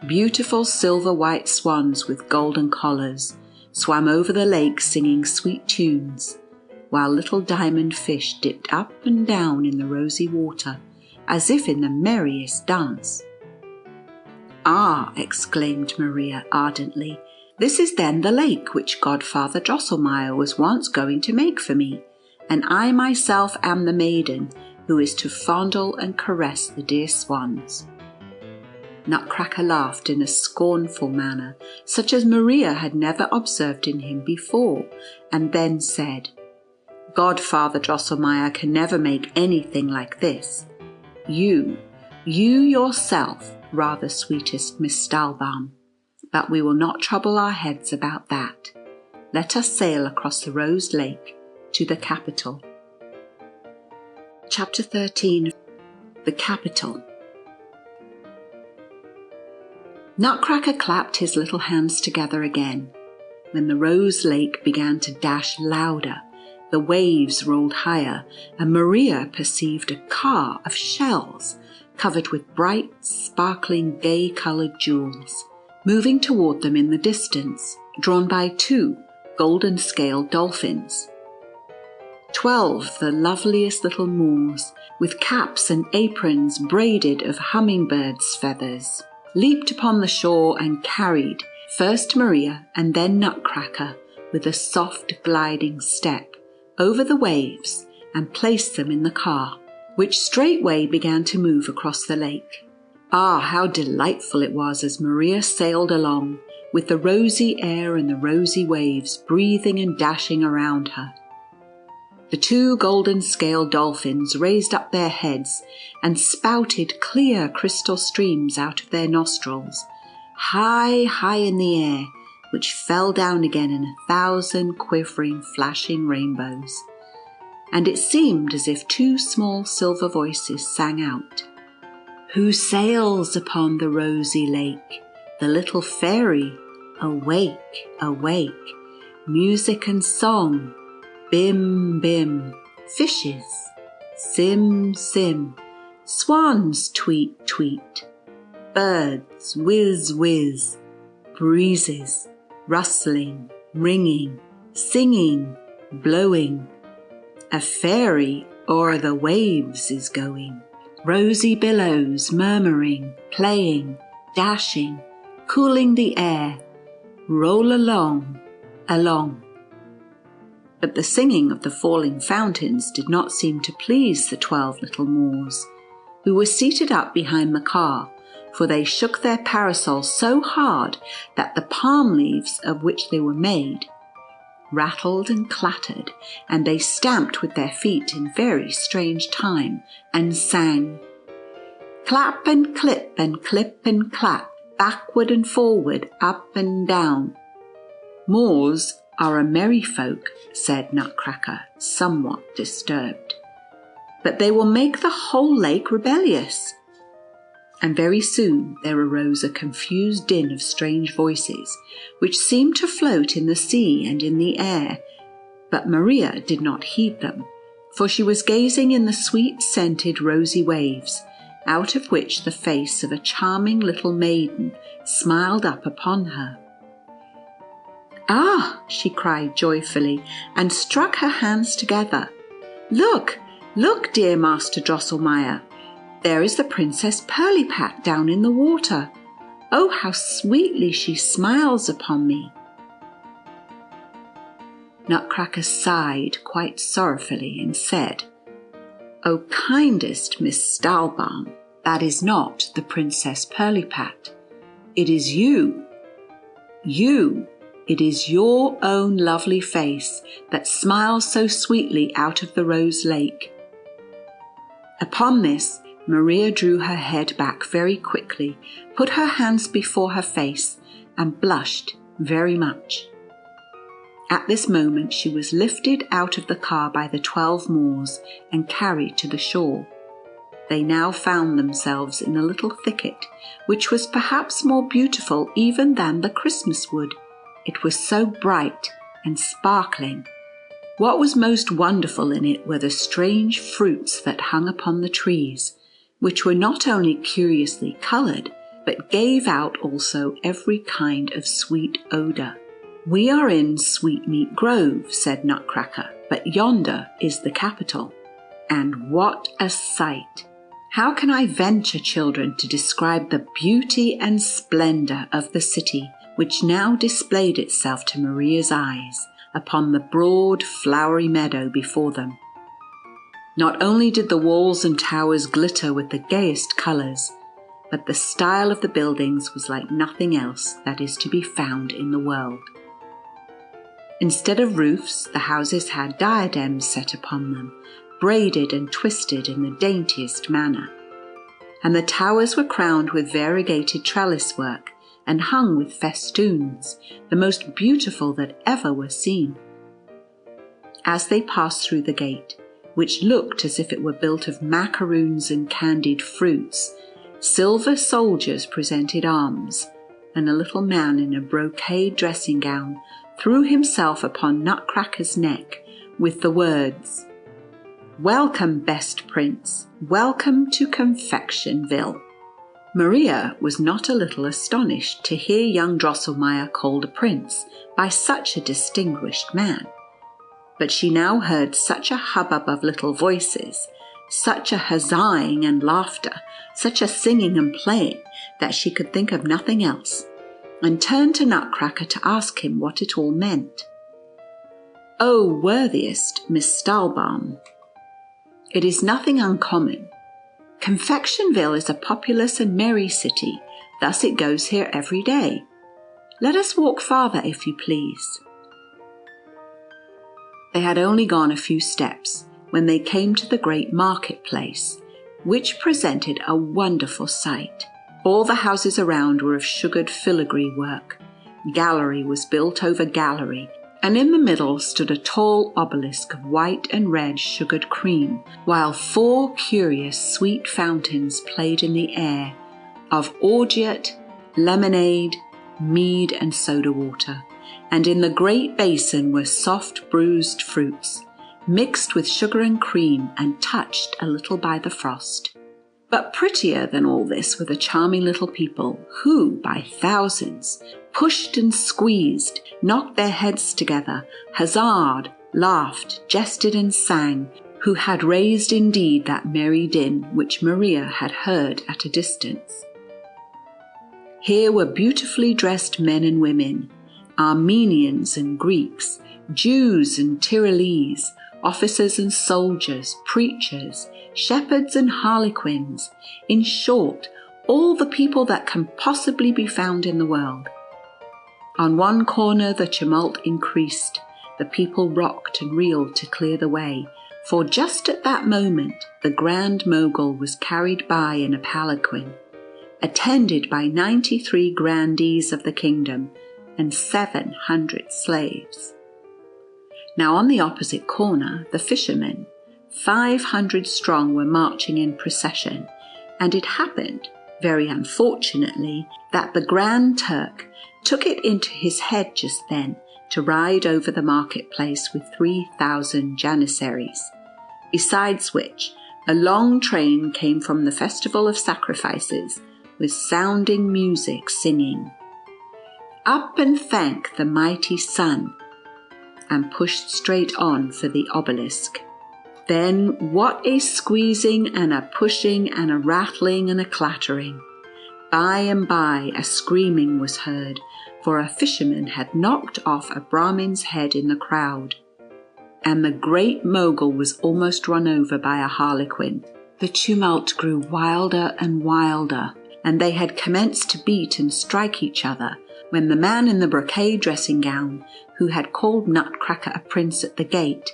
Beautiful silver-white swans with golden collars swam over the lake singing sweet tunes, while little diamond fish dipped up and down in the rosy water as if in the merriest dance. "Ah!" exclaimed Maria ardently, "this is then the lake which Godfather Drosselmeyer was once going to make for me, and I myself am the maiden who is to fondle and caress the dear swans." Nutcracker laughed in a scornful manner, such as Maria had never observed in him before, and then said, "Godfather Drosselmeyer can never make anything like this. You yourself, rather sweetest Miss Stahlbaum. But we will not trouble our heads about that. Let us sail across the Rose Lake to the capital." Chapter 13. The Capital. Nutcracker clapped his little hands together again. When the Rose Lake began to dash louder, the waves rolled higher, and Maria perceived a car of shells covered with bright, sparkling, gay-coloured jewels, moving toward them in the distance, drawn by 2 golden-scaled dolphins. 12 the loveliest little Moors, with caps and aprons braided of hummingbirds' feathers, leaped upon the shore and carried first Maria and then Nutcracker with a soft gliding step over the waves and placed them in the car, which straightway began to move across the lake. Ah, how delightful it was as Maria sailed along, with the rosy air and the rosy waves breathing and dashing around her. The 2 golden-scaled dolphins raised up their heads and spouted clear crystal streams out of their nostrils, high, high in the air, which fell down again in 1,000 quivering, flashing rainbows. And it seemed as if 2 small silver voices sang out, "Who sails upon the rosy lake? The little fairy, awake, awake, music and song, bim, bim, fishes, sim, sim, swans, tweet, tweet, birds, whiz, whiz, breezes, rustling, ringing, singing, blowing. A fairy o'er the waves is going, rosy billows murmuring, playing, dashing, cooling the air, roll along, along." But the singing of the falling fountains did not seem to please the 12 little Moors, who were seated up behind the car, for they shook their parasols so hard that the palm leaves of which they were made rattled and clattered, and they stamped with their feet in very strange time, and sang, "Clap and clip and clip and clap, backward and forward, up and down." "Moors are a merry folk," said Nutcracker, somewhat disturbed, "but they will make the whole lake rebellious." And very soon there arose a confused din of strange voices, which seemed to float in the sea and in the air, but Maria did not heed them, for she was gazing in the sweet-scented rosy waves, out of which the face of a charming little maiden smiled up upon her. "Ah!" she cried joyfully, and struck her hands together. "Look, look, dear Master Drosselmeyer! There is the Princess Pirlipat down in the water. Oh, how sweetly she smiles upon me!" Nutcracker sighed quite sorrowfully and said, "Oh, kindest Miss Stahlbaum, that is not the Princess Pirlipat. It is you. It is your own lovely face that smiles so sweetly out of the rose lake." Upon this, Maria drew her head back very quickly, put her hands before her face, and blushed very much. At this moment she was lifted out of the car by the 12 Moors and carried to the shore. They now found themselves in a little thicket, which was perhaps more beautiful even than the Christmas wood. It was so bright and sparkling. What was most wonderful in it were the strange fruits that hung upon the trees, which were not only curiously coloured, but gave out also every kind of sweet odour. "We are in Sweetmeat Grove," said Nutcracker, "but yonder is the capital. And what a sight! How can I venture, children, to describe the beauty and splendour of the city, which now displayed itself to Maria's eyes upon the broad, flowery meadow before them? Not only did the walls and towers glitter with the gayest colours, but the style of the buildings was like nothing else that is to be found in the world. Instead of roofs, the houses had diadems set upon them, braided and twisted in the daintiest manner, and the towers were crowned with variegated trellis work and hung with festoons, the most beautiful that ever were seen. As they passed through the gate, which looked as if it were built of macaroons and candied fruits, silver soldiers presented arms, and a little man in a brocade dressing gown threw himself upon Nutcracker's neck with the words, "Welcome, best prince, welcome to Confectionville." Maria was not a little astonished to hear young Drosselmeyer called a prince by such a distinguished man. But she now heard such a hubbub of little voices, such a huzzahing and laughter, such a singing and playing, that she could think of nothing else, and turned to Nutcracker to ask him what it all meant. "Oh, worthiest Miss Stahlbaum, it is nothing uncommon. Confectionville is a populous and merry city, thus it goes here every day. Let us walk farther, if you please." They had only gone a few steps when they came to the great marketplace, which presented a wonderful sight. All the houses around were of sugared filigree work. Gallery was built over gallery, and in the middle stood a tall obelisk of white and red sugared cream, while 4 curious sweet fountains played in the air of orgeat, lemonade, mead and soda water, and in the great basin were soft bruised fruits, mixed with sugar and cream and touched a little by the frost. But prettier than all this were the charming little people who, by thousands, pushed and squeezed, knocked their heads together, huzzaed, laughed, jested and sang, who had raised indeed that merry din which Maria had heard at a distance. Here were beautifully dressed men and women, Armenians and Greeks, Jews and Tyrolese, officers and soldiers, preachers, shepherds and harlequins, in short, all the people that can possibly be found in the world. On one corner the tumult increased. The people rocked and reeled to clear the way, for just at that moment the Grand Mogul was carried by in a palanquin, attended by 93 grandees of the kingdom and 700 slaves. Now on the opposite corner, the fishermen, 500 strong, were marching in procession, and it happened, very unfortunately, that the Grand Turk took it into his head just then to ride over the marketplace with 3,000 janissaries, besides which a long train came from the festival of sacrifices with sounding music singing, "Up and thank the mighty sun," and pushed straight on for the obelisk. Then what a squeezing and a pushing and a rattling and a clattering! By and by a screaming was heard, for a fisherman had knocked off a Brahmin's head in the crowd, and the Great Mogul was almost run over by a harlequin. The tumult grew wilder and wilder, and they had commenced to beat and strike each other, when the man in the brocade dressing gown, who had called Nutcracker a prince at the gate,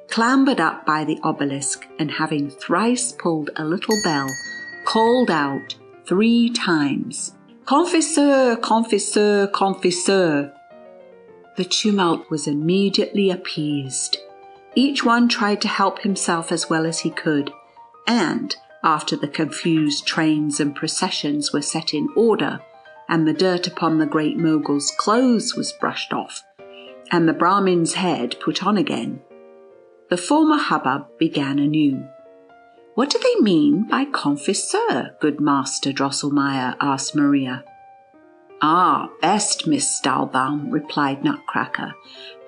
clambered up by the obelisk, and having thrice pulled a little bell, called out 3 times, "Confesseur, confesseur, confesseur." The tumult was immediately appeased. Each one tried to help himself as well as he could, and after the confused trains and processions were set in order, and the dirt upon the Great Mogul's clothes was brushed off, and the Brahmin's head put on again, the former hubbub began anew. "What do they mean by confesseur, good Master Drosselmeyer?" asked Maria. "Ah, best Miss Stahlbaum," replied Nutcracker,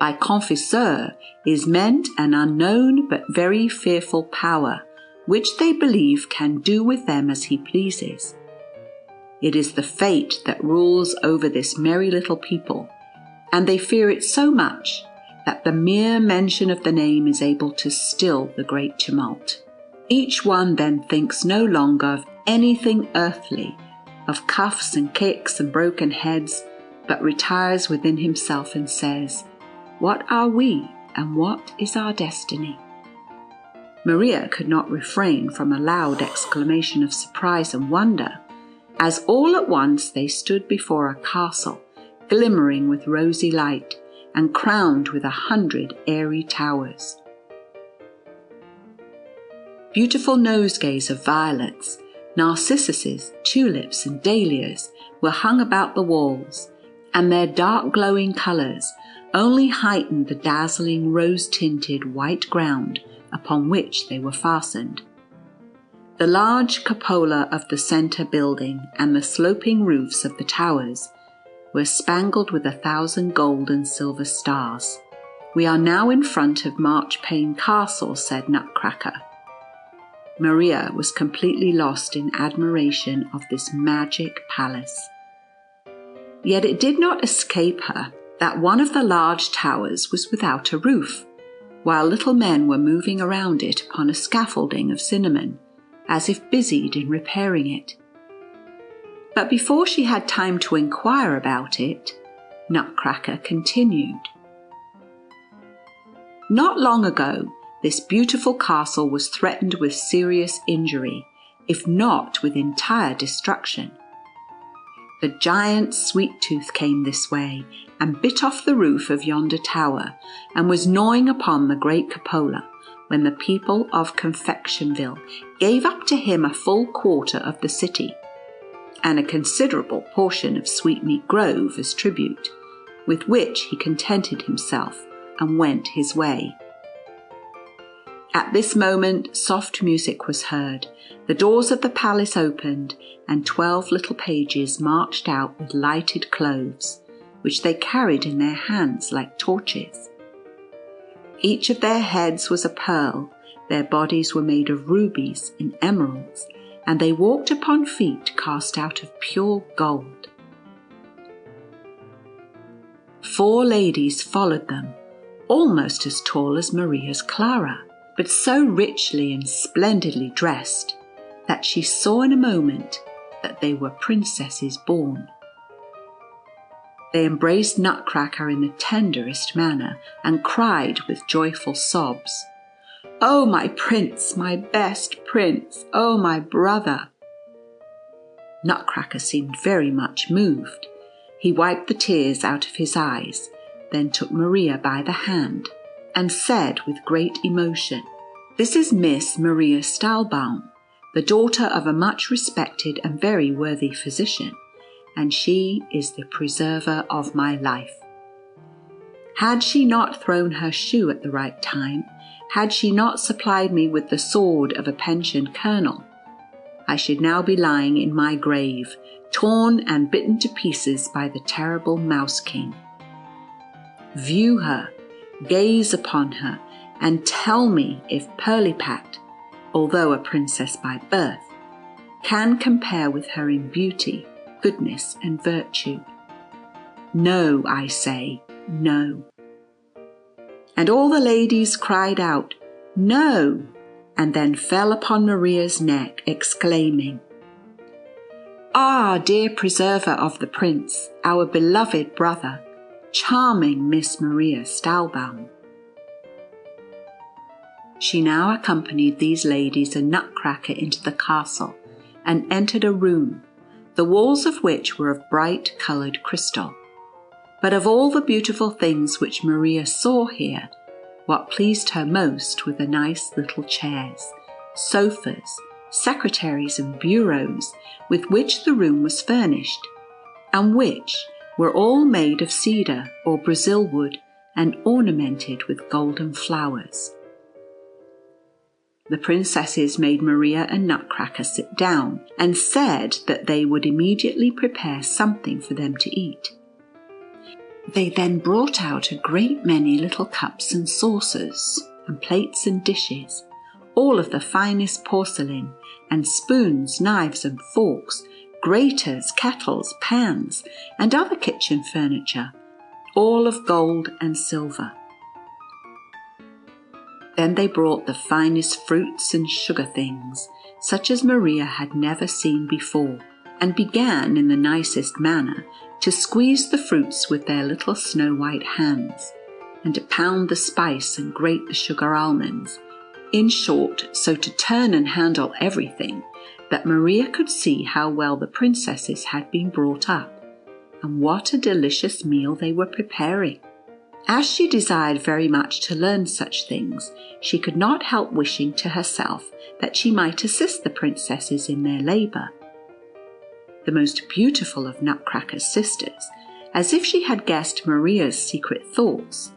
"by confesseur is meant an unknown but very fearful power, which they believe can do with them as he pleases. It is the fate that rules over this merry little people, and they fear it so much that the mere mention of the name is able to still the great tumult. Each one then thinks no longer of anything earthly, of cuffs and kicks and broken heads, but retires within himself and says, 'What are we, and what is our destiny?'" Maria could not refrain from a loud exclamation of surprise and wonder, as all at once they stood before a castle glimmering with rosy light, and crowned with 100 airy towers. Beautiful nosegays of violets, narcissuses, tulips, and dahlias were hung about the walls, and their dark glowing colours only heightened the dazzling rose-tinted white ground upon which they were fastened. The large cupola of the centre building and the sloping roofs of the towers were spangled with 1,000 gold and silver stars. "We are now in front of Marchpane Castle," said Nutcracker. Maria was completely lost in admiration of this magic palace. Yet it did not escape her that one of the large towers was without a roof, while little men were moving around it upon a scaffolding of cinnamon, as if busied in repairing it. But before she had time to inquire about it, Nutcracker continued. "Not long ago, this beautiful castle was threatened with serious injury, if not with entire destruction. The giant Sweet Tooth came this way and bit off the roof of yonder tower, and was gnawing upon the great cupola, when the people of Confectionville gave up to him a full quarter of the city, and a considerable portion of Sweetmeat Grove as tribute, with which he contented himself and went his way. At this moment soft music was heard, the doors of the palace opened, and 12 little pages marched out with lighted cloves, which they carried in their hands like torches. Each of their heads was a pearl, their bodies were made of rubies and emeralds, and they walked upon feet cast out of pure gold. 4 ladies followed them, almost as tall as Maria's Clara, but so richly and splendidly dressed that she saw in a moment that they were princesses born. They embraced Nutcracker in the tenderest manner and cried with joyful sobs, "Oh, my prince, my best prince! Oh, my brother!" Nutcracker seemed very much moved. He wiped the tears out of his eyes, then took Maria by the hand and said with great emotion, "This is Miss Maria Stahlbaum, the daughter of a much respected and very worthy physician, and she is the preserver of my life. Had she not thrown her shoe at the right time, had she not supplied me with the sword of a pensioned colonel, I should now be lying in my grave, torn and bitten to pieces by the terrible Mouse King. View her, gaze upon her, and tell me if Pirlipat, although a princess by birth, can compare with her in beauty, goodness, and virtue. No, I say, no." And all the ladies cried out, "No," and then fell upon Maria's neck, exclaiming, "Ah, dear preserver of the prince, our beloved brother, charming Miss Maria Stahlbaum." She now accompanied these ladies and Nutcracker into the castle and entered a room, the walls of which were of bright coloured crystal. But of all the beautiful things which Maria saw here, what pleased her most were the nice little chairs, sofas, secretaries and bureaus with which the room was furnished, and which were all made of cedar or Brazil wood and ornamented with golden flowers. The princesses made Maria and Nutcracker sit down and said that they would immediately prepare something for them to eat. They then brought out a great many little cups and saucers, and plates and dishes, all of the finest porcelain, and spoons, knives and forks, graters, kettles, pans, and other kitchen furniture, all of gold and silver. Then they brought the finest fruits and sugar things, such as Maria had never seen before, and began in the nicest manner to squeeze the fruits with their little snow-white hands, and to pound the spice and grate the sugar almonds, in short, so to turn and handle everything, that Maria could see how well the princesses had been brought up, and what a delicious meal they were preparing. As she desired very much to learn such things, she could not help wishing to herself that she might assist the princesses in their labour. The most beautiful of Nutcracker's sisters, as if she had guessed Maria's secret thoughts,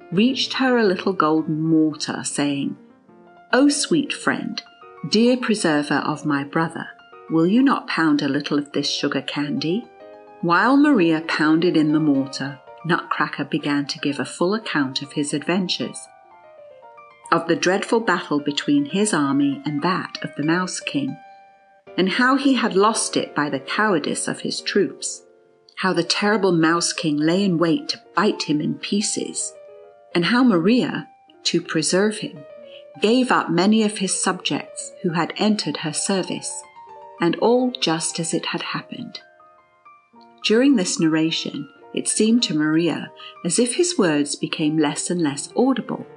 reached her a little golden mortar, saying, "O sweet friend, dear preserver of my brother, will you not pound a little of this sugar candy?" While Maria pounded in the mortar, Nutcracker began to give a full account of his adventures, of the dreadful battle between his army and that of the Mouse King, and how he had lost it by the cowardice of his troops, how the terrible Mouse King lay in wait to bite him in pieces, and how Maria, to preserve him, gave up many of his subjects who had entered her service, and all just as it had happened. During this narration, it seemed to Maria as if his words became less and less audible,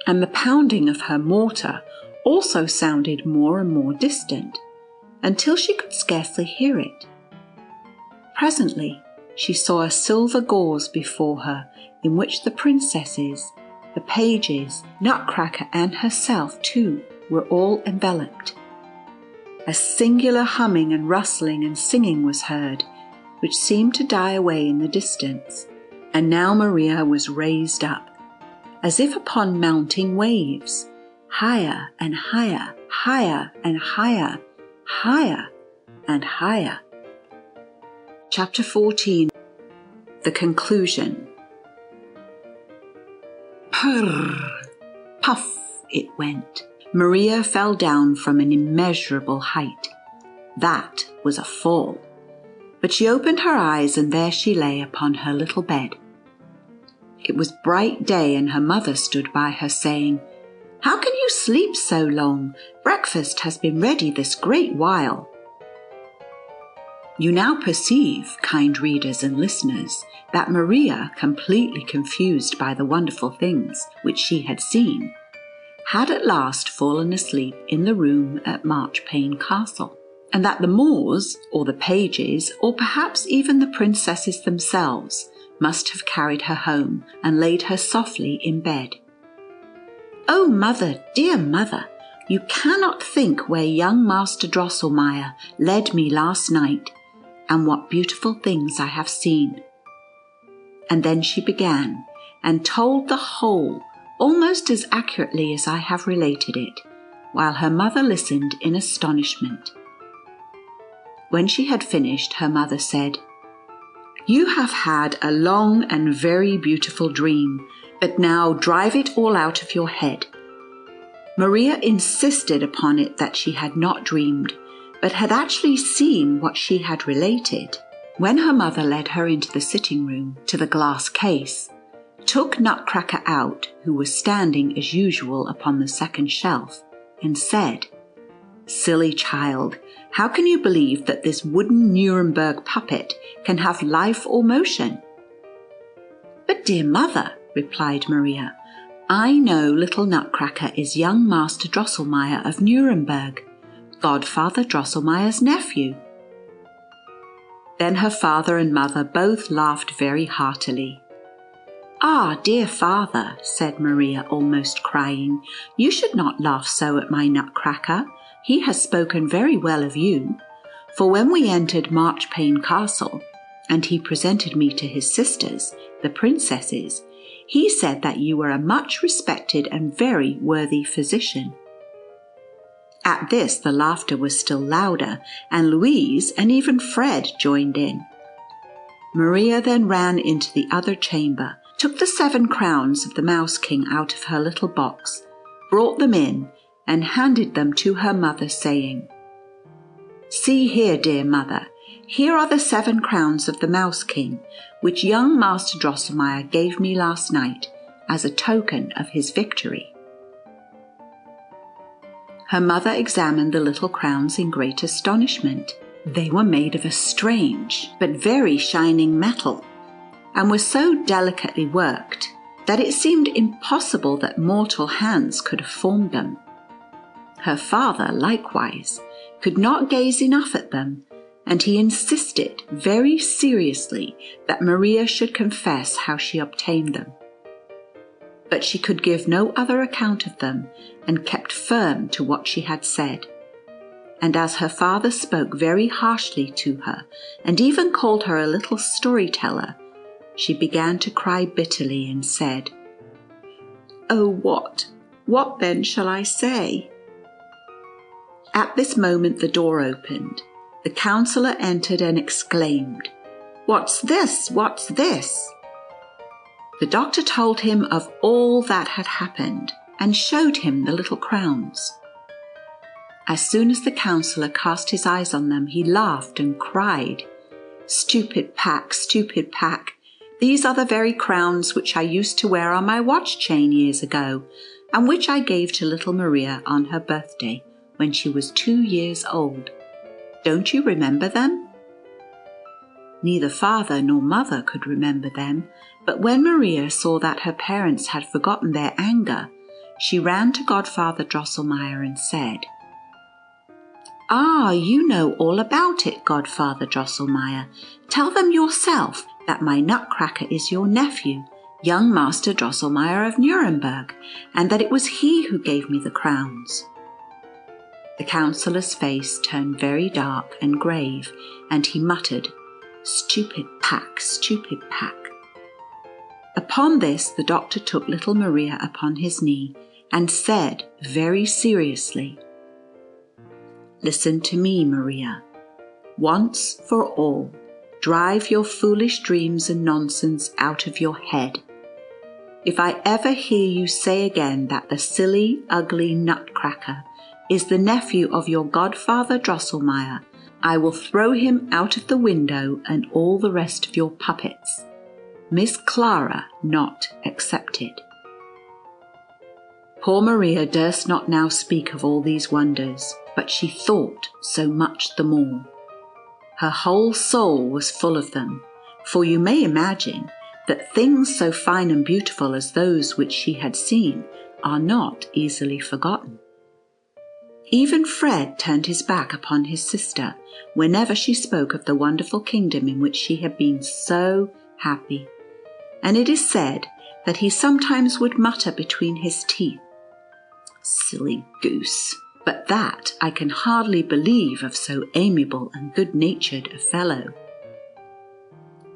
and the pounding of her mortar also sounded more and more distant, until she could scarcely hear it. Presently, she saw a silver gauze before her in which the princesses, the pages, Nutcracker and herself too were all enveloped. A singular humming and rustling and singing was heard, which seemed to die away in the distance, and now Maria was raised up, as if upon mounting waves, higher and higher, higher and higher, higher and higher. Chapter 14. The Conclusion. Purr, puff it went. Maria fell down from an immeasurable height. That was a fall. But she opened her eyes, and there she lay upon her little bed. It was bright day, and her mother stood by her saying, "How can you sleep so long? Breakfast has been ready this great while." You now perceive, kind readers and listeners, that Maria, completely confused by the wonderful things which she had seen, had at last fallen asleep in the room at Marchpane Castle, and that the Moors, or the pages, or perhaps even the princesses themselves, must have carried her home and laid her softly in bed. "Oh, mother, dear mother, you cannot think where young Master Drosselmeyer led me last night, and what beautiful things I have seen." And then she began, and told the whole almost as accurately as I have related it, while her mother listened in astonishment. When she had finished, her mother said, "You have had a long and very beautiful dream, but now drive it all out of your head." Maria insisted upon it that she had not dreamed, but had actually seen what she had related. When her mother led her into the sitting room to the glass case, took Nutcracker out, who was standing as usual upon the second shelf, and said, "Silly child, how can you believe that this wooden Nuremberg puppet can have life or motion?" "But dear mother," replied Maria, "I know little Nutcracker is young Master Drosselmeyer of Nuremberg, Godfather Drosselmeyer's nephew." Then her father and mother both laughed very heartily. "Ah, dear father," said Maria, almost crying, "you should not laugh so at my Nutcracker. He has spoken very well of you. For when we entered Marchpane Castle, and he presented me to his sisters, the princesses, he said that you were a much respected and very worthy physician." At this the laughter was still louder, and Louise and even Fred joined in. Maria then ran into the other chamber, took the 7 crowns of the Mouse King out of her little box, brought them in, and handed them to her mother, saying, "See here, dear mother, here are the 7 crowns of the Mouse King, which young Master Drosselmeyer gave me last night as a token of his victory." Her mother examined the little crowns in great astonishment. They were made of a strange but very shining metal, and were so delicately worked that it seemed impossible that mortal hands could have formed them. Her father, likewise, could not gaze enough at them, and he insisted very seriously that Maria should confess how she obtained them. But she could give no other account of them, and kept firm to what she had said. And as her father spoke very harshly to her, and even called her a little storyteller, she began to cry bitterly and said, "Oh, what then shall I say?" At this moment the door opened. The counsellor entered and exclaimed, "What's this? What's this?" The doctor told him of all that had happened, and showed him the little crowns. As soon as the counsellor cast his eyes on them, he laughed and cried, stupid pack, these are the very crowns which I used to wear on my watch chain years ago, and which I gave to little Maria on her birthday when she was 2 years old. Don't you remember them?" Neither father nor mother could remember them, but when Maria saw that her parents had forgotten their anger, she ran to Godfather Drosselmeyer and said, "Ah, you know all about it, Godfather Drosselmeyer. Tell them yourself that my Nutcracker is your nephew, young Master Drosselmeyer of Nuremberg, and that it was he who gave me the crowns." The counsellor's face turned very dark and grave, and he muttered, stupid pack. Upon this the doctor took little Maria upon his knee and said very seriously, "Listen to me, Maria. Once for all, drive your foolish dreams and nonsense out of your head. If I ever hear you say again that the silly, ugly Nutcracker is the nephew of your godfather Drosselmeyer, I will throw him out of the window and all the rest of your puppets. Miss Clara not excepted. Poor Maria durst not now speak of all these wonders, but she thought so much the more. Her whole soul was full of them, for you may imagine that things so fine and beautiful as those which she had seen are not easily forgotten. Even Fred turned his back upon his sister whenever she spoke of the wonderful kingdom in which she had been so happy, and it is said that he sometimes would mutter between his teeth, "Silly goose! But that I can hardly believe of so amiable and good-natured a fellow."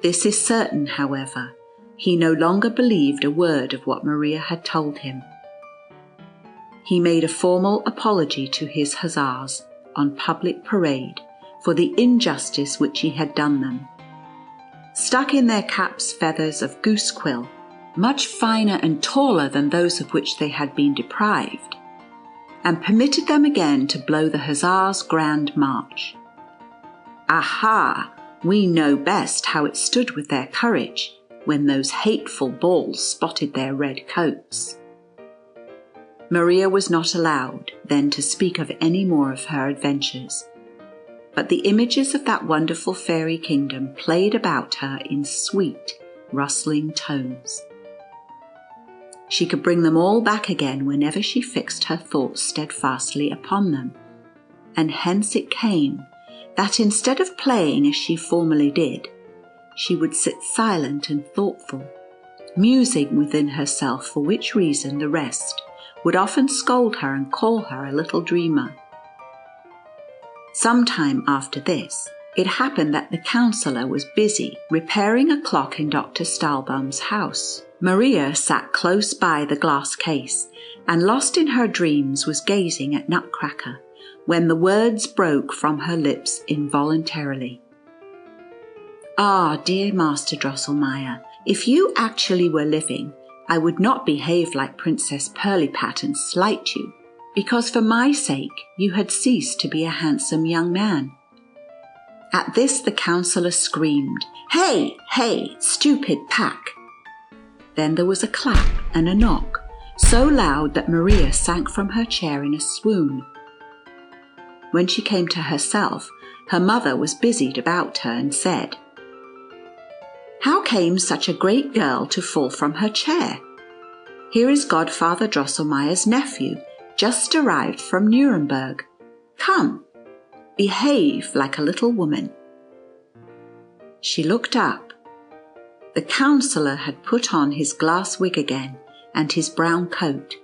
This is certain, however, he no longer believed a word of what Maria had told him. He made a formal apology to his hussars on public parade for the injustice which he had done them, stuck in their caps feathers of goose quill, much finer and taller than those of which they had been deprived, and permitted them again to blow the hussars' grand march. Aha! We know best how it stood with their courage when those hateful balls spotted their red coats. Maria was not allowed then to speak of any more of her adventures, but the images of that wonderful fairy kingdom played about her in sweet, rustling tones. She could bring them all back again whenever she fixed her thoughts steadfastly upon them, and hence it came that instead of playing as she formerly did, she would sit silent and thoughtful, musing within herself, for which reason the rest would often scold her and call her a little dreamer. Some time after this, it happened that the counsellor was busy repairing a clock in Dr. Stahlbaum's house. Maria sat close by the glass case, and lost in her dreams was gazing at Nutcracker, when the words broke from her lips involuntarily. "Ah, dear Master Drosselmeyer, if you actually were living, I would not behave like Princess Pirlipat and slight you, because for my sake you had ceased to be a handsome young man." At this the counsellor screamed, "Hey, hey, stupid pack!" Then there was a clap and a knock, so loud that Maria sank from her chair in a swoon. When she came to herself, her mother was busied about her and said, "How came such a great girl to fall from her chair? Here is Godfather Drosselmeyer's nephew, just arrived from Nuremberg. Come, behave like a little woman." She looked up. The counsellor had put on his glass wig again and his brown coat.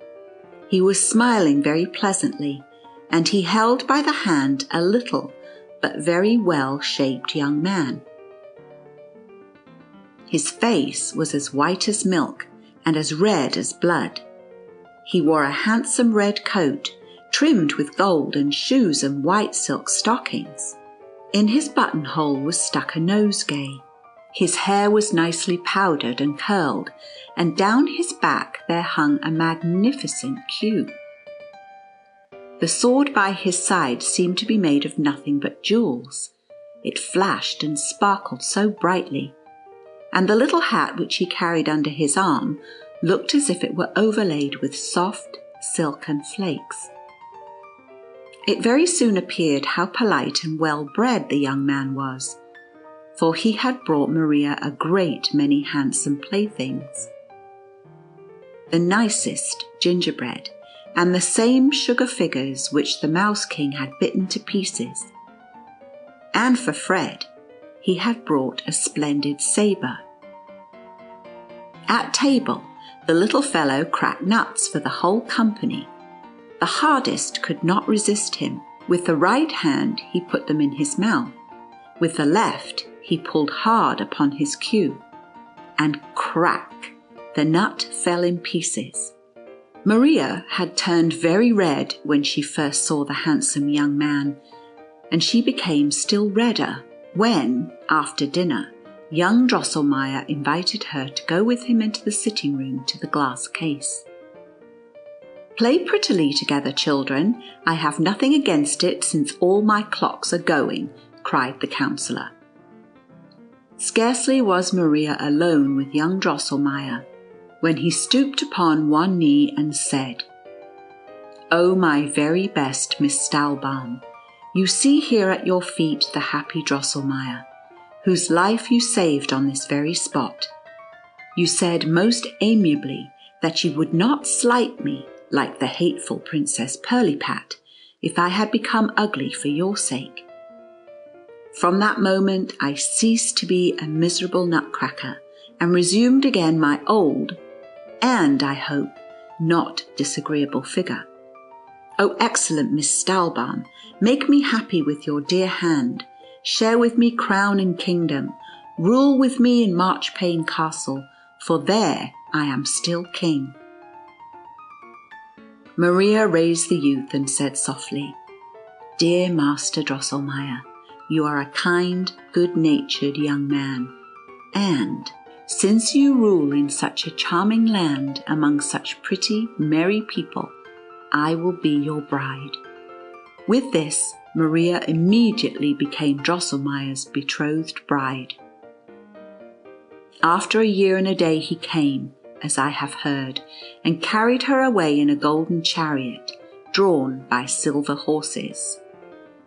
He was smiling very pleasantly, and he held by the hand a little but very well-shaped young man. His face was as white as milk and as red as blood. He wore a handsome red coat, trimmed with gold, and shoes and white silk stockings. In his buttonhole was stuck a nosegay. His hair was nicely powdered and curled, and down his back there hung a magnificent queue. The sword by his side seemed to be made of nothing but jewels. It flashed and sparkled so brightly, and the little hat which he carried under his arm looked as if it were overlaid with soft silken flakes. It very soon appeared how polite and well-bred the young man was, for he had brought Maria a great many handsome playthings. The nicest gingerbread, and the same sugar figures which the Mouse King had bitten to pieces. And for Fred, he had brought a splendid sabre. At table, the little fellow cracked nuts for the whole company. The hardest could not resist him. With the right hand he put them in his mouth. With the left he pulled hard upon his queue, and crack! The nut fell in pieces. Maria had turned very red when she first saw the handsome young man, and she became still redder when, after dinner, young Drosselmeyer invited her to go with him into the sitting room to the glass case. "Play prettily together, children. I have nothing against it, since all my clocks are going," cried the counsellor. Scarcely was Maria alone with young Drosselmeyer when he stooped upon one knee and said, "Oh, my very best Miss Stahlbaum, you see here at your feet the happy Drosselmeyer, whose life you saved on this very spot. You said most amiably that you would not slight me like the hateful Princess Pirlipat if I had become ugly for your sake. From that moment I ceased to be a miserable Nutcracker and resumed again my old, and, I hope, not disagreeable figure. Oh, excellent Miss Stahlbaum, make me happy with your dear hand, share with me crown and kingdom, rule with me in Marchpane Castle, for there I am still king." Maria raised the youth and said softly, "Dear Master Drosselmeyer, you are a kind, good-natured young man, and, since you rule in such a charming land among such pretty, merry people, I will be your bride." With this, Maria immediately became Drosselmeyer's betrothed bride. After a year and a day he came, as I have heard, and carried her away in a golden chariot, drawn by silver horses.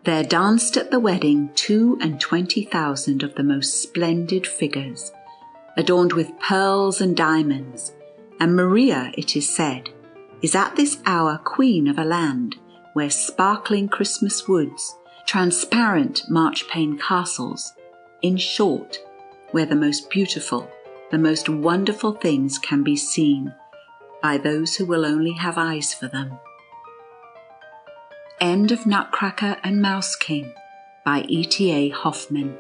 There danced at the wedding 22,000 of the most splendid figures, adorned with pearls and diamonds, and Maria, it is said, is at this hour queen of a land where sparkling Christmas woods, transparent Marchpane castles, in short, where the most beautiful, the most wonderful things can be seen by those who will only have eyes for them. End of Nutcracker and Mouse King by E.T.A. Hoffmann.